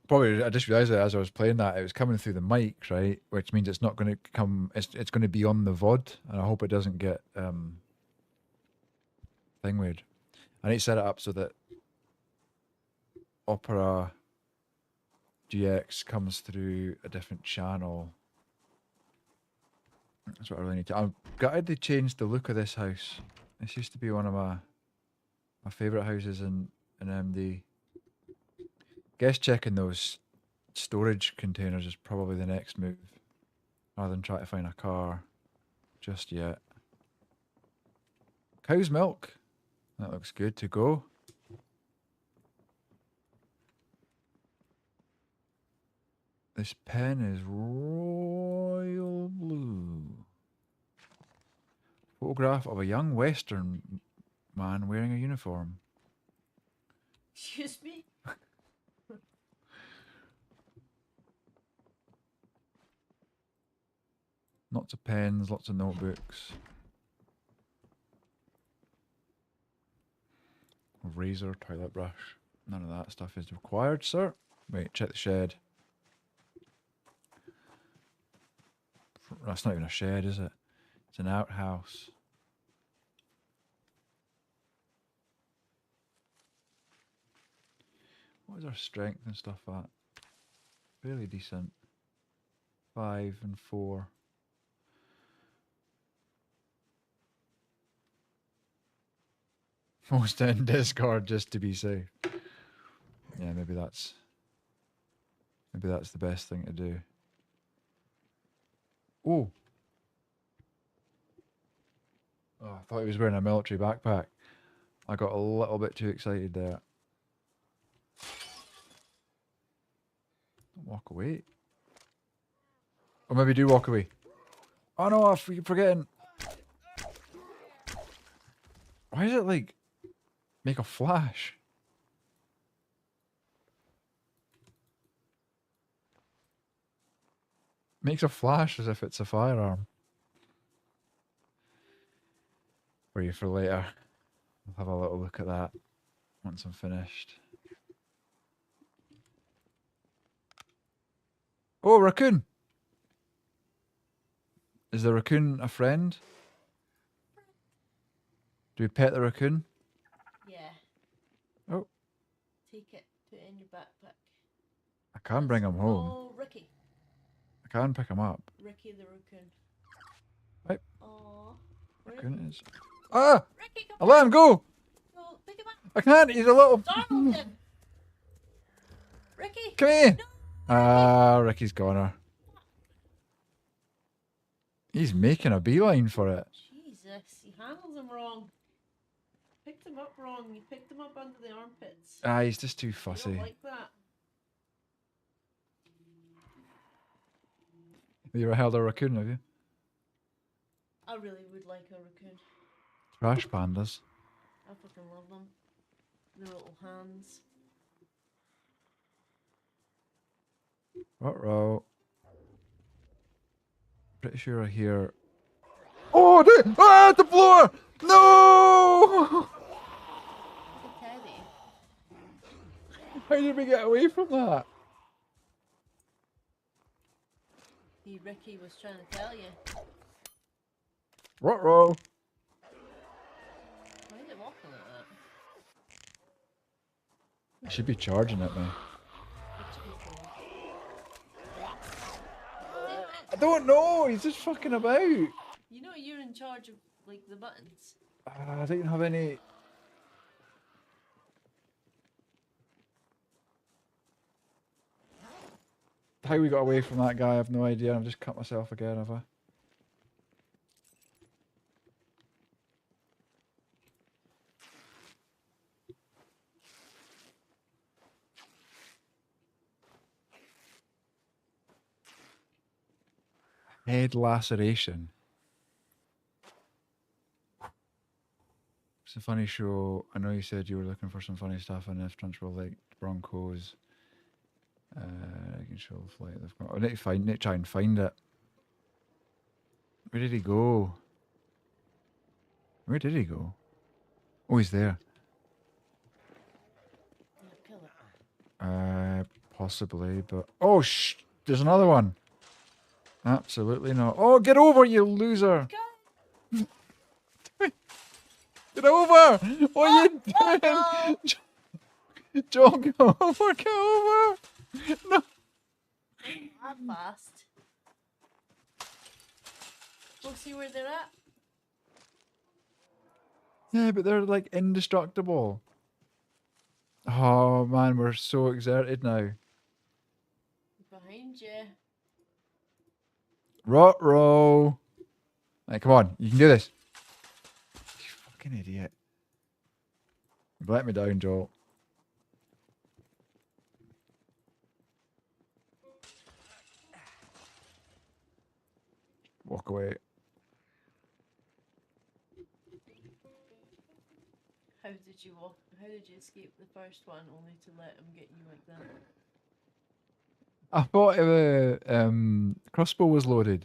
Probably, I just realised that as I was playing that, it was coming through the mic, right? Which means it's not going to come, it's going to be on the VOD, and I hope it doesn't get thing weird. I need to set it up so that Opera GX comes through a different channel. That's what I really need to. I'm gutted they changed the look of this house. This used to be one of my favourite houses in MD. Guess checking those storage containers is probably the next move, rather than try to find a car just yet. Cow's milk. That looks good to go. This pen is royal blue. Photograph of a young Western man wearing a uniform. Excuse me? Lots of pens, lots of notebooks. Razor, toilet brush. None of that stuff is required, sir. Wait, check the shed. That's not even a shed, is it? It's an outhouse. What is our strength and stuff at? Fairly decent. 5 and 4. Most in Discord just to be safe. Yeah, maybe that's the best thing to do. Oh. Oh, I thought he was wearing a military backpack. I got a little bit too excited there. Don't walk away. Or maybe do walk away. Oh no, I keep forgetting. Why is it like make a flash? Makes a flash as if it's a firearm. For you for later. I'll have a little look at that once I'm finished. Oh, raccoon! Is the raccoon a friend? Do we pet the raccoon? Yeah. Oh. Take it, put it in your backpack. I can bring him home. Oh, Ricky. I can pick him up. Ricky the raccoon. Right. Aww. Raccoon is. Ah! Ricky, I let him go! Go, pick him up. I can't, he's a little. Startled him. Ricky! Come here! No. Ah, Ricky's goner. He's making a beeline for it. Jesus, he handles him wrong. Picked him up wrong. You picked him up under the armpits. Ah, he's just too You fussy. don't like that. Have you ever held a raccoon, have you? I really would like a raccoon. Trash pandas. I fucking love them. Their little hands. Ruh-roh. Pretty sure I hear. Oh, the floor! No! It's a teddy. How did we get away from that? See, Ricky was trying to tell you. Ruh-roh. Why is it walking like that? I should be charging it now. I don't know. He's just fucking about. You know you're in charge of like the buttons. I don't have any. How we got away from that guy, I have no idea. I've just cut myself again, have I? Head laceration. It's a funny show. I know you said you were looking for some funny stuff, and if Trunchbull liked Broncos, I can show the flight they've got. I need to try and find it. Where did he go? Where did he go? Oh, he's there. Yeah, kill it. Possibly, but oh, there's another one. Absolutely not. Oh, get over, you loser! Get over! What are you doing? No. John, get over! Get over! No. That fast. We'll see where they're at. Yeah, but they're like indestructible. Oh man, we're so exerted now. Behind you. Row. Right, come on, you can do this. You fucking idiot. You've let me down, Joel. Walk away. How did you walk? How did you escape the first one only to let him get you like that? I thought the crossbow was loaded.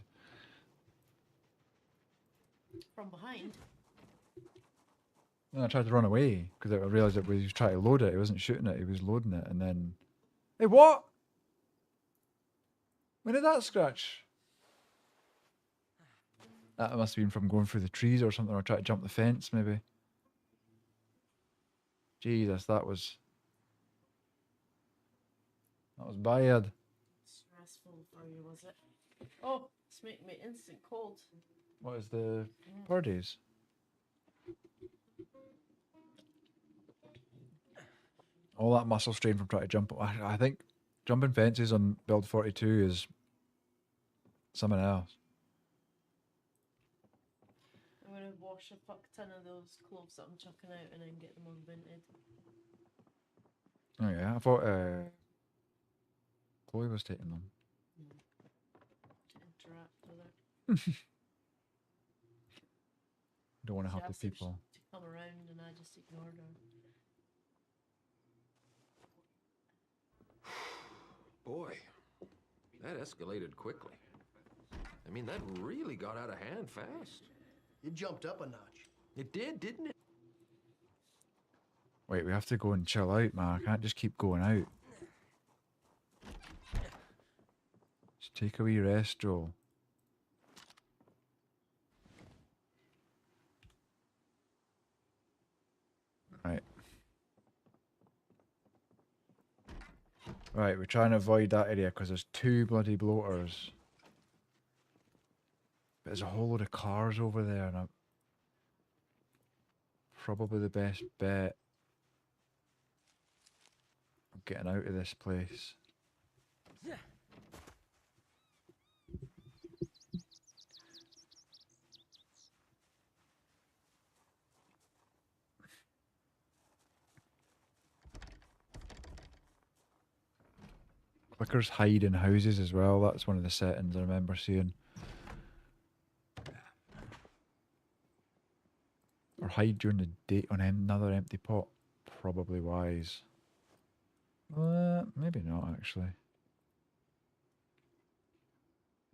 From behind? And I tried to run away because I realised that he was trying to load it. He wasn't shooting it, he was loading it, and then... Hey, what? When did that scratch? That must have been from going through the trees or something, or trying to jump the fence, maybe. Jesus, that was bad. Stressful for you, was it? Oh, it's making me instant cold. What is the birdies? All that muscle strain from trying to jump. I think jumping fences on build 42 is something else. I'm gonna wash a fuck ton of those clothes that I'm chucking out and then get them unvented. Oh yeah, I thought Chloe was taking them. To interact with her. Don't want to She help the asked if people. to come around and I just ignored her. Boy, that escalated quickly. I mean, that really got out of hand fast. It jumped up a notch. It did, didn't it? Wait, we have to go and chill out, man. I can't just keep going out. Just take a wee rest, Joel. Right. Right, we're trying to avoid that area because there's 2 bloody bloaters. But there's a whole load of cars over there, and probably the best bet of getting out of this place. Clickers hide in houses as well. That's one of the settings I remember seeing. Or hide during the day on another empty pot. Probably wise. Maybe not actually.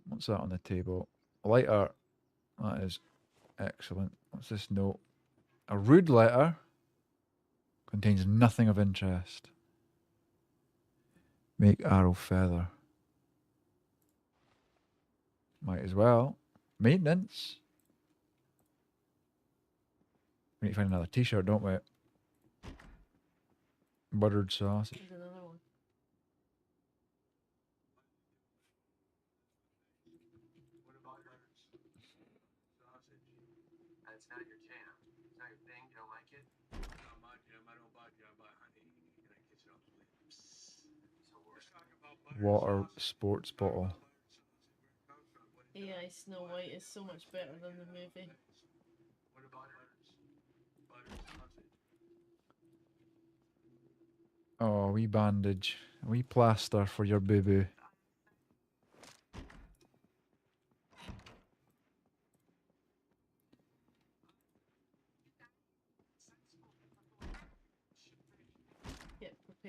What's that on the table? A lighter. That is excellent. What's this note? A rude letter. Contains nothing of interest. Make arrow feather. Might as well. Maintenance. We need to find another t-shirt, don't we? Buttered sausage. There's another one. That's not your jam. It's not your thing. You don't like it. Not my jam. I don't buy jam. I buy honey. And I kiss it off the lips. So we're Water sports bottle. AI Snow White is so much better than the movie. What about buttered sausage? Oh, a wee bandage. A wee plaster for your boo-boo.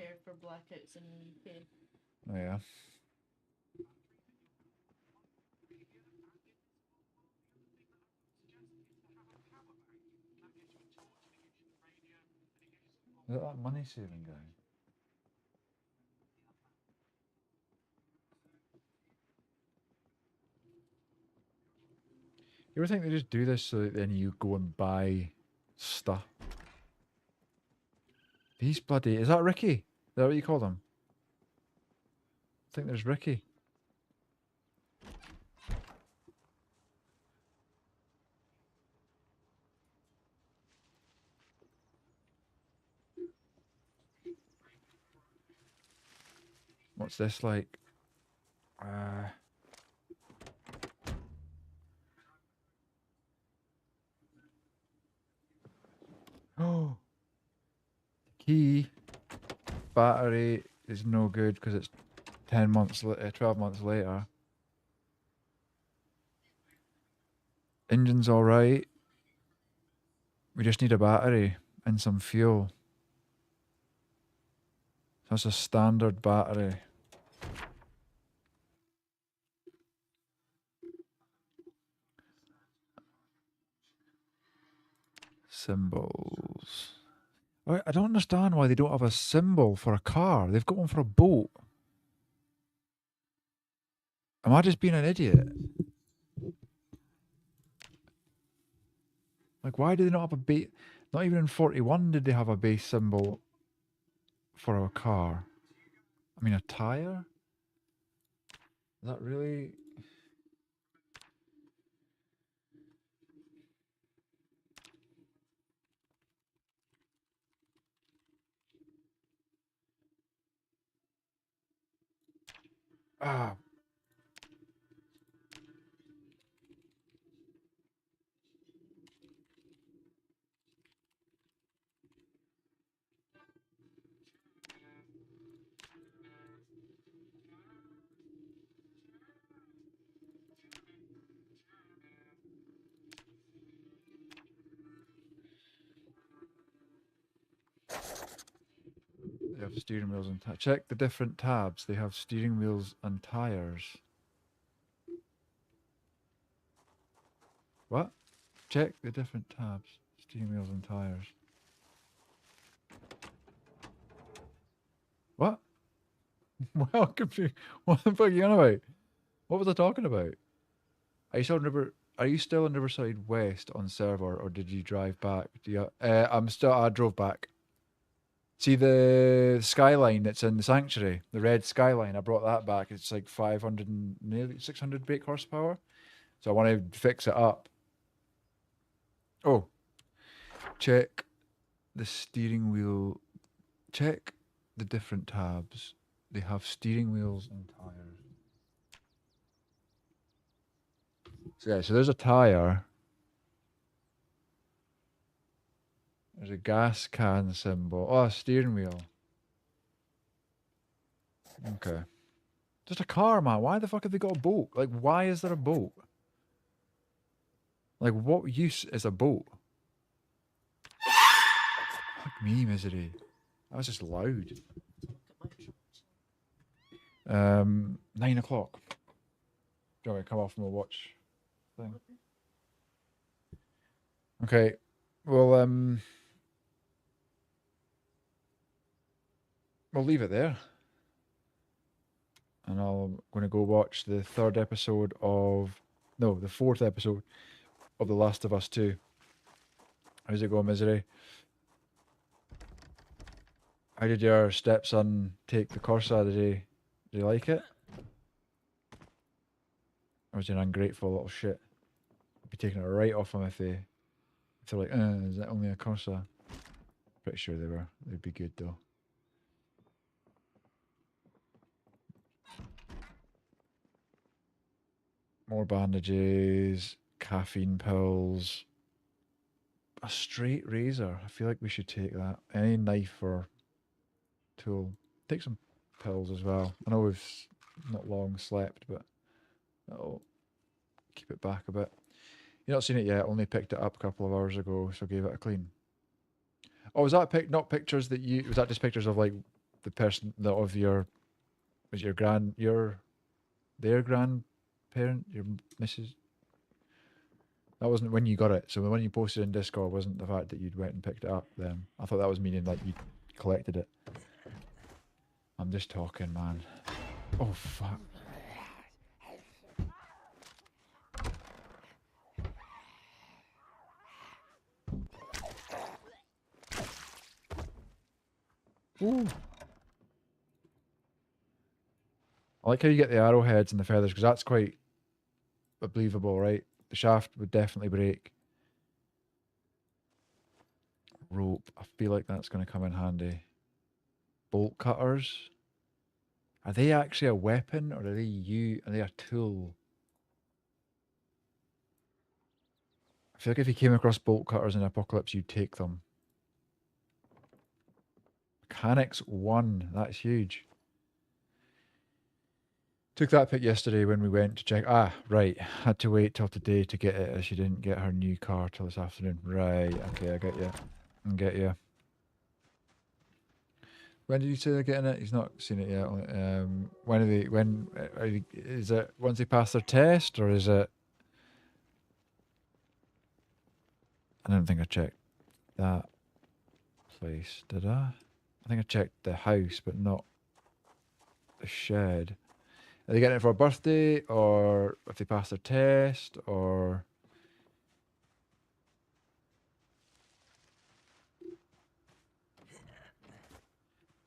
prepare for blackouts in the UK. Oh yeah. Is that money saving guy? You ever think they just do this so that then you go and buy stuff? These bloody... Is that Ricky? Is that what you call them? I think there's Ricky. What's this like? Oh, key battery is no good because it's 12 months later. Engine's all right. We just need a battery and some fuel. That's a standard battery. Symbols. I don't understand why they don't have a symbol for a car. They've got one for a boat. Am I just being an idiot? Like, why do they not have a base? Not even in 41 did they have a base symbol for a car. I mean, a tire? Is that really... Ah. They have steering wheels and check the different tabs. They have steering wheels and tires. What? Check the different tabs. Steering wheels and tires. What? Well, confused. What the fuck are you on about? What was I talking about? Are you still in Riverside West on server, or did you drive back? I drove back. See the skyline that's in the sanctuary, the red skyline. I brought that back. It's like 500 and nearly 600 brake horsepower. So I want to fix it up. Oh, check the steering wheel. Check the different tabs. They have steering wheels and tires. So yeah, so there's a tire. There's a gas can symbol. Oh, a steering wheel. Okay. Just a car, man. Why the fuck have they got a boat? Like, why is there a boat? Like, what use is a boat? Fuck me, misery. That was just loud. 9 o'clock. Do you want me to come off and we'll watch thing? Okay. Well, we'll leave it there. And I'm going to go watch the fourth episode of The Last of Us 2. How's it going, misery? How did your stepson take the Corsa? Did he like it? Or was he an ungrateful little shit? Be taking it right off him if they're like, is that only a Corsa? Pretty sure they were. They'd be good though. More bandages, caffeine pills, a straight razor. I feel like we should take that. Any knife or tool. Take some pills as well. I know we've not long slept, but that'll keep it back a bit. You've not seen it yet. Only picked it up a couple of hours ago, so gave it a clean. Oh, was that not pictures that you... Was that just pictures of like the person that of your was your their grandparent, your Mrs. That wasn't when you got it. So when you posted in Discord, wasn't the fact that you'd went and picked it up. Then I thought that was meaning like you collected it. I'm just talking, man. Oh fuck. Ooh. I like how you get the arrowheads and the feathers, because that's quite believable, right? The shaft would definitely break. Rope. I feel like that's going to come in handy. Bolt cutters. Are they actually a weapon, or are they a tool? I feel like if you came across bolt cutters in Apocalypse, you'd take them. Mechanics 1. That's huge. Took that pic yesterday when we went to check. Ah, right. Had to wait till today to get it as she didn't get her new car till this afternoon. Right. Okay, I get you. I get you. When did you say they're getting it? He's not seen it yet. When are they? When is it? Once they pass their test, or is it? I don't think I checked that place, did I? I think I checked the house, but not the shed. Are they getting it for a birthday, or if they pass their test, or?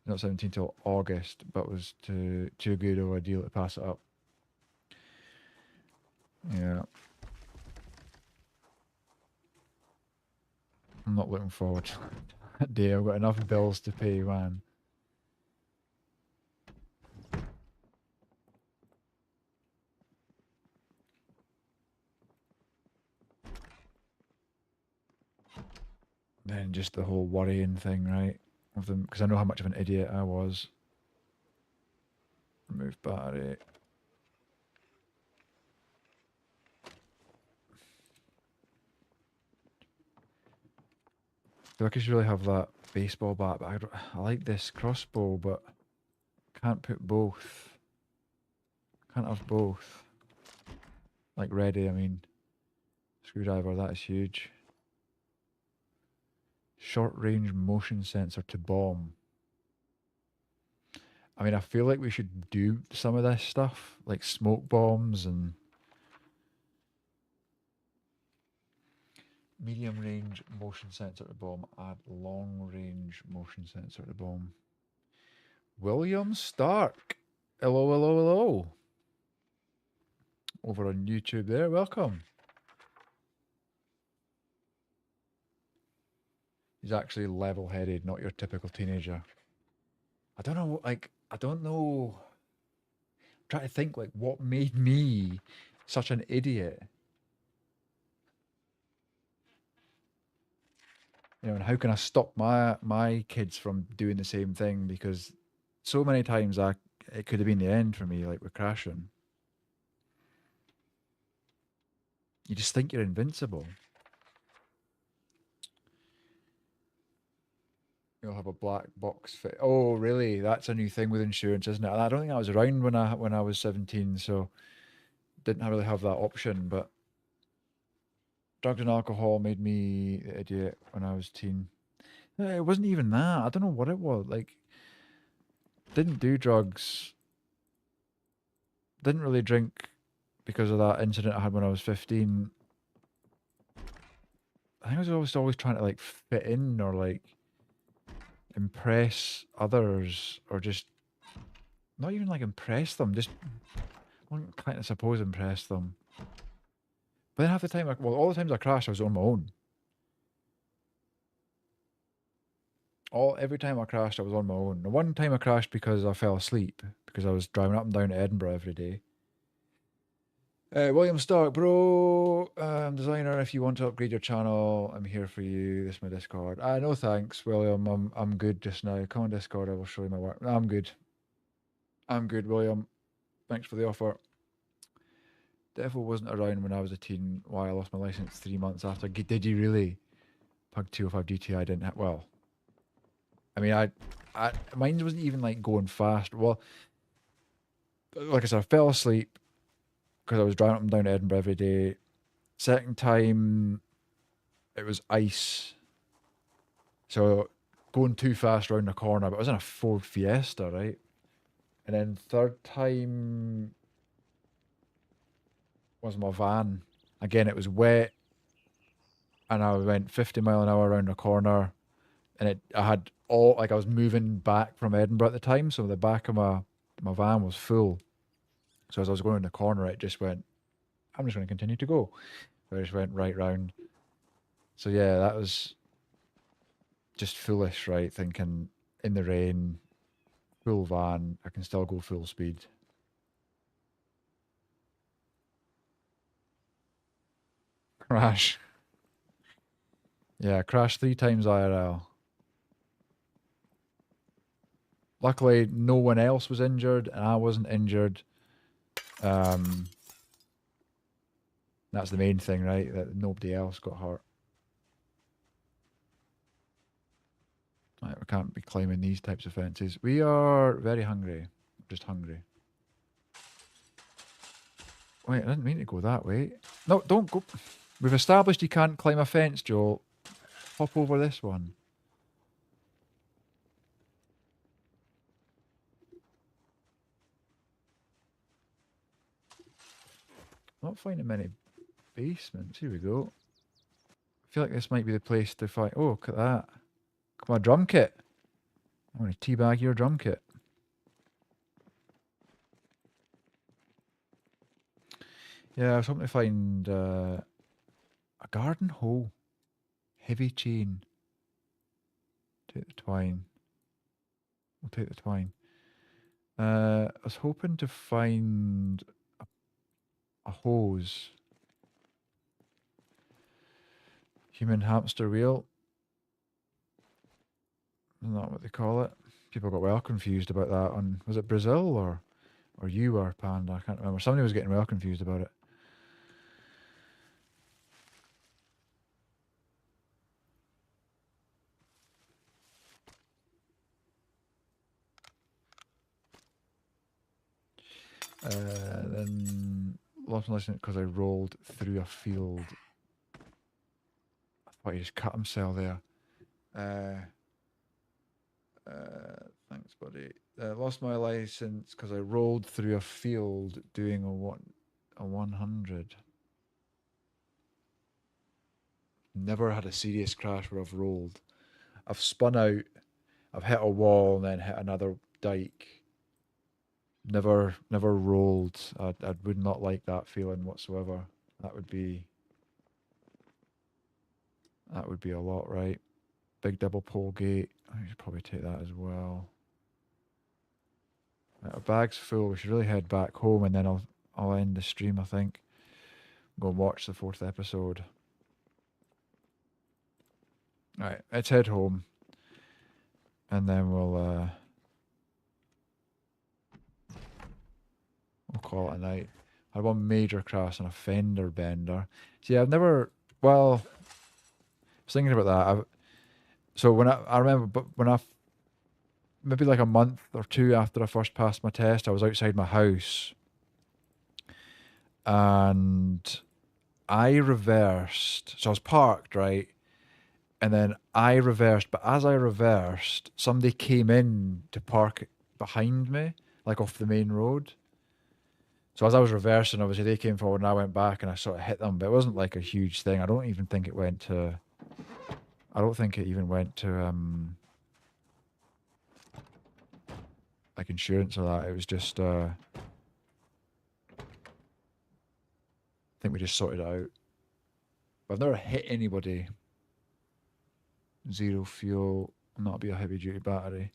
Not 17 till August, but was too good of a deal to pass it up. Yeah. I'm not looking forward to that day. I've got enough bills to pay, man. Then just the whole worrying thing, right? Of them, because I know how much of an idiot I was. Remove battery. I feel like I should really have that baseball bat, but I like this crossbow, but can't put both. Can't have both. Like ready, I mean. Screwdriver, that is huge. Short range motion sensor to bomb. I mean, I feel like we should do some of this stuff, like smoke bombs and medium range motion sensor to bomb. Add long range motion sensor to bomb. William Stark. Hello, hello, hello. Over on YouTube there, welcome. He's actually level-headed, not your typical teenager. I don't know, like, I don't know. I'm trying to think, like, what made me such an idiot? You know, and how can I stop my kids from doing the same thing? Because so many times it could have been the end for me, like with crashing. You just think you're invincible. You'll have a black box fit. Oh, really? That's a new thing with insurance, isn't it? And I don't think I was around when I was 17, so didn't really have that option. But drugs and alcohol made me the idiot when I was teen. It wasn't even that. I don't know what it was. Like, didn't do drugs. Didn't really drink because of that incident I had when I was 15. I think I was always trying to like fit in or like impress others, or just not even like impress them, just I kind of suppose impress them. But then half the time, all the times I crashed, I was on my own. Every time I crashed, I was on my own. The one time I crashed because I fell asleep, because I was driving up and down to Edinburgh every day. William Stark, bro, designer, if you want to upgrade your channel, I'm here for you. This is my Discord. No thanks, William. I'm good just now. Come on Discord, I will show you my work. I'm good. I'm good, William. Thanks for the offer. Devil wasn't around when I was a teen. Why I lost my license 3 months after. Did you really? Pug 205 GTI didn't have. Well, I mean, mine wasn't even like going fast. Well, like I said, I fell asleep because I was driving up and down to Edinburgh every day. Second time, it was ice. So going too fast around the corner, but I was in a Ford Fiesta, right? And then third time was my van. Again, it was wet, and I went 50 mph around the corner, and I had all like I was moving back from Edinburgh at the time, so the back of my van was full. So as I was going around the corner, it just went. I'm just going to continue to go. So I just went right round. So yeah, that was just foolish, right? Thinking in the rain, full van, I can still go full speed. Crash. Yeah, crashed 3 times IRL. Luckily, no one else was injured, and I wasn't injured. That's the main thing, right? That nobody else got hurt. Right, we can't be climbing these types of fences. We are very hungry. Just hungry. Wait, I didn't mean to go that way. No, don't go. We've established you can't climb a fence, Joel. Hop over this one. Not finding many basements. Here we go. I feel like this might be the place to find. Oh, look at that. Come on, drum kit. I want to teabag your drum kit. Yeah, I was hoping to find a garden hoe. Heavy chain. Take the twine. We'll take the twine. I was hoping to find a hose. Human hamster wheel. Isn't that what they call it? People got well confused about that on, was it Brazil or you or Panda? I can't remember. Somebody was getting well confused about it. Then lost my license because I rolled through a field. I thought he just cut himself there. Thanks, buddy. Lost my license because I rolled through a field doing a 100. Never had a serious crash where I've rolled. I've spun out, I've hit a wall and then hit another dike. Never rolled. I would not like that feeling whatsoever. That would be a lot, right? Big double pole gate. I should probably take that as well. Right, our bag's full. We should really head back home, and then I'll end the stream. I think. Go and watch the 4th episode. All right, let's head home, and then we'll call it a night. I had one major crash on a fender bender. See, I've never. Well, I was thinking about that. So when I remember, but when maybe like a month or 2 after I first passed my test, I was outside my house, and I reversed. So I was parked, right? And then I reversed, but as I reversed, somebody came in to park behind me, like off the main road. So as I was reversing, obviously they came forward and I went back and I sort of hit them, but it wasn't like a huge thing. I don't even think it went to... I don't think it even went to, like insurance or that. It was just, I think we just sorted it out. But I've never hit anybody. 0 fuel, not be a heavy duty battery.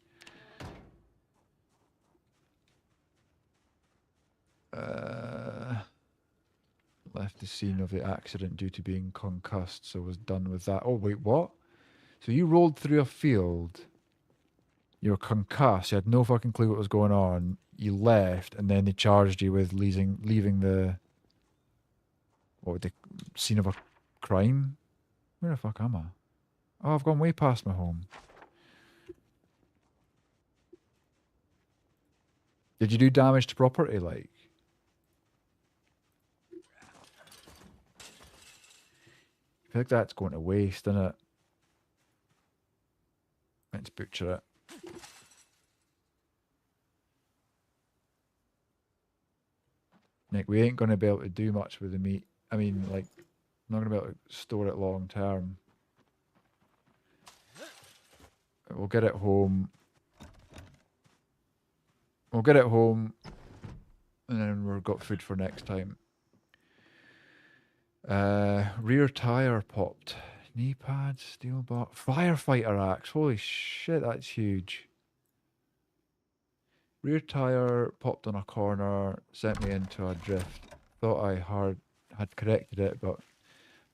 Left the scene of the accident due to being concussed, so was done with that. Oh, wait, what? So you rolled through a field, you were concussed, you had no fucking clue what was going on, you left, and then they charged you with leaving the scene of a crime? Where the fuck am I? Oh, I've gone way past my home. Did you do damage to property, like? I feel like that's going to waste, isn't it? Let's butcher it. Nick, we ain't going to be able to do much with the meat. I mean, like, I'm not going to be able to store it long term. We'll get it home. We'll get it home. And then we've got food for next time. Rear tire popped. Knee pad, steel bar. Firefighter axe. Holy shit, that's huge. Rear tire popped on a corner, sent me into a drift. Thought I had corrected it, but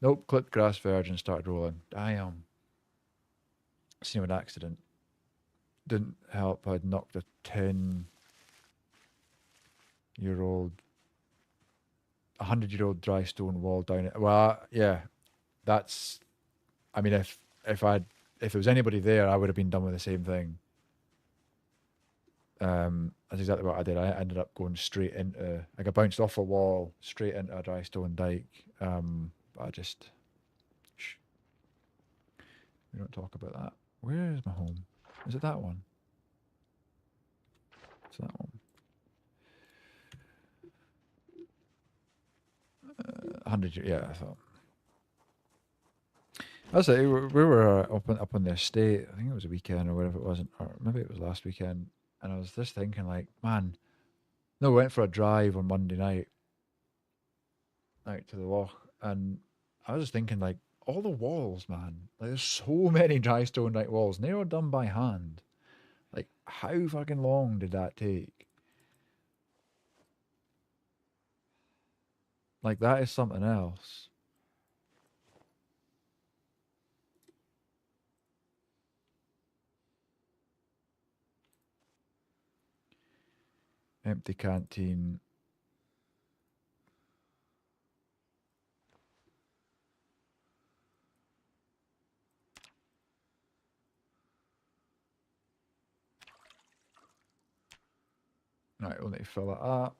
nope, clipped grass verge and started rolling. Damn. Seen an accident. Didn't help, I'd knocked a 10-year-old, 100-year-old dry stone wall down it. Well, yeah, that's, I mean, if there was anybody there, I would have been done with the same thing. That's exactly what I did. I ended up going straight into, like I bounced off a wall, straight into a dry stone dike. But I just, shh, we don't talk about that. Where is my home? Is it that one? It's that one. 100, yeah, I thought. That's it. We were up on the estate. I think it was a weekend or whatever it wasn't, or maybe it was last weekend. And I was just thinking, like, man, no, we went for a drive on Monday night out to the loch, and I was just thinking, like, all the walls, man. Like, there's so many dry stone dike walls, and they were done by hand. Like, how fucking long did that take? Like, that is something else. Empty canteen. Right, we'll need to fill it up.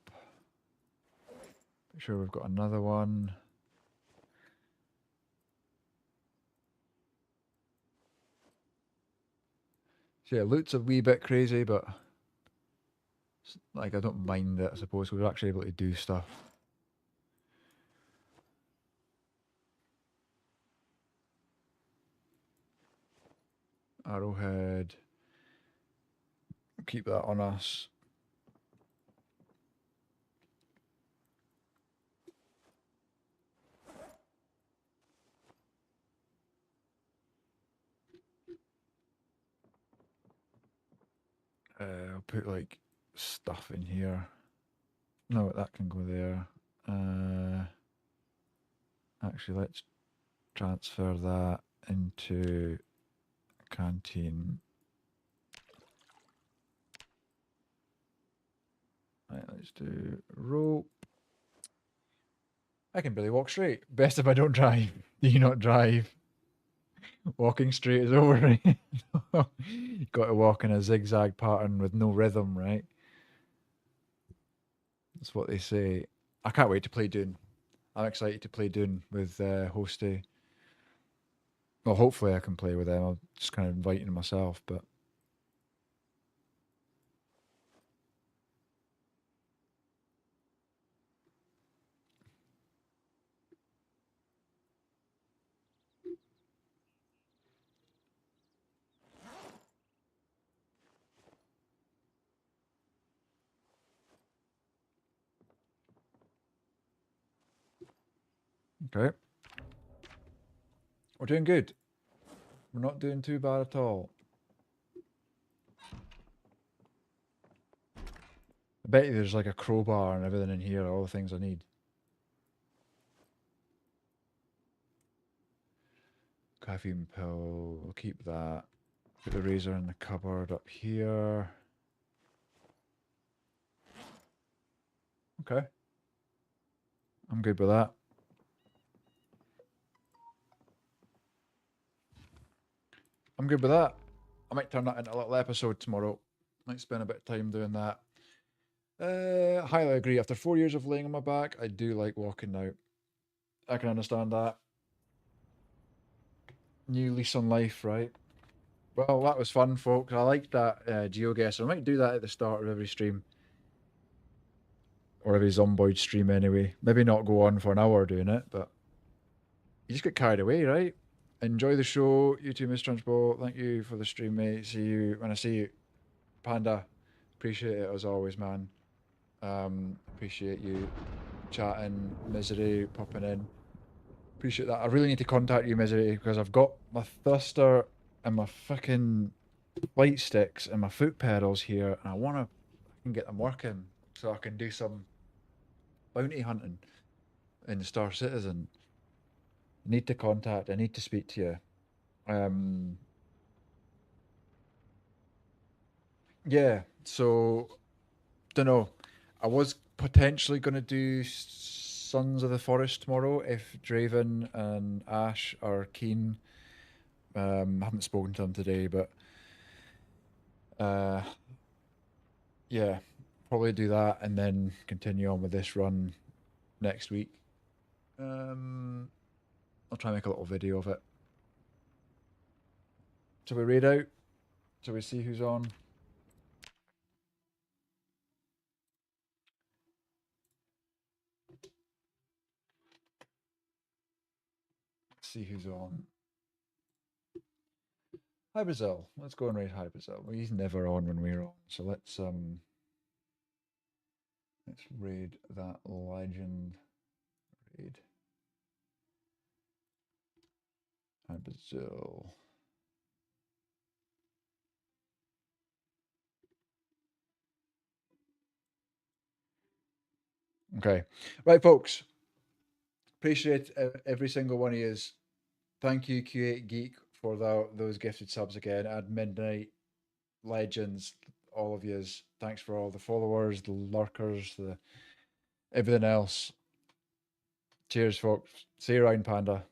Make sure we've got another one. So yeah, loot's a wee bit crazy, but like I don't mind it, I suppose. We were actually able to do stuff. Arrowhead. Keep that on us. I'll put like stuff in here. No, that can go there. Actually, let's transfer that into canteen. Right, let's do rope. I can barely walk straight. Best if I don't drive. Do you not drive? Walking straight is over, right? You got to walk in a zigzag pattern with no rhythm, right? That's what they say. I can't wait to play Dune. I'm excited to play Dune with Hosty. Well, hopefully I can play with them. I'm just kind of inviting myself, but okay. We're doing good. We're not doing too bad at all. I bet you there's like a crowbar and everything in here, all the things I need. Caffeine pill, we'll keep that. Put the razor in the cupboard up here. Okay. I'm good with that. I'm good with that. I might turn that into a little episode tomorrow. Might spend a bit of time doing that. Highly agree. After 4 years of laying on my back, I do like walking now. I can understand that. New lease on life, right? Well, that was fun, folks. I liked that GeoGuessr. I might do that at the start of every stream. Or every Zomboid stream anyway. Maybe not go on for an hour doing it, but you just get carried away, right? Enjoy the show. You too, Miss Transpo. Thank you for the stream, mate. See you when I see you. Panda, appreciate it as always, man. Appreciate you chatting. Misery popping in. Appreciate that. I really need to contact you, Misery, because I've got my thruster and my fucking light sticks and my foot pedals here, and I can get them working so I can do some bounty hunting in Star Citizen. I need to contact. I need to speak to you. Yeah. So, don't know. I was potentially going to do Sons of the Forest tomorrow if Draven and Ash are keen. I haven't spoken to them today, but yeah, probably do that and then continue on with this run next week. I'll try and make a little video of it. Shall we read out? Shall we see who's on? Let's see who's on. Hi Brazil. Let's go and raid Hi Brazil. Well, he's never on when we're on, so let's raid that legend. Raid Hi Brazil. Okay, right, folks. Appreciate every single one of you. Thank you, Q8 Geek, for those gifted subs again. At Midnight Legends, all of yous. Thanks for all the followers, the lurkers, the everything else. Cheers, folks. See you around, Panda.